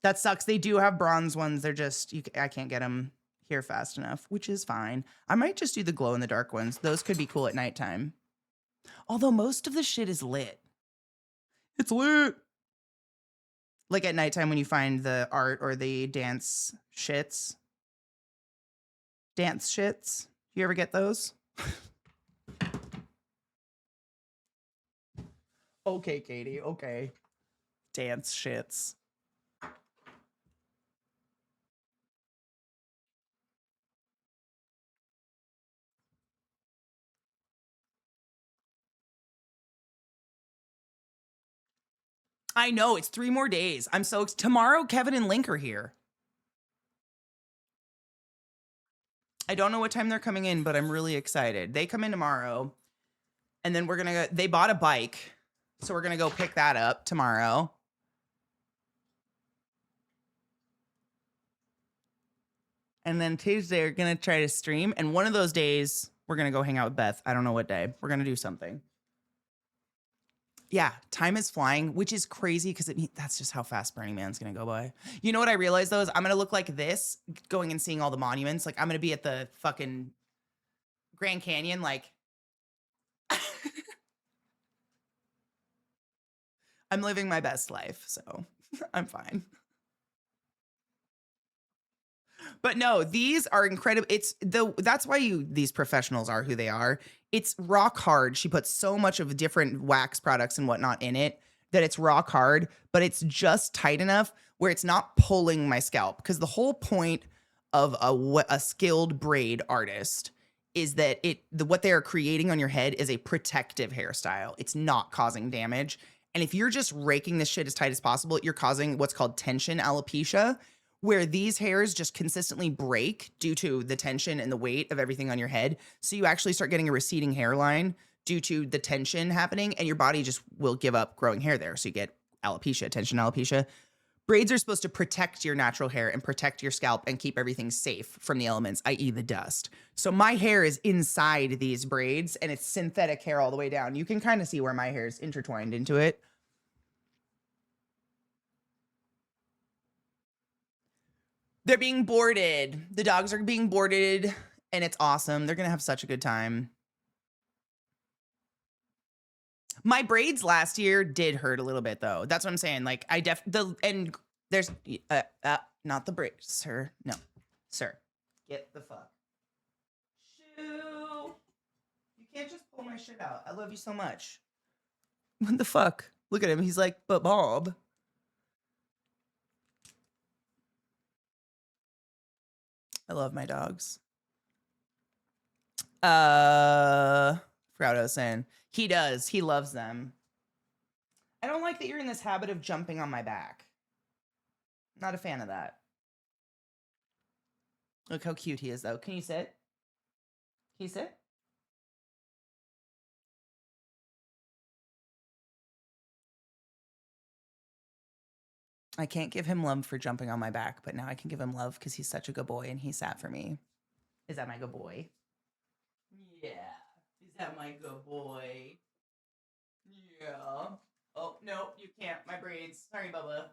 That sucks. They do have bronze ones. They're just, I can't get them here fast enough, which is fine. I might just do the glow in the dark ones. Those could be cool at nighttime. Although most of the shit is lit. It's lit. Like at nighttime when you find the art or the dance shits. Dance shits. You ever get those? Okay, Katie. Okay. Dance shits. I know, it's 3 more days. I'm so tomorrow, Kevin and Link are here. I don't know what time they're coming in, but I'm really excited. They come in tomorrow, and then we're gonna go. They bought a bike, so we're gonna go pick that up tomorrow. And then Tuesday, we're gonna try to stream, and one of those days, we're gonna go hang out with Beth. I don't know what day. We're gonna do something. Yeah, time is flying, which is crazy because that's just how fast Burning Man's gonna go by. You know what I realized though is I'm gonna look like this, going and seeing all the monuments. Like I'm gonna be at the fucking Grand Canyon, like I'm living my best life, so I'm fine. But no, these are incredible. That's why these professionals are who they are. It's rock hard. She puts so much of different wax products and whatnot in it that it's rock hard, but it's just tight enough where it's not pulling my scalp. Because the whole point of a skilled braid artist is that what they are creating on your head is a protective hairstyle. It's not causing damage. And if you're just raking this shit as tight as possible, you're causing what's called tension alopecia, where these hairs just consistently break due to the tension and the weight of everything on your head. So you actually start getting a receding hairline due to the tension happening, and your body just will give up growing hair there. So you get alopecia, tension alopecia. Braids are supposed to protect your natural hair and protect your scalp and keep everything safe from the elements, i.e. the dust. So my hair is inside these braids, and it's synthetic hair all the way down. You can kind of see where my hair is intertwined into it. They're being boarded. The dogs are being boarded, and it's awesome. They're going to have such a good time. My braids last year did hurt a little bit, though. That's what I'm saying. Like, and there's, not the braids, sir. No, sir. Get the fuck. Shoo. You can't just pull my shit out. I love you so much. What the fuck? Look at him. He's like, but Bob. I love my dogs. Forgot what I was saying. He does. He loves them. I don't like that you're in this habit of jumping on my back. Not a fan of that. Look how cute he is, though. Can you sit? Can you sit? I can't give him love for jumping on my back, but now I can give him love because he's such a good boy and he sat for me. Is that my good boy? Yeah. Is that my good boy? Yeah. Oh, no, you can't. My braids. Sorry, Bubba.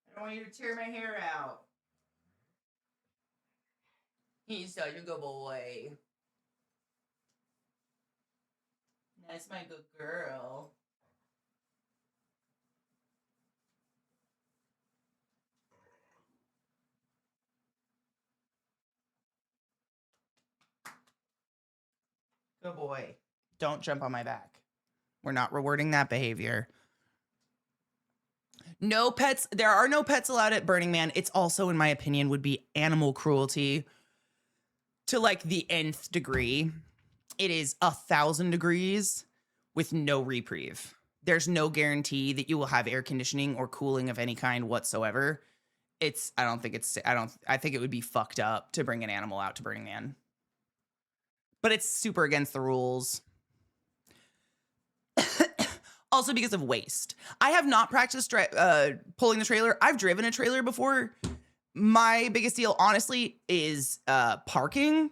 I don't want you to tear my hair out. He's such a good boy. That's my good girl. Good boy. Don't jump on my back. We're not rewarding that behavior. No pets. There are no pets allowed at Burning Man. It's also, in my opinion, would be animal cruelty to like the nth degree. It is 1,000 degrees with no reprieve. There's no guarantee that you will have air conditioning or cooling of any kind whatsoever. I think it would be fucked up to bring an animal out to Burning Man. But it's super against the rules. Also because of waste. I have not practiced pulling the trailer. I've driven a trailer before. My biggest deal, honestly, is parking.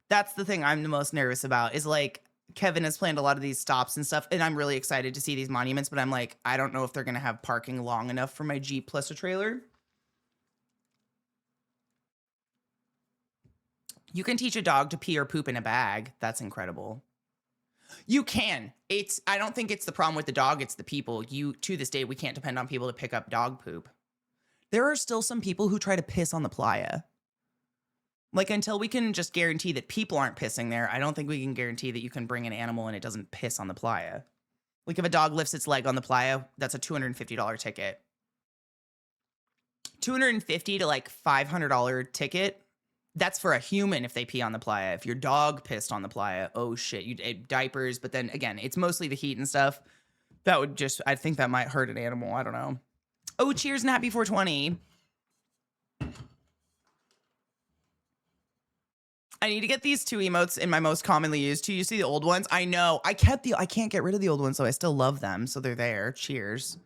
That's the thing I'm the most nervous about, is like Kevin has planned a lot of these stops and stuff, and I'm really excited to see these monuments, but I'm like, I don't know if they're going to have parking long enough for my Jeep plus a trailer. You can teach a dog to pee or poop in a bag. That's incredible. You can. I don't think it's the problem with the dog, it's the people. To this day, we can't depend on people to pick up dog poop. There are still some people who try to piss on the playa. Like, until we can just guarantee that people aren't pissing there, I don't think we can guarantee that you can bring an animal and it doesn't piss on the playa. Like, if a dog lifts its leg on the playa, that's a $250 ticket. $250 to like $500 ticket. That's for a human if they pee on the playa. If your dog pissed on the playa, oh shit, diapers. But then again, it's mostly the heat and stuff. I think that might hurt an animal. I don't know. Oh, cheers and happy 420. I need to get these 2 emotes in my most commonly used. Do you see the old ones? I know. I can't get rid of the old ones, so I still love them. So they're there. Cheers.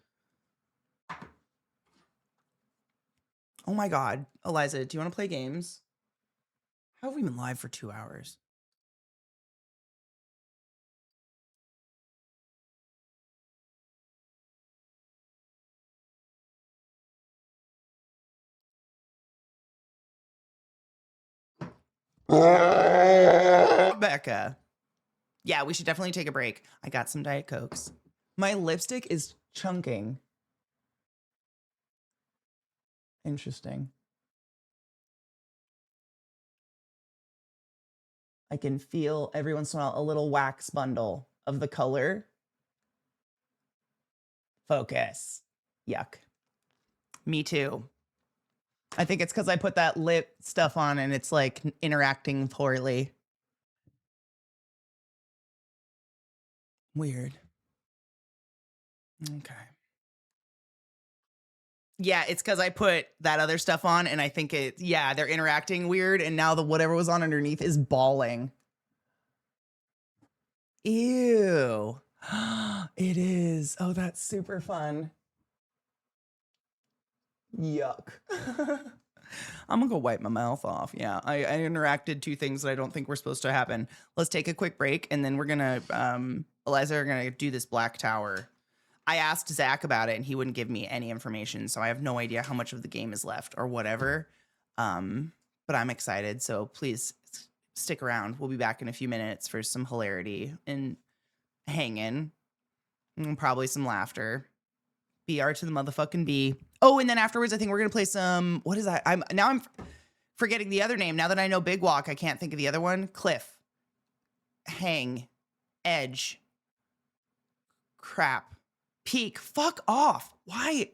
Oh my God. Eliza, do you want to play games? How have we been live for 2 hours? Becca. Yeah, we should definitely take a break. I got some Diet Cokes. My lipstick is chunking. Interesting. I can feel every once in a while a little wax bundle of the color. Focus. Yuck. Me too. I think it's because I put that lip stuff on and it's like interacting poorly. Weird. Okay. Yeah, it's because I put that other stuff on, and I think they're interacting weird, and now the whatever was on underneath is bawling. Ew. It is. Oh, that's super fun. Yuck. I'm gonna go wipe my mouth off. Yeah, I interacted two things that I don't think were supposed to happen. Let's take a quick break, and then we're gonna, Eliza, are gonna do this Black Tower. I asked Zach about it, and he wouldn't give me any information, so I have no idea how much of the game is left or whatever. But I'm excited, so please stick around. We'll be back in a few minutes for some hilarity and hanging, and probably some laughter. BR to the motherfucking B. Oh, and then afterwards, I think we're gonna play some. What is that? I'm forgetting the other name. Now that I know Big Walk, I can't think of the other one. Cliff, Hang, Edge, Crap, Peak. Fuck off. Why?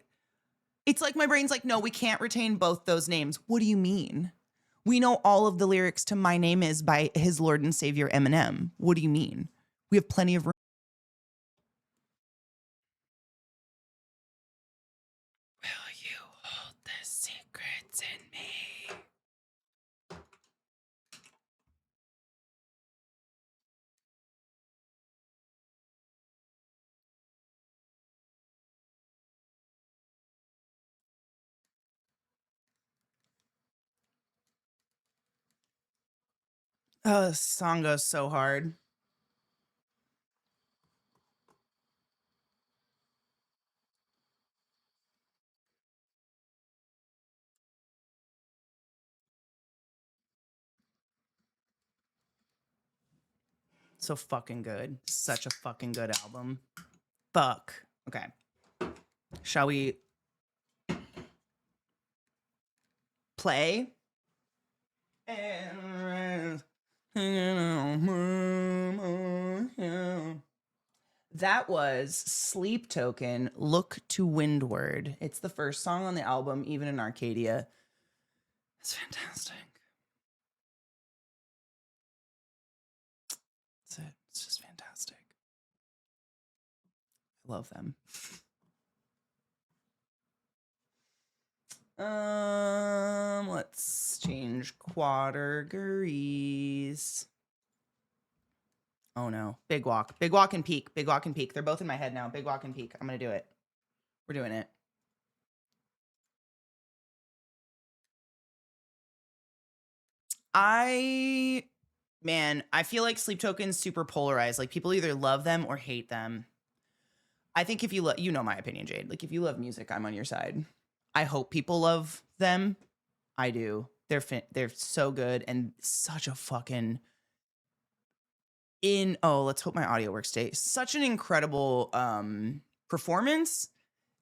It's like my brain's like, no, we can't retain both those names. What do you mean? We know all of the lyrics to "My Name Is" by his Lord and Savior Eminem. What do you mean? We have plenty of room. Will you hold the secrets in me? Oh, this song goes so hard. So fucking good. Such a fucking good album. Fuck. Okay. Shall we play? That was Sleep Token, Look to Windward. It's the first song on the album, even in Arcadia. It's fantastic. That's it. It's just fantastic. I love them. Let's change categories. Oh no. Big Walk and Peak. Big Walk and Peak. They're both in my head now. Big Walk and Peak. I'm gonna do it. We're doing it. I feel like Sleep Token's super polarized. Like people either love them or hate them. I think if you you know my opinion, Jade. Like if you love music, I'm on your side. I hope people love them. I do. They're so good and such a fucking let's hope my audio works today. Such an incredible performance,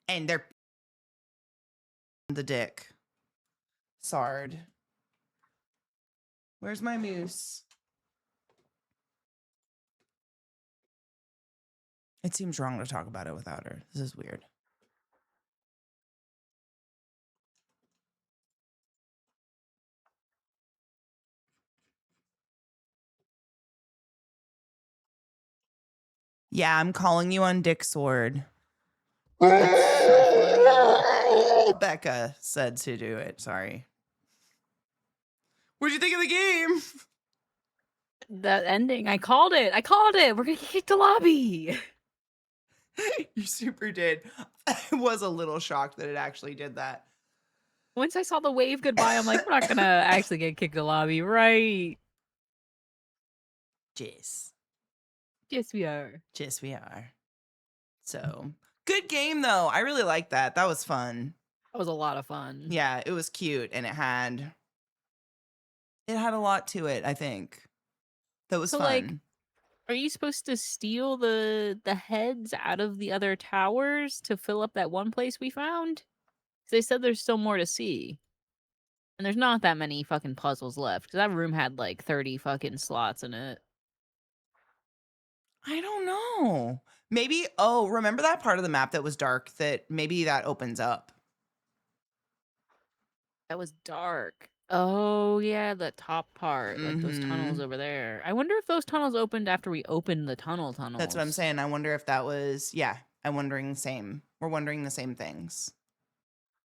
and they're the dick. Sard. Where's my moose? It seems wrong to talk about it without her. This is weird. Yeah, I'm calling you on Dick Sword. That's so funny. Becca said to do it. Sorry. What'd you think of the game? The ending. I called it. We're gonna kick the lobby. You super did. I was a little shocked that it actually did that. Once I saw the wave goodbye, I'm like, we're not gonna actually get kicked the lobby, right? Yes. Yes, we are. Yes, we are. So, good game though. I really liked that. That was fun. That was a lot of fun. Yeah, it was cute and it had a lot to it, I think. That was So, fun. like, are you supposed to steal the heads out of the other towers to fill up that one place we found? 'Cause they said there's still more to see. And there's not that many fucking puzzles left. Because that room had like 30 fucking slots in it. I don't know. Maybe, remember that part of the map that was dark that maybe that opens up? That was dark. Oh, yeah, the top part. Like those tunnels Mhm. over there. I wonder if those tunnels opened after we opened the tunnels. That's what I'm saying. I wonder if that was, I'm wondering the same. We're wondering the same things.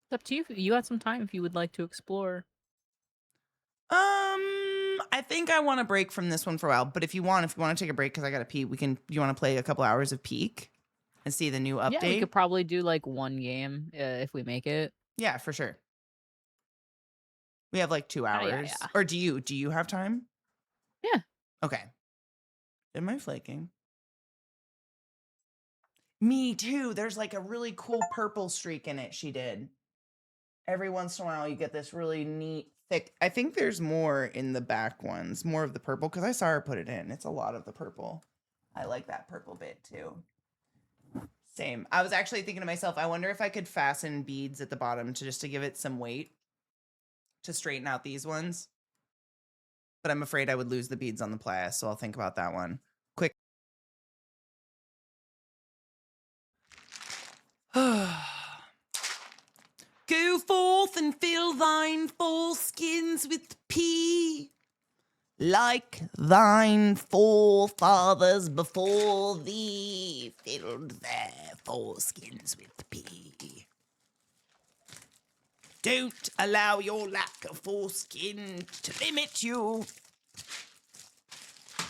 It's up to you. You got some time if you would like to explore. I think I want to break from this one for a while, but if you want to take a break because I gotta pee, you want to play a couple hours of Peak and see the new update? Yeah, we could probably do like one game if we make it. Yeah, for sure. We have like 2 hours. Yeah. Or do you have time? Yeah. Okay. Am I flaking? Me too. There's like a really cool purple streak in it she did. Every once in a while you get this really neat thick. I think there's more in the back ones, more of the purple, because I saw her put it in. It's a lot of the purple. I like that purple bit too. Same. I was actually thinking to myself, I wonder if I could fasten beads at the bottom to give it some weight to straighten out these ones. But I'm afraid I would lose the beads on the playa, so I'll think about that one. Quick. Go forth and fill thine foreskins with pee, like thine forefathers before thee filled their foreskins with pee. Don't allow your lack of foreskin to limit you.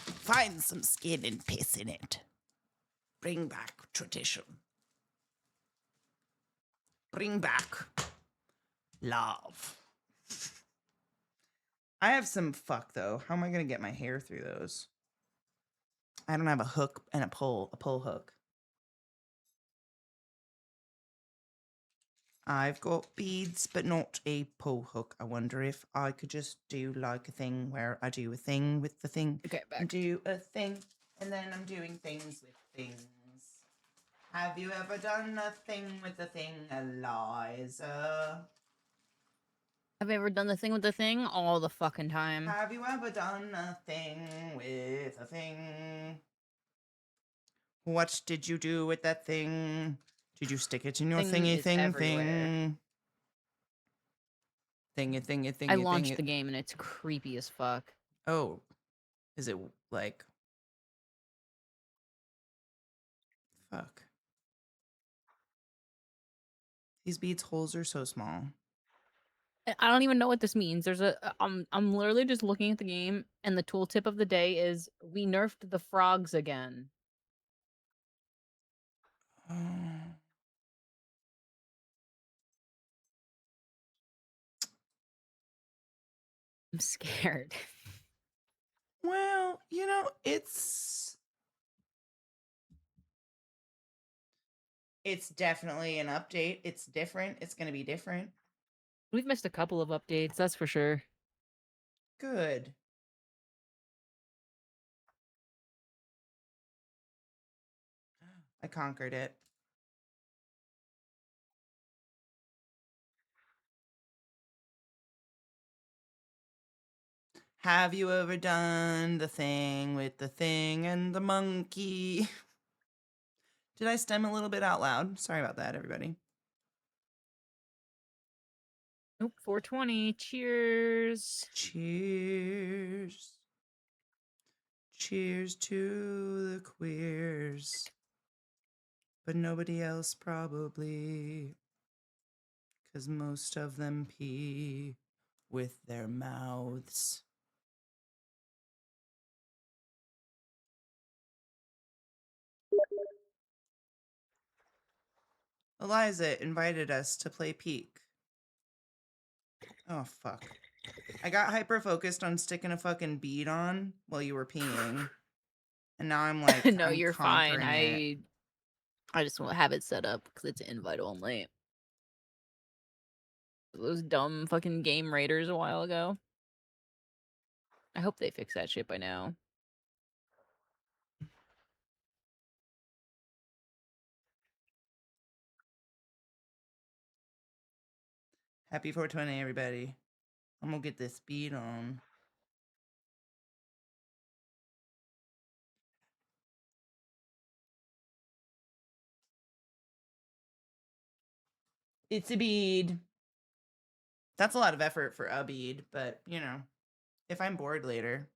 Find some skin and piss in it. Bring back tradition. Bring back love. I have some fuck though. How am I gonna get my hair through those? I don't have a hook and a pull hook. I've got beads, but not a pull hook. I wonder if I could just do like a thing where I do a thing with the thing. Okay, back. And do a thing, and then I'm doing things with things. Have you ever done a thing with a thing, Eliza? Have you ever done the thing with the thing? All the fucking time. Have you ever done a thing with a thing? What did you do with that thing? Did you stick it in your Thing thingy is thing everywhere. thing? Thingy. I launched the game and it's creepy as fuck. Oh, is it like? Fuck. These beads holes are so small. I don't even know what this means. There's I'm literally just looking at the game and the tooltip of the day is we nerfed the frogs again. Oh. I'm scared. Well, you know, it's definitely an update. It's different. It's going to be different. We've missed a couple of updates, that's for sure. Good. I conquered it. Have you ever done the thing with the thing and the monkey? Did I stem a little bit out loud? Sorry about that, everybody. Nope, 420. Cheers. Cheers. Cheers to the queers. But nobody else probably. 'Cause most of them pee with their mouths. Eliza invited us to play Peak. Oh, fuck. I got hyper focused on sticking a fucking bead on while you were peeing. And now I'm like, No, I'm you're fine. conquering it. I just won't have it set up because it's invite only. Those dumb fucking game raiders a while ago. I hope they fix that shit by now. Happy 420, everybody. I'm gonna get this bead on. It's a bead. That's a lot of effort for a bead, but you know, if I'm bored later.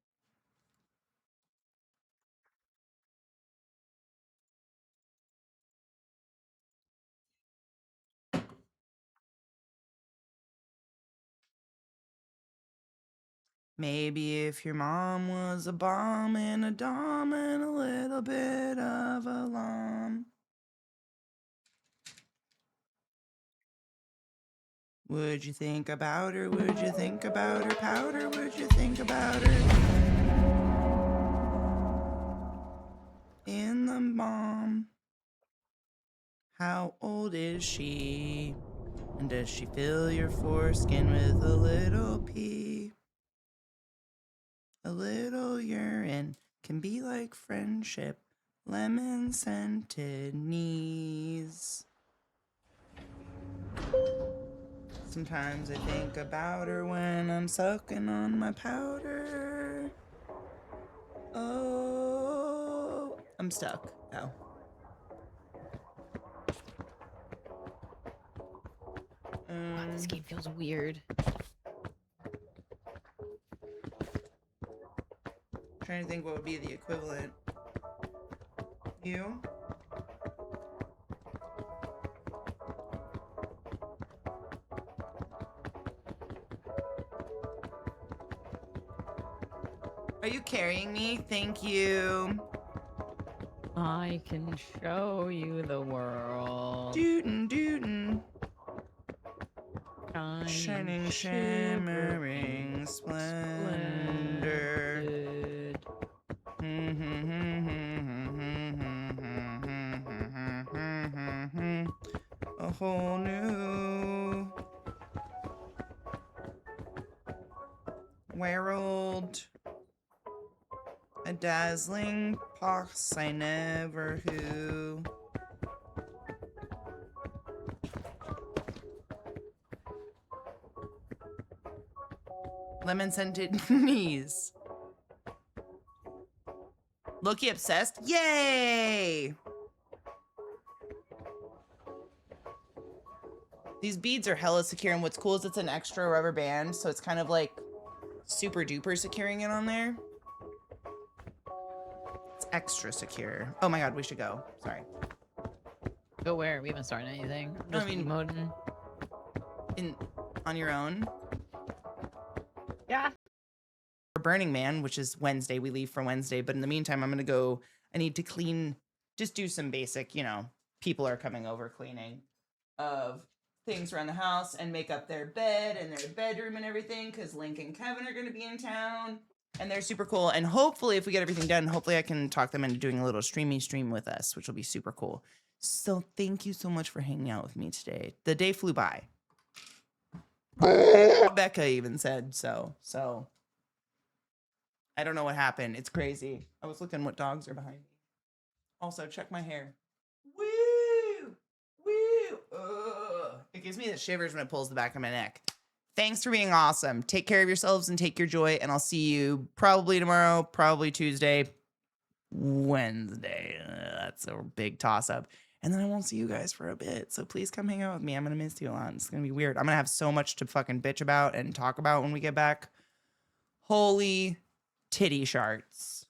Maybe if your mom was a bomb and a dom and a little bit of a lom. Would you think about her? Would you think about her powder? Would you think about her in the bomb? How old is she? And does she fill your foreskin with a little pee? A little urine can be like friendship, lemon-scented knees. Sometimes I think about her when I'm sucking on my powder. Oh, I'm stuck. Oh. Wow, this game feels weird. Trying to think what would be the equivalent. You? Are you carrying me? Thank you. I can show you the world. Dootin' dootin'. Shining, Shimmering splendor. A whole new world. A dazzling pox I never who. Lemon-scented knees. Loki obsessed? Yay! These beads are hella secure, and what's cool is it's an extra rubber band, so it's kind of like super duper securing it on there. It's extra secure. Oh my god, we should go. Sorry. Go where? We haven't started anything. I'm just emoting. On your own? Yeah. For Burning Man, which is Wednesday. We leave for Wednesday, but in the meantime, I'm gonna go. I need to clean, just do some basic, people are coming over cleaning of things around the house and make up their bed and their bedroom and everything, because Link and Kevin are gonna be in town and they're super cool. And hopefully, if we get everything done, hopefully I can talk them into doing a little stream with us, which will be super cool. So thank you so much for hanging out with me today. The day flew by. Becca even said so. I don't know what happened. It's crazy. I was looking what dogs are behind me. Also, check my hair. Woo! Woo! Ugh. It gives me the shivers when it pulls the back of my neck. Thanks for being awesome. Take care of yourselves and take your joy, and I'll see you probably tomorrow, probably Tuesday, Wednesday. That's a big toss-up. And then I won't see you guys for a bit. So please come hang out with me. I'm going to miss you a lot. It's going to be weird. I'm going to have so much to fucking bitch about and talk about when we get back. Holy titty sharts.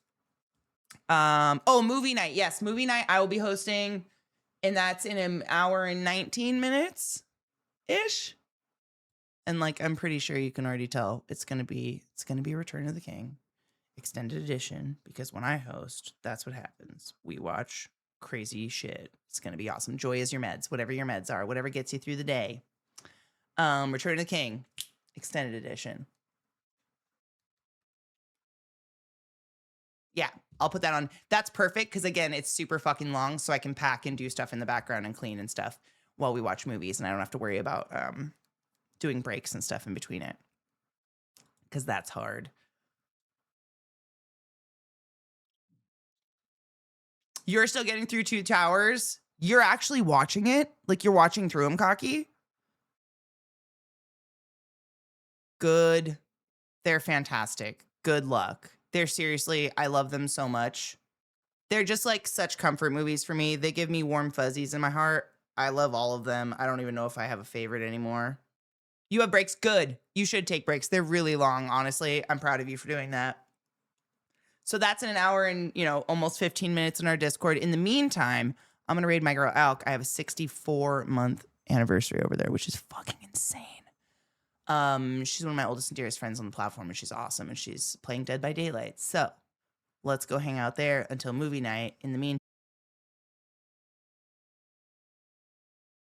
Movie night. Yes, movie night I will be hosting. And that's in an hour and 19 minutes-ish. And I'm pretty sure you can already tell it's going to be Return of the King. Extended edition. Because when I host, that's what happens. We watch crazy shit. It's gonna be awesome. Joy is your meds, whatever your meds are, whatever gets you through the day. Return of the King, extended edition. Yeah, I'll put that on. That's perfect because again, it's super fucking long, so I can pack and do stuff in the background and clean and stuff while we watch movies, and I don't have to worry about doing breaks and stuff in between it because that's hard. You're still getting through Two Towers. You're actually watching it? You're watching through them, Cocky? Good. They're fantastic. Good luck. They're seriously, I love them so much. They're just such comfort movies for me. They give me warm fuzzies in my heart. I love all of them. I don't even know if I have a favorite anymore. You have breaks? Good. You should take breaks. They're really long, honestly. I'm proud of you for doing that. So that's in an hour and, almost 15 minutes in our Discord. In the meantime, I'm going to raid my girl Alk. I have a 64-month anniversary over there, which is fucking insane. She's one of my oldest and dearest friends on the platform, and she's awesome, and she's playing Dead by Daylight. So let's go hang out there until movie night. In the meantime,